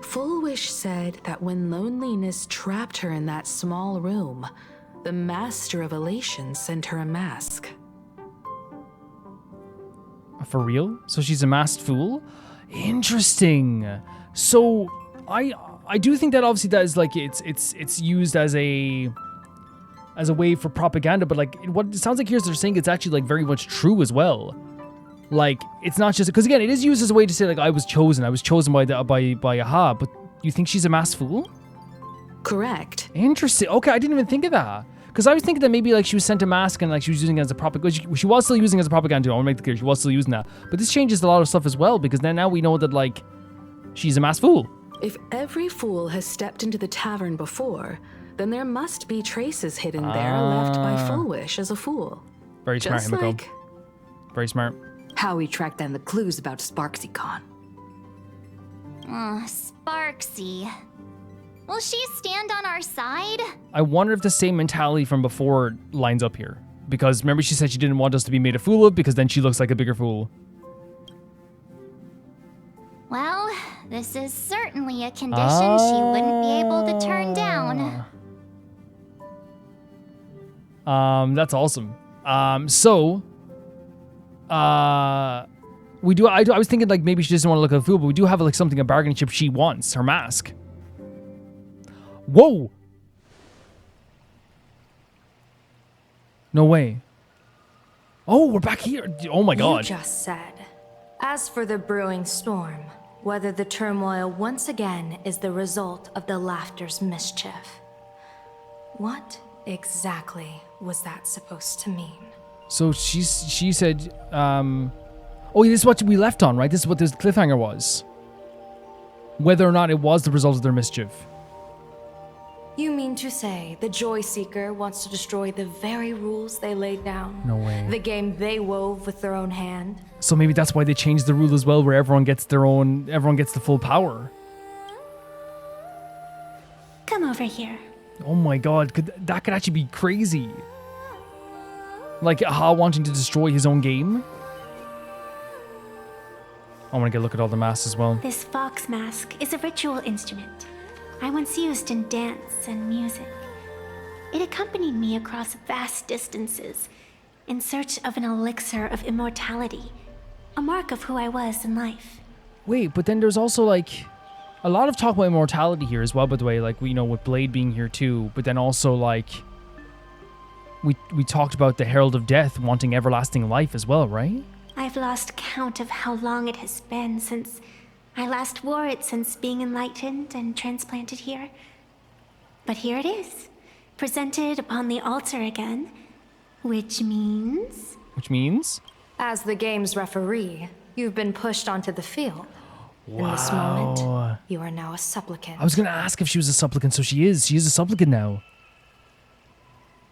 Fulwish said that when loneliness trapped her in that small room, The Master of Elation sent her a mask. For real? So she's a masked fool? Interesting. So I do think that obviously that is like it's used as a way for propaganda, but like what it sounds like here is they're saying it's actually like very much true as well. Like it's not just because again it is used as a way to say like I was chosen by Aha, but you think she's a masked fool? Correct. Interesting. Okay, I didn't even think of that. Because I was thinking that maybe like she was sent a mask and like she was using it as a propaganda. She was still using it as a propaganda tool. I want to make it clear she was still using that. But this changes a lot of stuff as well because then now we know that like she's a masked fool. If every fool has stepped into the tavern before, then there must be traces hidden there left by Fulwish as a fool. Very smart, Just Himiko. like Very smart. How we tracked down the clues about SparksyCon. Sparksy. Will she stand on our side? I wonder if the same mentality from before lines up here. Because remember she said she didn't want us to be made a fool of because then she looks like a bigger fool. Well, this is certainly a condition she wouldn't be able to turn down. That's awesome. We do. I was thinking like maybe she doesn't want to look like a fool, but we do have like something a bargaining chip she wants. Her mask. Whoa! No way. Oh, we're back here. Oh my god. You just said. As for the brewing storm, whether the turmoil once again is the result of the laughter's mischief. What exactly was that supposed to mean? So she said, oh, this is what we left on, right? This is what this cliffhanger was. Whether or not it was the result of their mischief. You mean to say the Joy Seeker wants to destroy the very rules they laid down? No way. The game they wove with their own hand? So maybe that's why they changed the rule as well, where everyone gets the full power. Come over here. Oh my god, that could actually be crazy. Like Aha wanting to destroy his own game. I want to get a look at all the masks as well. This fox mask is a ritual instrument I once used in dance and music. It accompanied me across vast distances in search of an elixir of immortality, a mark of who I was in life. Wait, but then there's also like a lot of talk about immortality here as well, by the way, like with Blade being here too, but then also like we talked about the Herald of Death wanting everlasting life as well, right? I've lost count of how long it has been since I last wore it since being enlightened and transplanted here. But here it is, presented upon the altar again, which means... Which means? As the game's referee, you've been pushed onto the field. Wow. In this moment, you are now a supplicant. I was going to ask if she was a supplicant, so she is. She is a supplicant now.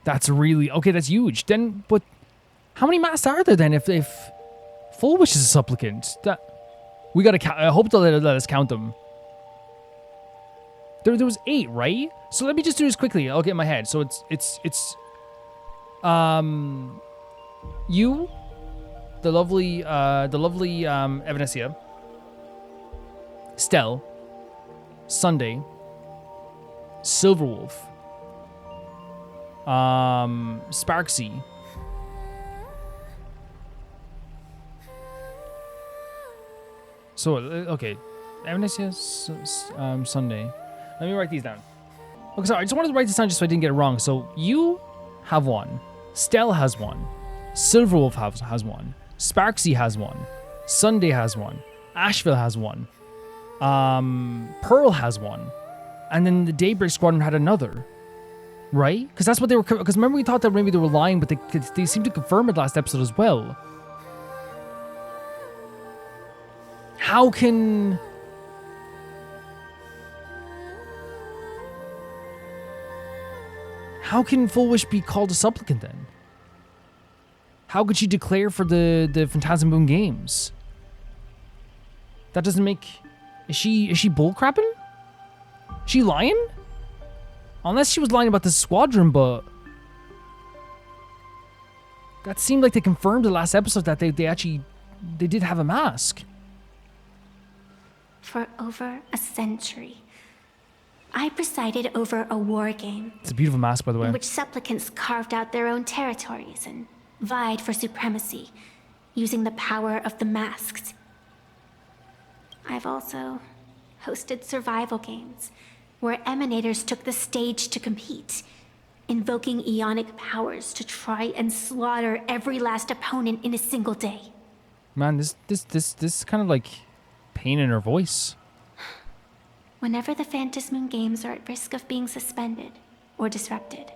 That's really... Okay, that's huge. Then, but how many masks are there then if Fulwish is a supplicant? That... We gotta count. I hope they'll let us count them. There was 8, right? So let me just do this quickly. I'll get in my head. So it's you, the lovely Evanesia, Stell, Sunday, Silverwolf, Sparksy. So, okay. Evanesia, Sunday. Let me write these down. Okay, sorry, I just wanted to write this down just so I didn't get it wrong. So, you have 1. Stell has 1. Silverwolf has 1. Sparksy has 1. Sunday has 1. Asheville has 1. Pearl has 1. And then the Daybreak Squadron had another. Right? Because that's what they were... Because remember we thought that maybe they were lying, but they seemed to confirm it last episode as well. How can Fulwish be called a supplicant then? How could she declare for the Phantasm Moon Games? That doesn't make... Is she bullcrapping? She lying? Unless she was lying about the squadron, but... That seemed like they confirmed the last episode that they did have a mask. For over a century, I presided over a war game It's a beautiful mask, by the way. in which supplicants carved out their own territories and vied for supremacy, using the power of the masks. I've also hosted survival games where emanators took the stage to compete, invoking eonic powers to try and slaughter every last opponent in a single day. Man, this kind of like pain in her voice. Whenever the Phantom Moon Games are at risk of being suspended or disrupted,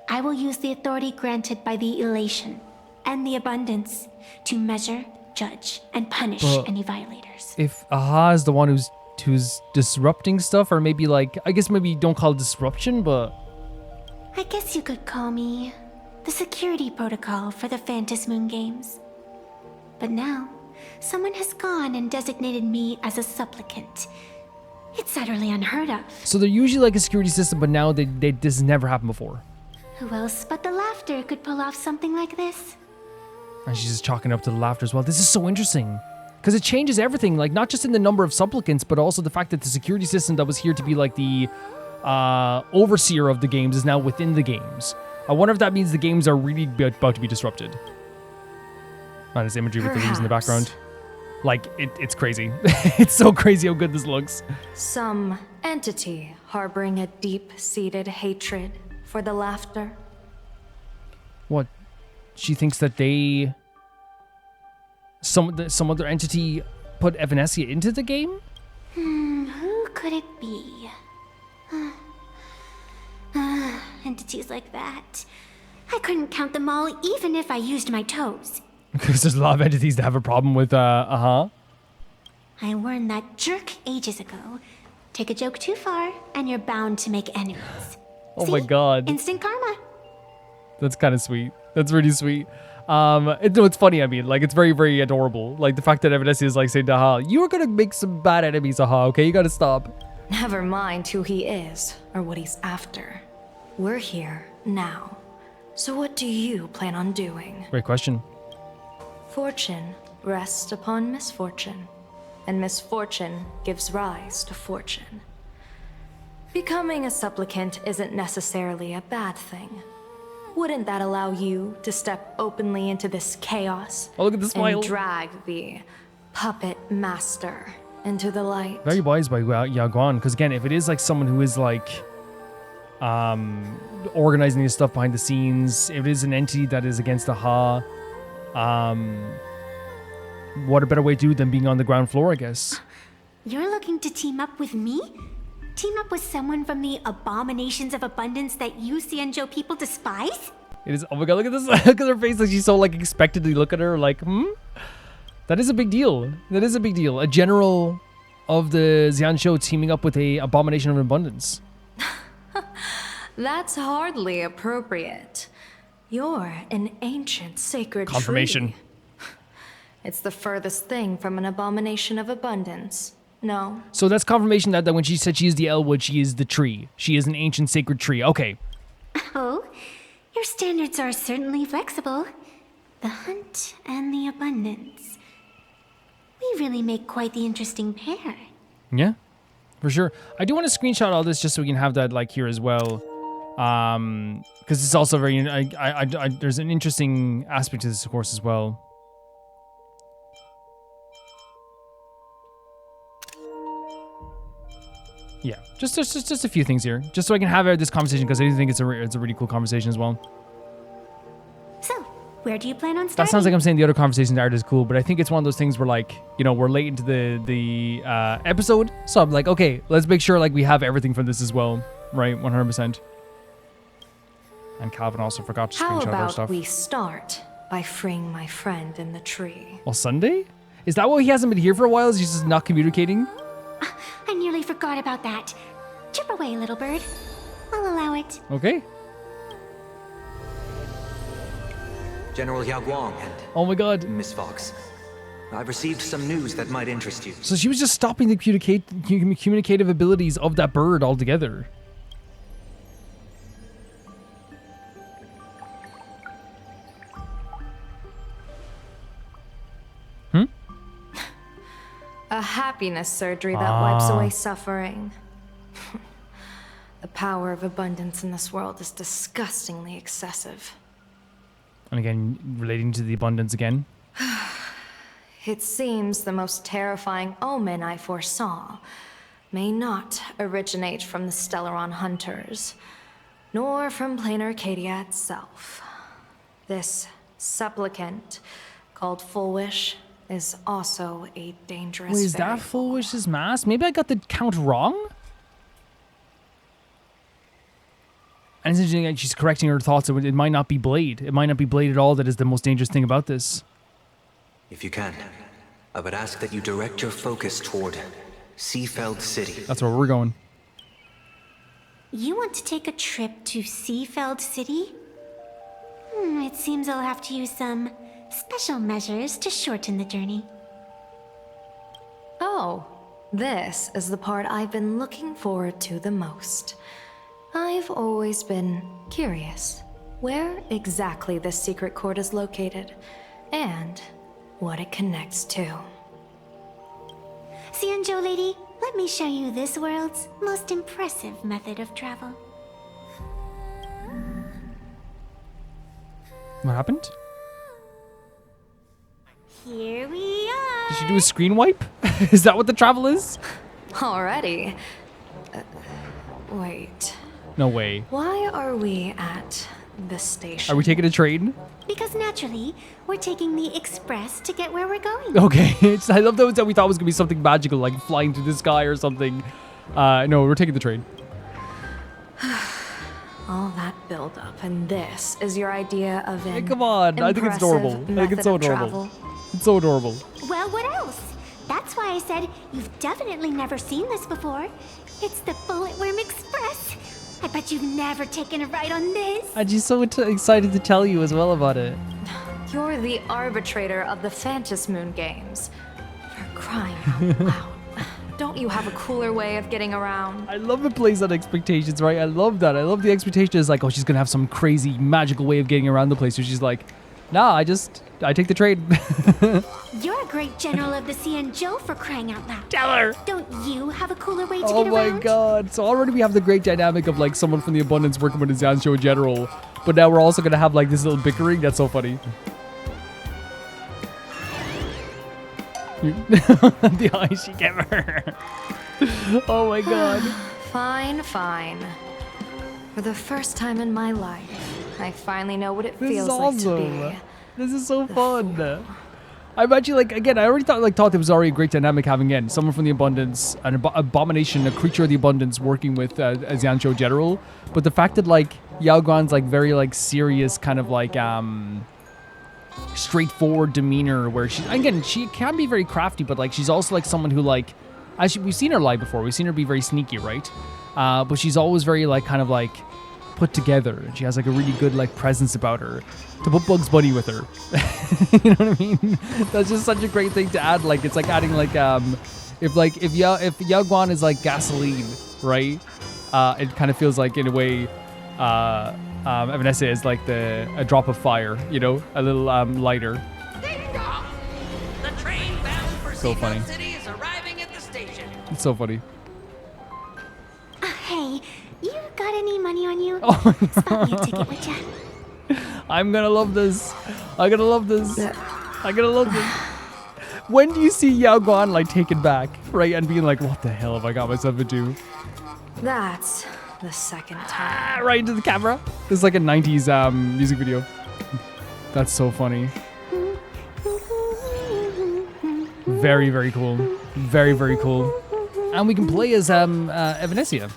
I will use the authority granted by the Elation and the Abundance to measure, judge, and punish But any violators. If Aha is the one who's disrupting stuff, or maybe like, I guess maybe don't call it disruption, but I guess you could call me the security protocol for the Phantom Moon Games. But now, someone has gone and designated me as a supplicant. It's utterly unheard of. so they're usually like a security system, but now this has never happened before. Who else but the Laughter could pull off something like this? And she's just chalking up to the laughter as well. This is so interesting. Because it changes everything, like not just in the number of supplicants, but also the fact that the security system that was here to be like the overseer of the games is now within the games. I wonder if that means the games are really about to be disrupted. Man, this imagery with the leaves in the background. Like, it's crazy. It's so crazy how good this looks. Some entity harboring a deep-seated hatred for the Laughter. What? She thinks that they... Some other entity put Evanescia into the game? Who could it be? Entities like that. I couldn't count them all even if I used my toes. Because there's a lot of entities that have a problem with, I warned that jerk ages ago. Take a joke too far, and you're bound to make enemies. Oh my god. Instant karma. That's kind of sweet. That's really sweet. It's funny, I mean, like, it's very, very adorable. Like, the fact that Evanescia is like saying to Aha, you are gonna make some bad enemies, Aha, okay? You gotta stop. Never mind who he is or what he's after. We're here now. So what do you plan on doing? Great question. Fortune rests upon misfortune, and misfortune gives rise to fortune. Becoming a supplicant isn't necessarily a bad thing. Wouldn't that allow you to step openly into this chaos? Oh, look at the smile. And drag the puppet master into the light? Very wise by Yaguan, because again, if it is like someone who is like organizing this stuff behind the scenes, if it is an entity that is against Aha, what a better way to do it than being on the ground floor, I guess. You're looking to team up with me? Team up with someone from the abominations of abundance that you Xianzhou people despise? It is. Oh my god, look at this. Look at her face. Like she's so like expected to look at her. Like, that is a big deal. That is a big deal. A general of the Xianzhou teaming up with a abomination of abundance. That's hardly appropriate. You're an ancient sacred Confirmation. tree. It's the furthest thing from an abomination of abundance. No. So that's confirmation that when she said she is the Elwood, she is the tree. She is an ancient sacred tree. Okay. Oh, your standards are certainly flexible. The hunt and the abundance. We really make quite the interesting pair. Yeah, for sure. I do want to screenshot all this just so we can have that like here as well. Because it's also very, there's an interesting aspect to this, of course, as well. Yeah, just a few things here, just so I can have this conversation, because I do think it's a really cool conversation as well. So, where do you plan on That starting? sounds like I'm saying the other conversation art is cool, but I think it's one of those things where like, you know, we're late into the episode, so I'm like, okay, let's make sure like we have everything from this as well, right? 100%. And Calvin also forgot to How screenshot our about stuff. we start by freeing my friend in the tree? Well, Sunday? Is that why he hasn't been here for a while? Is he just not communicating? I nearly forgot about that. Chip away, little bird. I'll allow it. Okay. General Yao Guang and Oh my god. Miss Fox, I've received some news that might interest you. So she was just stopping the communicative abilities of that bird altogether. A happiness surgery that wipes away suffering. The power of abundance in this world is disgustingly excessive. And again, relating to the abundance again. It seems the most terrifying omen I foresaw may not originate from the Stellaron hunters, nor from plain Arcadia itself. This supplicant, called Fulwish, is also a dangerous Wait, is that Fulwish's mask? Maybe I got the count wrong? And it's interesting that she's correcting her thoughts. It might not be Blade. It might not be Blade at all that is the most dangerous thing about this. If you can, I would ask that you direct your focus toward Seafeld City. That's where we're going. You want to take a trip to Seafeld City? It seems I'll have to use some special measures to shorten the journey. Oh, this is the part I've been looking forward to the most. I've always been curious where exactly this secret court is located and what it connects to. Xianzhou lady, let me show you this world's most impressive method of travel. What happened? Here we are. Did she do a screen wipe? Is that what the travel is? Already? Wait. No way. Why are we at the station? Are we taking a train? Because naturally, we're taking the express to get where we're going. Okay. I love that we thought it was going to be something magical, like flying through the sky or something. No, we're taking the train. All that build-up, and this is your idea of an Come on, I think it's adorable. I think it's so adorable. It's so adorable. Well, what else? That's why I said you've definitely never seen this before. It's the Bullet Worm Express. I bet you've never taken a ride on this. And she's so excited to tell you as well about it. You're the arbitrator of the Phantom Moon games. For crying out loud. Don't you have a cooler way of getting around? I love it plays on expectations, right? I love that. I love the expectation is like, oh, she's going to have some crazy magical way of getting around the place. So she's like, nah, I take the train. You're a great general of the Xianzhou for crying out loud. Tell her. Don't you have a cooler way to Oh get my around? god. So already we have the great dynamic of like someone from the Abundance working with the Xianzhou general. But now we're also going to have like this little bickering. That's so funny. The eyes she gave her. Oh my god. Fine, fine. For the first time in my life, I finally know what it feels like to be. This is so fun. I'm actually like, again, I already thought there was already a great dynamic having in someone from the Abundance, an abomination, a creature of the Abundance working with a Xianzhou general. But the fact that like Yao Guan's like very like serious kind of like straightforward demeanor where she can be very crafty, but like she's also like someone who like, we've seen her lie before. We've seen her be very sneaky, right? But she's always very like kind of like put together. She has like a really good like presence about her. To put Bugs Bunny with her. You know what I mean? That's just such a great thing to add. Like it's like adding like if Yao Guan is like gasoline, right? It kind of feels like in a way Vanessa is like a drop of fire, you know, a little lighter. The train bound for So funny. Seafeld City is arriving at the station. It's so funny. Hey, you got any money on you? Oh Spot me a ticket, would ya? I'm gonna love this. I'm gonna love this. I'm gonna love this. When do you see Yao Guan like taken back, right, and being like, what the hell have I got myself into? That's the second time. Right into the camera. This is like a 90s music video. That's so funny. Very, very cool. Very, very cool. And we can play as Evanesia.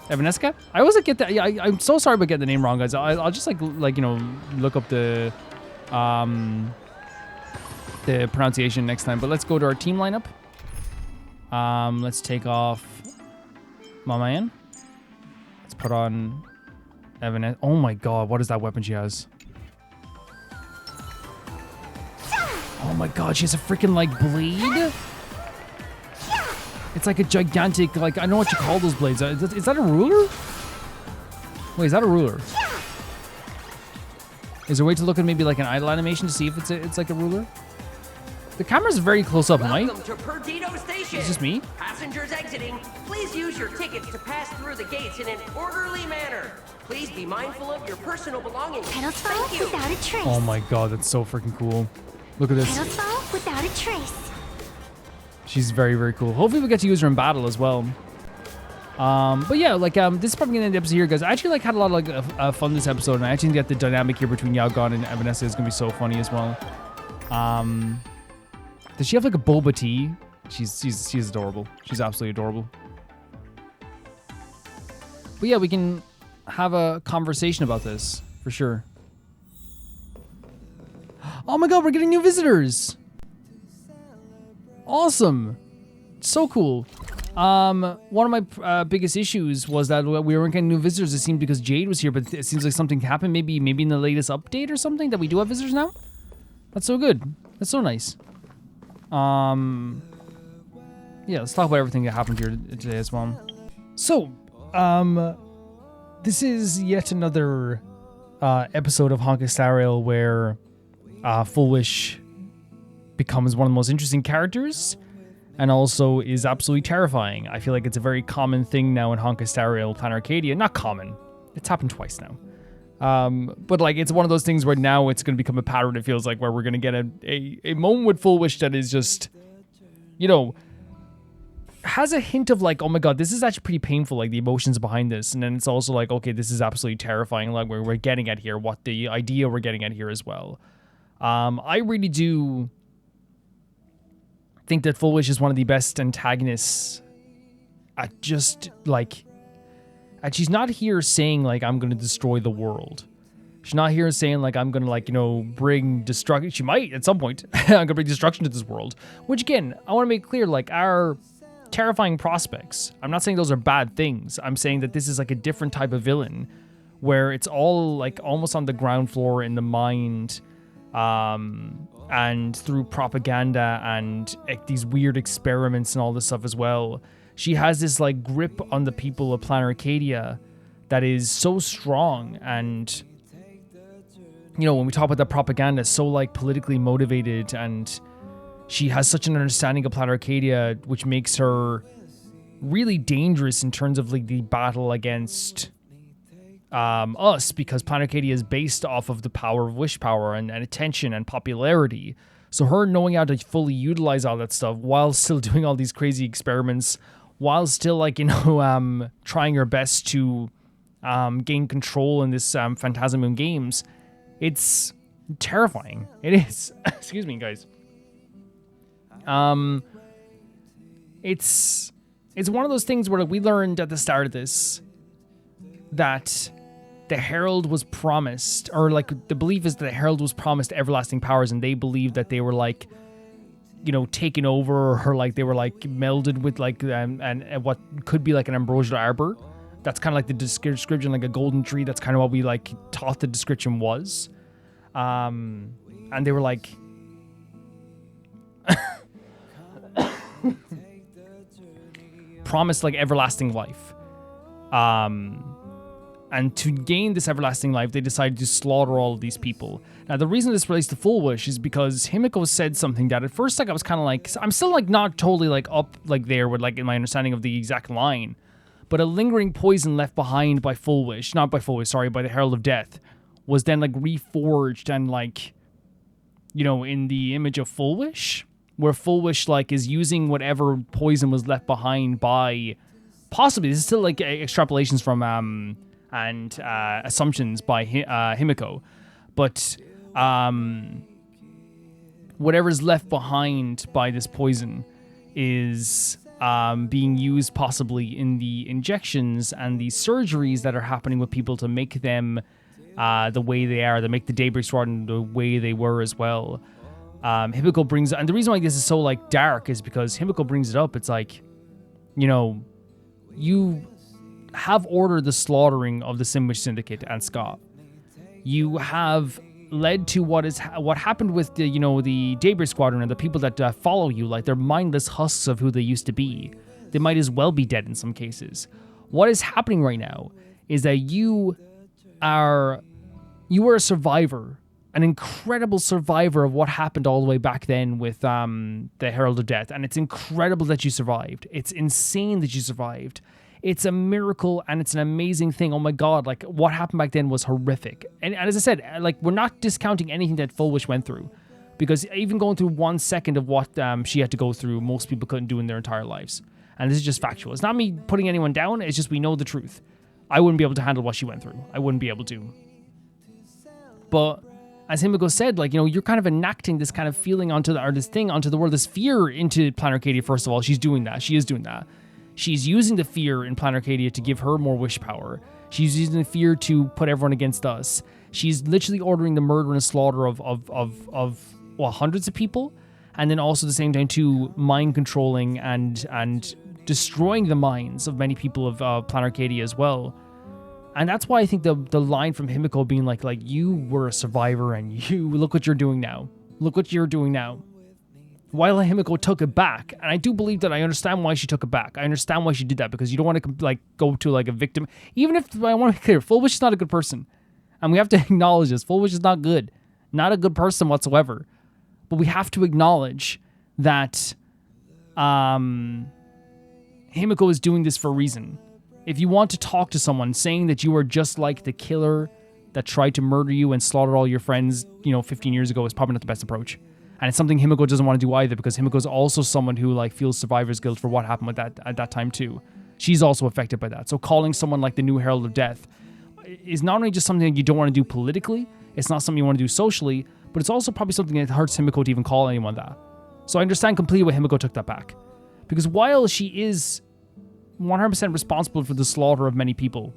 Evanesca? I always get that. Yeah, I'm so sorry about getting the name wrong, guys. I'll just like you know, look up the pronunciation next time. But let's go to our team lineup. Let's take off Mamayan. Let's put on Evanesca. Oh my god, what is that weapon she has? Oh my god, she has a freaking like blade. It's like a gigantic, like, I don't know what you call those blades. Is that a ruler? Wait, is that a ruler? Is there a way to look at maybe like an idle animation to see if it's like a ruler? The camera's very close up, am I? Welcome to Perdido Station. Is this me? Passengers exiting, please use your tickets to pass through the gates in an orderly manner. Please be mindful of your personal belongings. Petals fall Thank you. without a trace. Oh my god, that's so freaking cool. Look at this. Petals fall without a trace. She's very, very cool. Hopefully we get to use her in battle as well. But yeah, like, this is probably gonna end the episode here, guys. I actually, like, had a lot of, like, fun this episode, and I actually think that the dynamic here between Yao Gon and Vanessa is gonna be so funny as well. Does she have, like, a boba tea? She's adorable. She's absolutely adorable. But yeah, we can have a conversation about this, for sure. Oh my god, we're getting new visitors! Awesome! So cool. One of my biggest issues was that we weren't getting new visitors, it seemed, because Jade was here, but it seems like something happened, maybe in the latest update or something, that we do have visitors now? That's so good. That's so nice. Yeah, let's talk about everything that happened here today as well. So, this is yet another episode of Honkai Star Rail where Fulwish becomes one of the most interesting characters and also is absolutely terrifying. I feel like it's a very common thing now in Honkai Star Rail Planet Arcadia. Not common. It's happened twice now. But like, it's one of those things where now it's going to become a pattern, it feels like, where we're going to get a moment with Fulwish that is just, you know, has a hint of like, oh my god, this is actually pretty painful, like the emotions behind this. And then it's also like, okay, this is absolutely terrifying, like where we're getting at here, what the idea we're getting at here as well. I really do think that Fulwish is one of the best antagonists at just like, and she's not here saying like, I'm going to destroy the world. She's not here saying like, I'm going to like, you know, bring destruction. She might at some point. I'm going to bring destruction to this world. Which again, I want to make clear, like our terrifying prospects. I'm not saying those are bad things. I'm saying that this is like a different type of villain where it's all like almost on the ground floor in the mind, and through propaganda and like, these weird experiments and all this stuff as well. She has this like grip on the people of Planet Arcadia that is so strong, and you know, when we talk about that propaganda, so like politically motivated, and she has such an understanding of Planet Arcadia, which makes her really dangerous in terms of like the battle against us, because Planet Arcadia is based off of the power of wish power and attention and popularity. So her knowing how to fully utilize all that stuff while still doing all these crazy experiments, while still like, you know, trying her best to gain control in this Phantasm Moon games, it's terrifying. It is. Excuse me, guys. It's one of those things where we learned at the start of this that the Herald was promised, or like the belief is that the Herald was promised everlasting powers, and they believed that they were like, you know, taken over, or like they were like melded with like and what could be like an ambrosial arbor. That's kind of like the description, like a golden tree. That's kind of what we like taught the description was. And they were like, promised like everlasting life. And to gain this everlasting life, they decided to slaughter all of these people. Now, the reason this relates to Fulwish is because Himiko said something that at first, like, I was kind of like, I'm still like not totally like up like there with like in my understanding of the exact line, but a lingering poison left behind by Fulwish, not by Fulwish, sorry, by the Herald of Death, was then like reforged and like, you know, in the image of Fulwish, where Fulwish like is using whatever poison was left behind by, possibly, this is still like extrapolations from and assumptions by Himiko, but whatever's left behind by this poison is being used possibly in the injections and the surgeries that are happening with people to make them the way they are, to make the Daybreak Squadron the way they were as well. Himiko brings, and the reason why this is so like dark is because Himiko brings it up. It's like, you know, you have ordered the slaughtering of the Simwish Syndicate and Scott. You have led to what happened with the, you know, the Daybreak Squadron and the people that follow you. Like, they're mindless husks of who they used to be. They might as well be dead in some cases. What is happening right now is that you are a survivor an incredible survivor of what happened all the way back then with the Herald of Death. And it's incredible that you survived. It's insane that you survived. It's a miracle and it's an amazing thing. Oh my God, like what happened back then was horrific. And as I said, like we're not discounting anything that Fulwish went through, because even going through 1 second of what she had to go through, most people couldn't do in their entire lives. And this is just factual. It's not me putting anyone down. It's just we know the truth. I wouldn't be able to handle what she went through. I wouldn't be able to. But as Himiko said, like, you know, you're kind of enacting this kind of feeling onto the world, this fear into Planet Arcadia. First of all, she's doing that. She is doing that. She's using the fear in Planet Arcadia to give her more wish power. She's using the fear to put everyone against us. She's literally ordering the murder and slaughter of hundreds of people, and then also at the same time too mind controlling and destroying the minds of many people of Planet Arcadia as well. And that's why I think the line from Himiko being like you were a survivor and you look what you're doing now. Look what you're doing now. While Himiko took it back, and I do believe that I understand why she took it back. I understand why she did that, because you don't want to like go to like a victim. Even if I want to be clear, Fulwish is not a good person, and we have to acknowledge this. Fulwish is not good, not a good person whatsoever. But we have to acknowledge that Himiko is doing this for a reason. If you want to talk to someone saying that you are just like the killer that tried to murder you and slaughter all your friends, 15 years ago, is probably not the best approach. And it's something Himiko doesn't want to do either, because Himiko is also someone who like feels survivor's guilt for what happened with that at that time too. She's also affected by that. So calling someone like the new Herald of Death is not only just something that you don't want to do politically, it's not something you want to do socially, but it's also probably something that hurts Himiko to even call anyone that. So I understand completely why Himiko took that back. Because while she is 100% responsible for the slaughter of many people,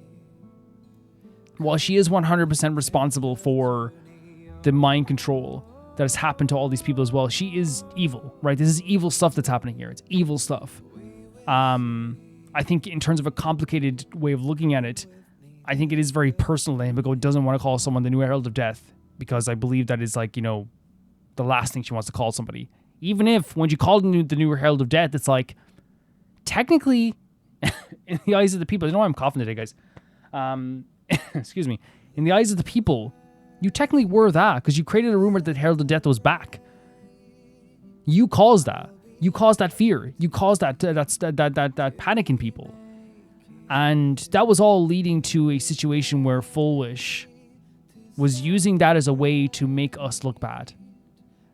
while she is 100% responsible for the mind control that has happened to all these people as well, she is evil, right? This is evil stuff that's happening here. It's evil stuff. I think in terms of a complicated way of looking at it, I think it is very personal that Himiko doesn't want to call someone the new Herald of Death, because I believe that is like, the last thing she wants to call somebody. Even if when you call the new Herald of Death, it's like, technically, in the eyes of the people, I know I'm coughing today, guys. Excuse me. In the eyes of the people, you technically were that, because you created a rumor that Herald of Death was back. You caused that. You caused that fear. You caused that panic in people. And that was all leading to a situation where Fulwish was using that as a way to make us look bad,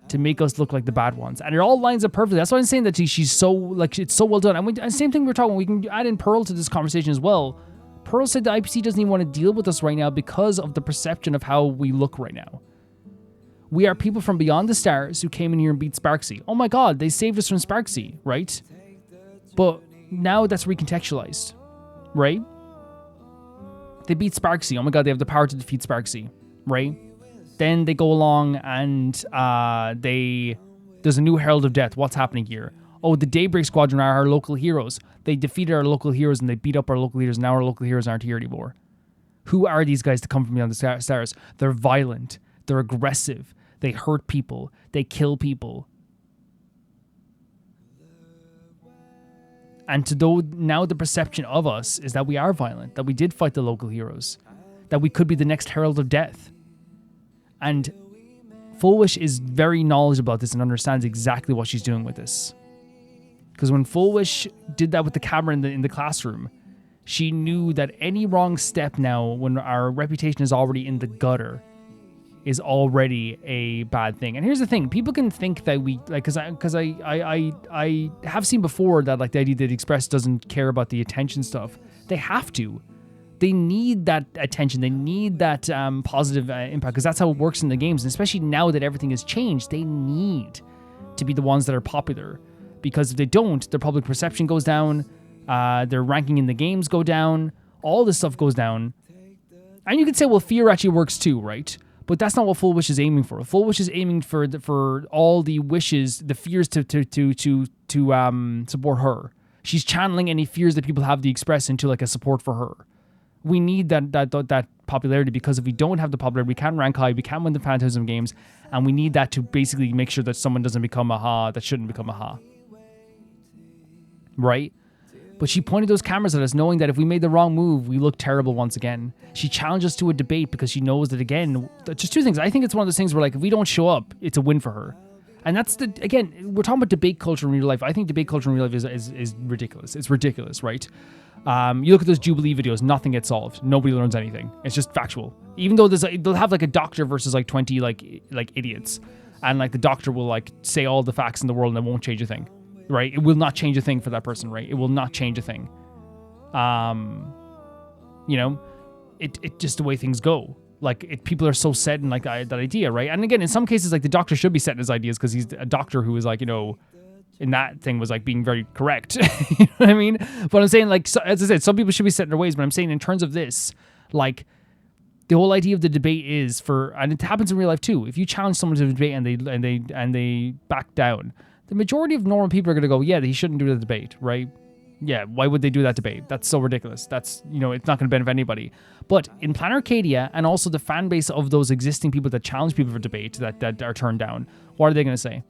to make us look like the bad ones. And it all lines up perfectly. That's why I'm saying that she's so, like, it's so well done. And same thing we're talking, we can add in Pearl to this conversation as well. Pearl said the IPC doesn't even want to deal with us right now because of the perception of how we look right now. We are people from beyond the stars who came in here and beat Sparksy. Oh my God, they saved us from Sparksy, right? But now that's recontextualized, right? They beat Sparksy. Oh my God, they have the power to defeat Sparksy, right? Then they go along and there's a new Herald of Death. What's happening here? Oh, the Daybreak Squadron are our local heroes. They defeated our local heroes and they beat up our local heroes. Now our local heroes aren't here anymore. Who are these guys to come from beyond the stars? They're violent. They're aggressive. They hurt people. They kill people. And now the perception of us is that we are violent, that we did fight the local heroes, that we could be the next Herald of Death. And Fulwish is very knowledgeable about this and understands exactly what she's doing with this. Because when Fulwish did that with the camera in the classroom, she knew that any wrong step now, when our reputation is already in the gutter, is already a bad thing. And here's the thing: people can think that we like, because I have seen before that like the idea that Express doesn't care about the attention stuff. They have to. They need that attention. They need that positive impact, because that's how it works in the games. And especially now that everything has changed, they need to be the ones that are popular. Because if they don't, their public perception goes down, their ranking in the games go down, all this stuff goes down. And you could say, well, fear actually works too, right? But that's not what Fulwish is aiming for. Fulwish is aiming for all the wishes, the fears to support her. She's channeling any fears that people have to express into like a support for her. We need that popularity, because if we don't have the popularity, we can't rank high, we can't win the Phantasm games, and we need that to basically make sure that someone doesn't become a ha that shouldn't become a ha. Right? But she pointed those cameras at us knowing that if we made the wrong move, we look terrible once again. She challenged us to a debate because she knows that, again, just two things. I think it's one of those things where, like, if we don't show up, it's a win for her. And that's again, we're talking about debate culture in real life. I think debate culture in real life is ridiculous. It's ridiculous, right? You look at those Jubilee videos, nothing gets solved. Nobody learns anything. It's just factual. Even though they'll have like a doctor versus like 20 like idiots. And like the doctor will like say all the facts in the world and it won't change a thing, right? It will not change a thing for that person, right? It will not change a thing. You know, it just the way things go. Like people are so set in like that idea, right? And again, in some cases, like the doctor should be set in his ideas because he's a doctor who is like, you know, in that thing was like being very correct. You know what I mean? But I'm saying, like, as I said, some people should be set in their ways. But I'm saying in terms of this, like, the whole idea of the debate is and it happens in real life too. If you challenge someone to a debate and they back down, the majority of normal people are going to go, yeah, he shouldn't do the debate, right? Yeah, why would they do that debate? That's so ridiculous. That's, you know, it's not going to benefit anybody. But in Planet Arcadia and also the fan base of those existing people that challenge people for debate that are turned down, what are they going to say?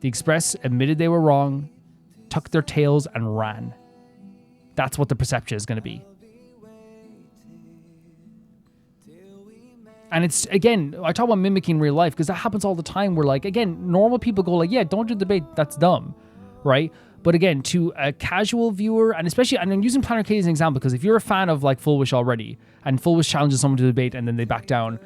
The Express admitted they were wrong, tucked their tails, and ran. That's what the perception is going to be. And it's, again, I talk about mimicking real life because that happens all the time where, like, again, normal people go like, yeah, don't do the debate. That's dumb, right? But again, to a casual viewer, and especially, and I'm using Planet Arcadia as an example because if you're a fan of like Fulwish already, and Fulwish challenges someone to debate and then they back down,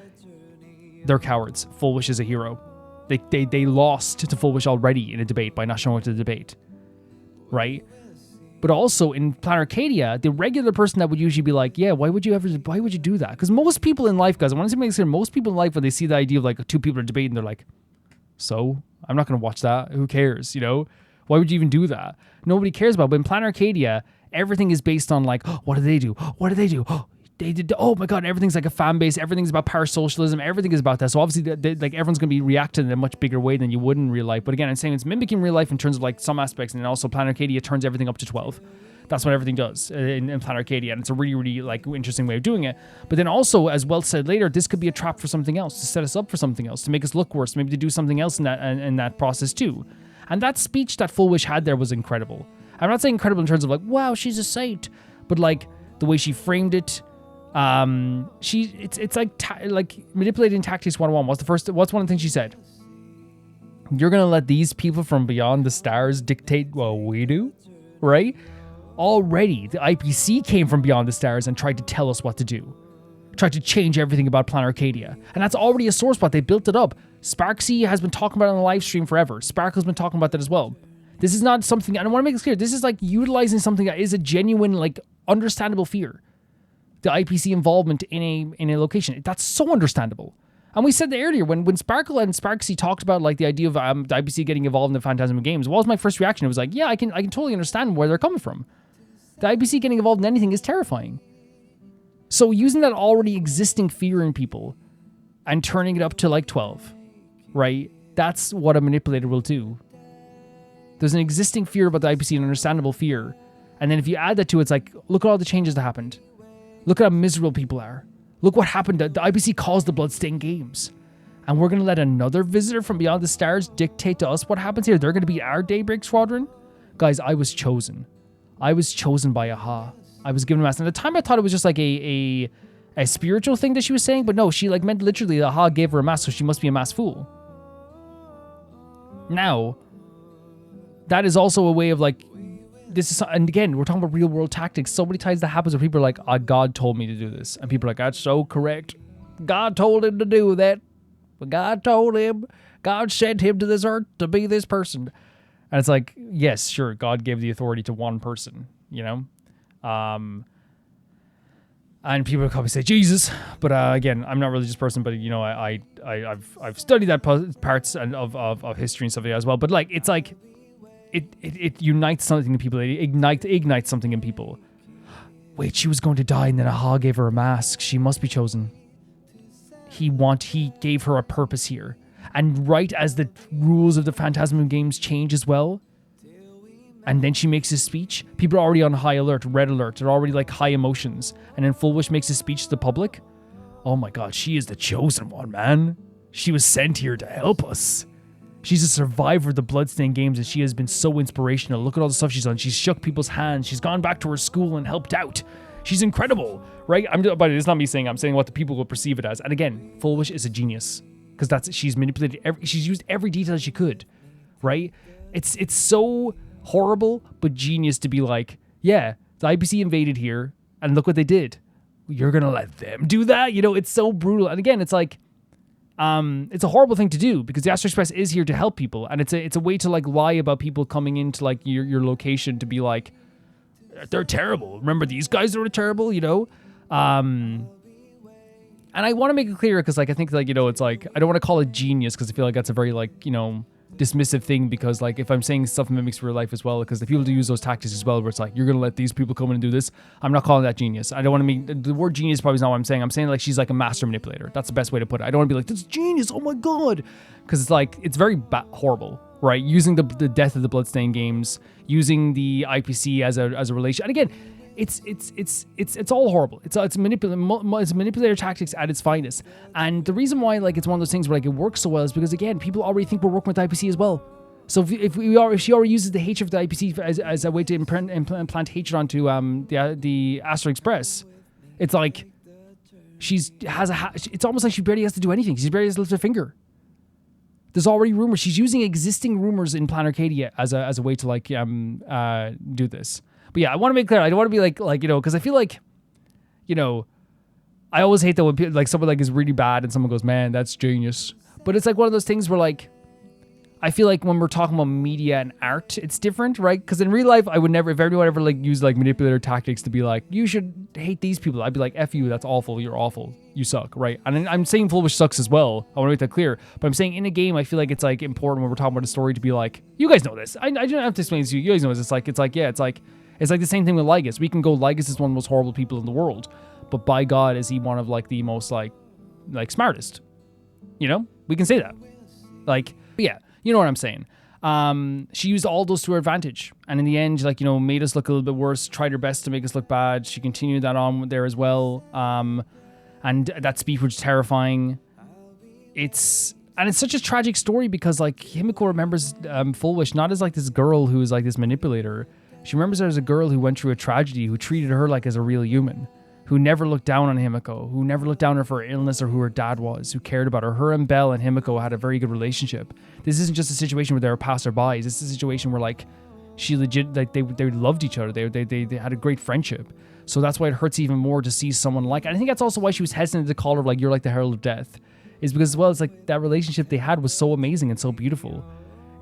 they're cowards. Fulwish is a hero. They lost to Fulwish already in a debate by not showing up to the debate, right? But also in Planet Arcadia, the regular person that would usually be like, yeah, why would you do that? Because most people in life, guys, I want to make clear, most people in life, when they see the idea of like two people are debating, they're like, so I'm not going to watch that. Who cares? You know, why would you even do that? Nobody cares about it. But in Planet Arcadia, everything is based on like, oh, what do they do? What do they do? Oh, they did. Oh my God, everything's like a fan base. Everything's about parasocialism. Everything is about that. So obviously, like everyone's going to be reacting in a much bigger way than you would in real life. But again, I'm saying it's mimicking real life in terms of like some aspects, and then also Planet Arcadia turns everything up to 12. That's what everything does in Planet Arcadia, and it's a really, really like interesting way of doing it. But then also, as well said later, this could be a trap for something else, to set us up for something else, to make us look worse, maybe to do something else in that process too. And that speech that Fulwish had there was incredible. I'm not saying incredible in terms of like, wow, she's a saint, but like the way she framed it. It's like manipulating tactics 101. What's one of the things she said? You're gonna let these people from beyond the stars dictate what we do, right? Already, the IPC came from beyond the stars and tried to tell us what to do. Tried to change everything about Planet Arcadia. And that's already a sore spot. They built it up. Sparksy has been talking about it on the live stream forever. Sparkle's been talking about that as well. This is not something, and I want to make this clear, this is like utilizing something that is a genuine, like, understandable fear. The IPC involvement in a location. That's so understandable. And we said that earlier, when Sparkle and Sparksy talked about like the idea of the IPC getting involved in the Phantasm games, what was my first reaction? It was like, yeah, I can totally understand where they're coming from. The IPC getting involved in anything is terrifying. So using that already existing fear in people and turning it up to like 12, right? That's what a manipulator will do. There's an existing fear about the IPC, an understandable fear. And then if you add that to it, it's like, look at all the changes that happened. Look at how miserable people are. Look what happened. The IPC caused the Bloodstained Games. And we're going to let another visitor from beyond the stars dictate to us what happens here. They're going to be our Daybreak Squadron. Guys, I was chosen. I was chosen by Aha. I was given a mask. And at the time, I thought it was just like a spiritual thing that she was saying. But no, she like meant literally Aha gave her a mask, so she must be a masked fool. Now, that is also a way of like, this is, and again, we're talking about real world tactics. So many times that happens where people are like, oh, God told me to do this. And people are like, that's so correct. God told him to do that. But God told him, God sent him to this earth to be this person. And it's like, yes, sure, God gave the authority to one person, you know? And people will probably say Jesus, but again, I'm not a religious person, but you know, I've studied that parts of history and stuff like that as well. But like, it's like, it unites something in people. It ignites something in people. Wait, she was going to die, and then Aha gave her a mask. She must be chosen. He gave her a purpose here. And right as the rules of the Phantasm games change as well, and then she makes his speech, people are already on high alert, red alert. They're already like high emotions. And then Fulwish makes his speech to the public. Oh my God, she is the chosen one, man. She was sent here to help us. She's a survivor of the Bloodstained Games, and she has been so inspirational. Look at all the stuff she's done. She's shook people's hands. She's gone back to her school and helped out. She's incredible, right? But it's not me saying. I'm saying what the people will perceive it as. And again, Fulwish is a genius because she's manipulated. She's used every detail she could, right? It's so horrible, but genius to be like, yeah, the IPC invaded here, and look what they did. You're gonna let them do that? You know, it's so brutal. And again, it's like, it's a horrible thing to do because the Astro Express is here to help people, and it's a way to like lie about people coming into like your location to be like, they're terrible. Remember these guys that were terrible, you know? And I want to make it clear because like I think like, you know, it's like I don't want to call it genius because I feel like that's a very like, you know, dismissive thing because like if I'm saying stuff mimics real life as well, because the people do use those tactics as well where it's like you're gonna let these people come in and do this. I'm not calling that genius. I don't want to make the word genius probably is not what I'm saying. I'm saying like she's like a master manipulator. That's the best way to put it. I don't want to be like that's genius, oh my god, because it's like it's very horrible, right? Using the death of the Bloodstained Games, using the IPC as a relation, and again, it's all horrible. It's manipulator tactics at its finest. And the reason why like it's one of those things where like it works so well is because again, people already think we're working with the IPC as well. So if she already uses the hatred of the IPC as a way to implant hatred onto the Astro Express, it's like it's almost like she barely has to do anything. She barely has to lift her finger. There's already rumors. She's using existing rumors in Plan Arcadia as a way to like do this. But yeah, I want to make clear. I don't want to be like you know, because I feel like, you know, I always hate that when people, like someone like is really bad and someone goes, man, that's genius. But it's like one of those things where like, I feel like when we're talking about media and art, it's different, right? Because in real life, I would never, if anyone ever like used like manipulator tactics to be like, you should hate these people, I'd be like, F you, that's awful, you're awful, you suck, right? And I'm saying Fulwish sucks as well. I want to make that clear. But I'm saying in a game, I feel like it's like important when we're talking about a story to be like, you guys know this. I don't have to explain this to you. You guys know this. It's like the same thing with Lygus. We can go, Lygus is one of the most horrible people in the world, but by God, is he one of like the most like smartest? You know, we can say that. Like, yeah, you know what I'm saying. She used all those to her advantage, and in the end, like, you know, made us look a little bit worse. Tried her best to make us look bad. She continued that on there as well. And that speech was terrifying. It's such a tragic story because like Himiko remembers Fulwish not as like this girl who is like this manipulator. She remembers her as a girl who went through a tragedy, who treated her like as a real human, who never looked down on Himiko, who never looked down on her for her illness or who her dad was, who cared about her. Her and Belle and Himiko had a very good relationship. This isn't just a situation where they were passerbys. This is a situation where like she legit, like they loved each other. They had a great friendship. So that's why it hurts even more to see someone like, and I think that's also why she was hesitant to call her like, you're like the herald of death, is because as well, it's like that relationship they had was so amazing and so beautiful.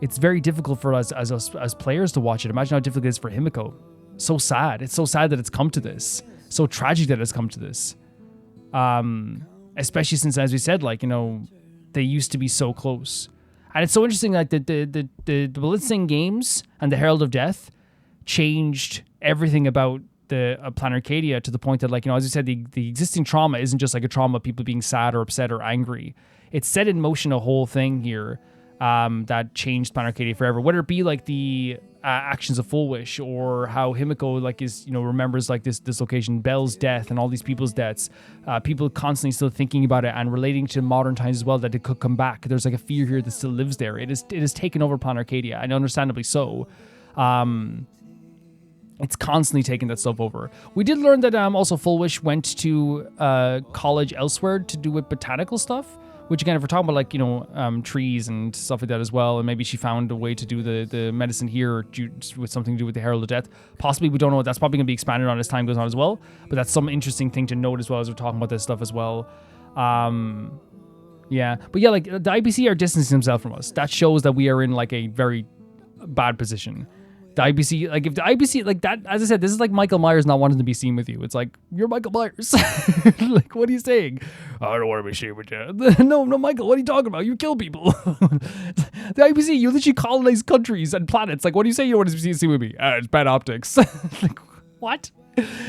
It's very difficult for us as players to watch it. Imagine how difficult it is for Himiko. So sad. It's so sad that it's come to this. So tragic that it's come to this. Especially since, as we said, like, you know, they used to be so close. And it's so interesting that the Bloodstained Games and the Herald of Death changed everything about the Plan Arcadia to the point that, like, you know, as you said, the existing trauma isn't just like a trauma of people being sad or upset or angry. It's set in motion a whole thing here that changed Plan Arcadia forever. Whether it be like the actions of Fulwish or how Himiko like is, you know, remembers like this location, Belle's death and all these people's deaths, people constantly still thinking about it and relating to modern times as well, that it could come back. There's like a fear here that still lives there. It is taken over Plan Arcadia, and understandably so. It's constantly taking that stuff over. We did learn that also Fulwish went to college elsewhere to do with botanical stuff, which again, if we're talking about like, you know, trees and stuff like that as well, and maybe she found a way to do the medicine here with something to do with the Herald of Death. Possibly, we don't know. That's probably going to be expanded on as time goes on as well. But that's some interesting thing to note as well as we're talking about this stuff as well. Yeah. But yeah, like the IPC are distancing themselves from us. That shows that we are in like a very bad position. The IPC, like if the IPC, like that, as I said, this is like Michael Myers not wanting to be seen with you. It's like, you're Michael Myers. Like, what are you saying? I don't want to be seen with you. No, Michael, what are you talking about? You kill people. The IPC, you literally colonize countries and planets. Like, what do you say you don't want to be seen with me? It's bad optics. Like, what?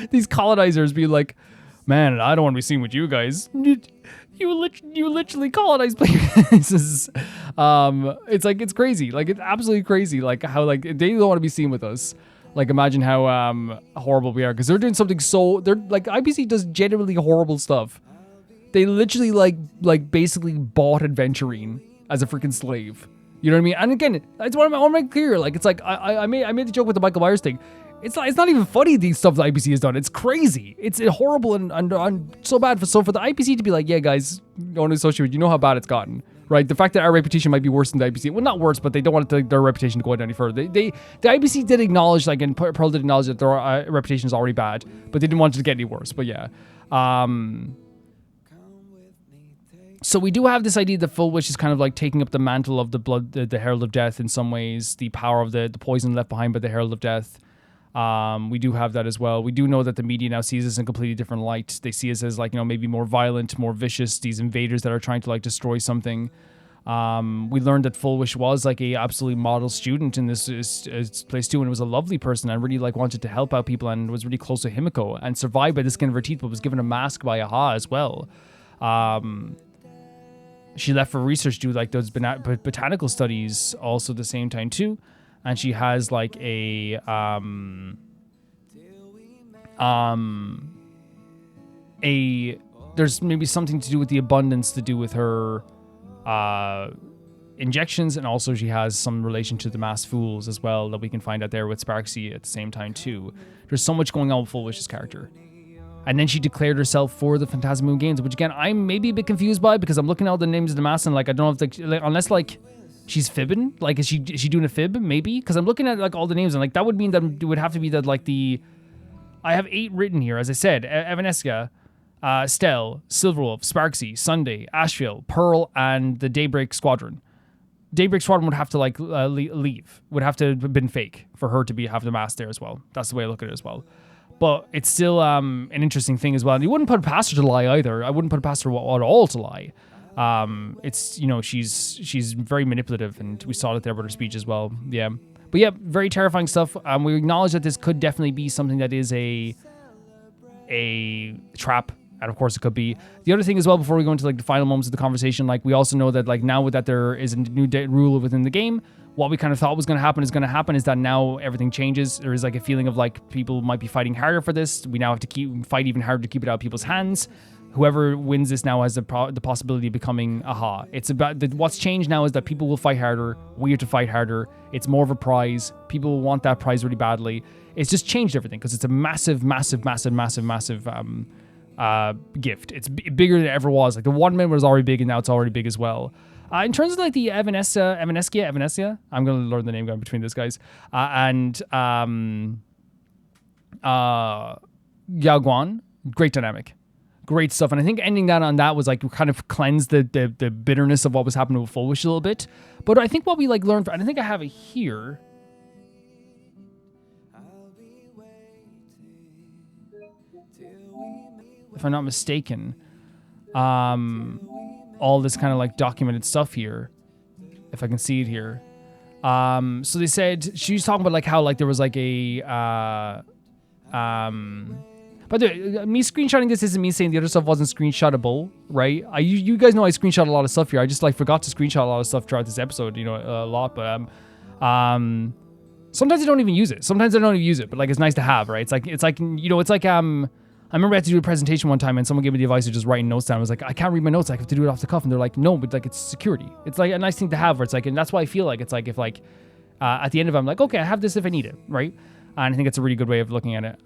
These colonizers be like, man, I don't want to be seen with you guys. You literally colonize places. It's like, it's crazy. Like, it's absolutely crazy. Like, how, like, they don't want to be seen with us. Like, imagine how horrible we are. Because they're doing something so... They're, like, IPC does genuinely horrible stuff. They literally, like basically bought Adventurine as a freaking slave. You know what I mean? And again, it's what I want to make clear. Like, it's like I made the joke with the Michael Myers thing. It's not even funny, these stuff the IPC has done. It's crazy. It's horrible and so bad. So for the IPC to be like, yeah, guys, don't associate with, you know how bad it's gotten, right? The fact that our reputation might be worse than the IPC. Well, not worse, but they don't want their reputation to go out any further. The IPC did acknowledge, like, and Pearl did acknowledge that their reputation is already bad, but they didn't want it to get any worse. But yeah. So we do have this idea that Fulwish is kind of like taking up the mantle of the blood, the Herald of Death in some ways, the power of the poison left behind by the Herald of Death. We do have that as well. We do know that the media now sees us in a completely different light. They see us as, like, you know, maybe more violent, more vicious, these invaders that are trying to, like, destroy something. We learned that Fulwish was, like, a absolutely model student in this place too, and was a lovely person and really, like, wanted to help out people and was really close to Himiko and survived by the skin of her teeth, but was given a mask by Aha as well. She left for research to do, like, those botanical studies also at the same time too. And she has, like, a there's maybe something to do with the abundance to do with her injections, and also she has some relation to the masked fools as well that we can find out there with Sparksy at the same time too. There's so much going on with Fulwish's character. And then she declared herself for the Phantasm Moon Games, which again, I'm maybe a bit confused by, because I'm looking at all the names of the masks and, like, I don't know if, like, unless, like, she's fibbing, like, is she doing a fib, maybe? Because I'm looking at, like, all the names, and, like, that would mean that it would have to be that, like, I have 8 written here, as I said: Evanesca, Stell, Silverwolf, Sparksy, Sunday, Asheville, Pearl, and the Daybreak Squadron. Daybreak Squadron would have to, like, leave. Would have to have been fake for her to have the mask there as well. That's the way I look at it as well. But it's still an interesting thing as well. And you wouldn't put it past her to lie either. I wouldn't put it past her at all to lie. It's, you know, she's very manipulative, and we saw it there with her speech as well. Yeah. But yeah, very terrifying stuff. We acknowledge that this could definitely be something that is a trap. And of course it could be. The other thing as well, before we go into, like, the final moments of the conversation, like, we also know that, like, now that there is a new rule within the game, what we kind of thought was going to happen is that now everything changes. There is, like, a feeling of, like, people might be fighting harder for this. We now have to fight even harder to keep it out of people's hands. Whoever wins this now has the possibility of becoming Aha. It's about what's changed now is that people will fight harder. We have to fight harder. It's more of a prize. People will want that prize really badly. It's just changed everything because it's a massive gift. It's bigger than it ever was. Like, the 1 minute was already big, and now it's already big as well. In terms of, like, the Evanesca, I'm going to learn the name going between those guys, and Yaguan, great dynamic, great stuff. And I think ending that on that was, like, kind of cleansed the bitterness of what was happening with Fulwish a little bit. But I think what we, like, learned, and I think I have it here. If I'm not mistaken, all this kind of, like, documented stuff here, if I can see it here. So they said, she was talking about, like, how, like, there was, like, but me screenshotting this isn't me saying the other stuff wasn't screenshotable, right? You guys know I screenshot a lot of stuff here. I just, like, forgot to screenshot a lot of stuff throughout this episode, you know, a lot, but sometimes I don't even use it. But, like, it's nice to have, right? It's like you know, it's like I remember I had to do a presentation one time, and someone gave me the advice of just writing notes down. I was like, I can't read my notes. I have to do it off the cuff. And they're like, no, but, like, it's security. It's, like, a nice thing to have, where it's like, and that's why I feel like it's like, if, like, at the end of it, I'm like, okay, I have this if I need it, right? And I think it's a really good way of looking at it.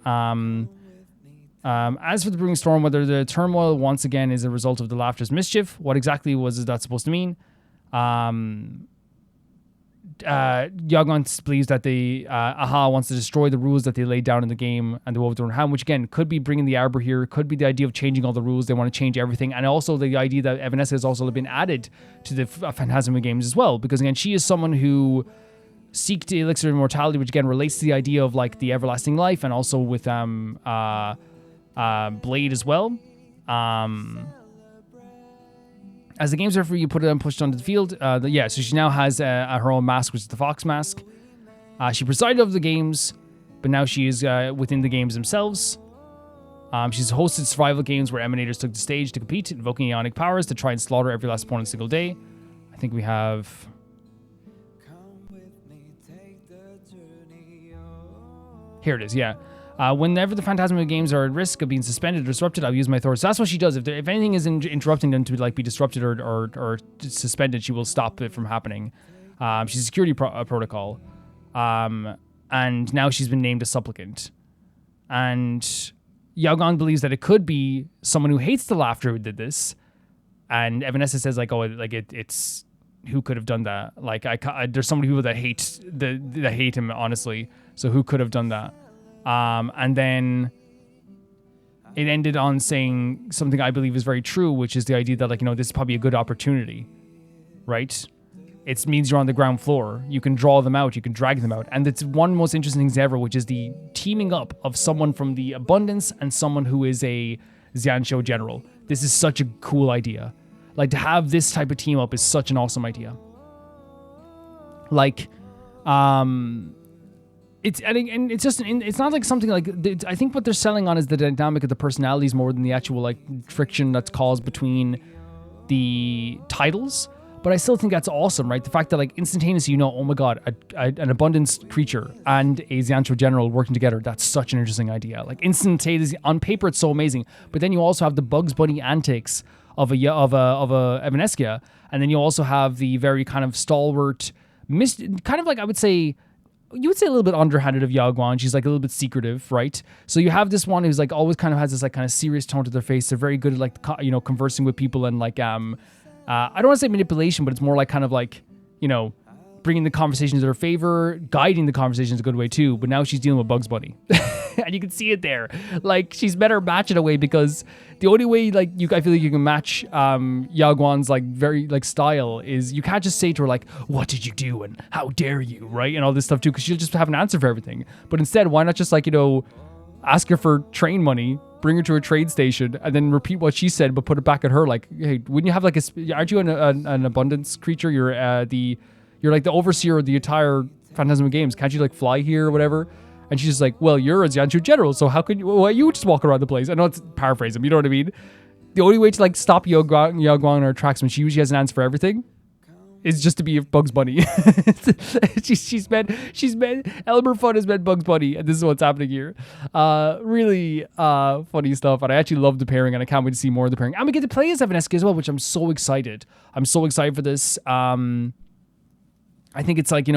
As for the Brewing Storm, whether the turmoil once again is a result of the Laughter's mischief, what exactly was that supposed to mean? Yagon believes that the Aha wants to destroy the rules that they laid down in the game and the Woe of their own hand, which again could be bringing the Arbor here, could be the idea of changing all the rules. They want to change everything, and also the idea that Evanesca has also been added to the Phantasm games as well, because again she is someone who seeks the elixir of immortality, which again relates to the idea of, like, the everlasting life, and also with Blade as well. As the games are free, you put it and pushed onto the field. So she now has her own mask, which is the Fox mask. She presided over the games, but now she is within the games themselves. She's hosted survival games where Emanators took the stage to compete, invoking ionic powers to try and slaughter every last opponent single day. I think we have... Here it is, yeah. Whenever the Phantasmal games are at risk of being suspended or disrupted, I'll use my authority. So that's what she does. If anything is interrupting them to, like, be disrupted or suspended, she will stop it from happening. She's a security protocol. And now she's been named a supplicant. And Yao Guang believes that it could be someone who hates the laughter who did this. And Evanesca says, like, oh, like it's who could have done that? Like, there's so many people that hate him, honestly. So who could have done that? And then it ended on saying something I believe is very true, which is the idea that, like, this is probably a good opportunity, right? It means you're on the ground floor. You can draw them out. You can drag them out. And it's one of the most interesting things ever, which is the teaming up of someone from the Abundance and someone who is a Xianqiu general. This is such a cool idea. Like, to have this type of team up is such an awesome idea. Like, it's not like something like, I think what they're selling on is the dynamic of the personalities more than the actual, like, friction that's caused between the titles. But I still think that's awesome, right? The fact that, like, instantaneously, oh my god, an Abundance creature and a Xianqiu general working together, that's such an interesting idea. Like, instantaneously, on paper, it's so amazing. But then you also have the Bugs Bunny antics of a Evanesca, and then you also have the very kind of stalwart, kind of like, I would say, you would say a little bit underhanded of Yao Guang. She's like a little bit secretive, right? So you have this one who's like always kind of has this like kind of serious tone to their face. They're very good at like, conversing with people and like, I don't want to say manipulation, but it's more like kind of like, bringing the conversation to their favor, guiding the conversation is a good way too. But now she's dealing with Bugs Bunny. And you can see it there. Like, she's better match in a way, because the only way, like, I feel like you can match Yao Guang's, like, very, like, style is you can't just say to her, like, what did you do and how dare you, right? And all this stuff too, because she'll just have an answer for everything. But instead, why not just, like, ask her for train money, bring her to a train station, and then repeat what she said, but put it back at her. Like, hey, wouldn't you have, like, aren't you an Abundance creature? You're like the overseer of the entire Phantasm Games. Can't you, like, fly here or whatever? And she's just like, well, you're a Xianqiu general, so how could you just walk around the place? I know it's paraphrasing, you know what I mean? The only way to, like, stop Yao Guang in her tracks when she usually has an answer for everything is just to be Bugs Bunny. she's been Elmer Fudd has been Bugs Bunny, and this is what's happening here. Really funny stuff, and I actually love the pairing, and I can't wait to see more of the pairing. And we get to play as Evanesca as well, which I'm so excited. I'm so excited for this. I think it's like,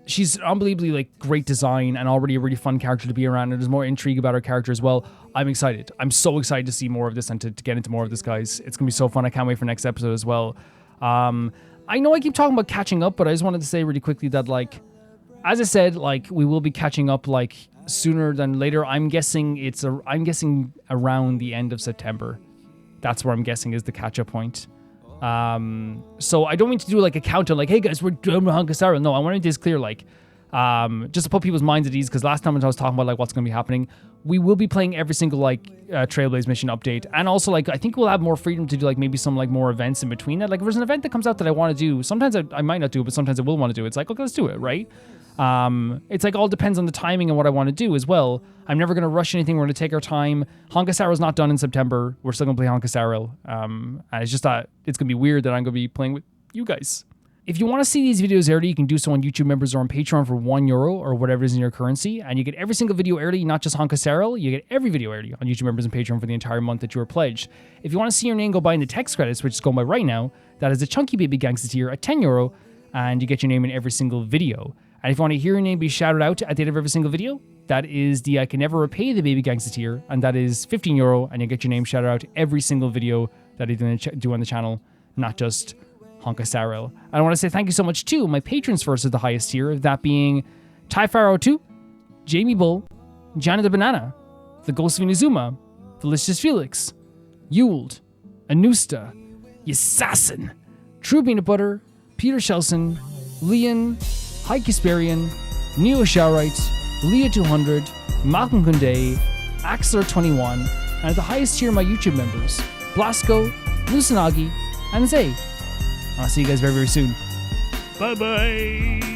she's unbelievably, like, great design and already a really fun character to be around, and there's more intrigue about her character as well. I'm excited. I'm so excited to see more of this and to get into more of this, guys. It's gonna be so fun. I can't wait for next episode as well. I know I keep talking about catching up, but I just wanted to say really quickly that, like, as I said, like, we will be catching up, like, sooner than later. I'm guessing around the end of September. That's where I'm guessing is the catch-up point. So I don't mean to do like a countdown, like, hey guys, we're done with Honkai Star Rail. No, I want to make this clear, like, just to put people's minds at ease, because last time when I was talking about, like, what's going to be happening, we will be playing every single, like, Trailblaze mission update, and also, like, I think we'll have more freedom to do, like, maybe some, like, more events in between that. Like, if there's an event that comes out that I want to do, sometimes I might not do it, but sometimes I will want to do it. It's like, okay, let's do it, right? It's like all depends on the timing and what I want to do as well. I'm never going to rush anything. We're going to take our time. Honkai Star Rail is not done in September. We're still going to play Honkai Star Rail. And it's just that it's going to be weird that I'm going to be playing with you guys. If you want to see these videos early, you can do so on YouTube members or on Patreon for €1 or whatever is in your currency. And you get every single video early, not just Honkai Star Rail. You get every video early on YouTube members and Patreon for the entire month that you are pledged. If you want to see your name go by in the text credits, which is going by right now, that is the Chunky Baby Gangsta tier at €10, and you get your name in every single video. And if you want to hear your name be shouted out at the end of every single video, that is the I Can Never Repay the Baby Gangsta tier, and that is €15, and you get your name shouted out every single video that I do on the channel, not just Honkai Star Rail. And I want to say thank you so much to my patrons first at the highest tier, that being Typharo2, Jamie Bull, Janet the Banana, the Ghost of Inazuma, Delicious Felix, Yuled, Anusta, Yassassin, True Peanut Butter, Peter Shelson, Leon, High Kasperian, Neo Shaurite, Leah 200, Malcolm Kunde, Axler21, and at the highest tier, my YouTube members, Blasco, Lucinagi, and Zay. I'll see you guys very, very soon. Bye-bye!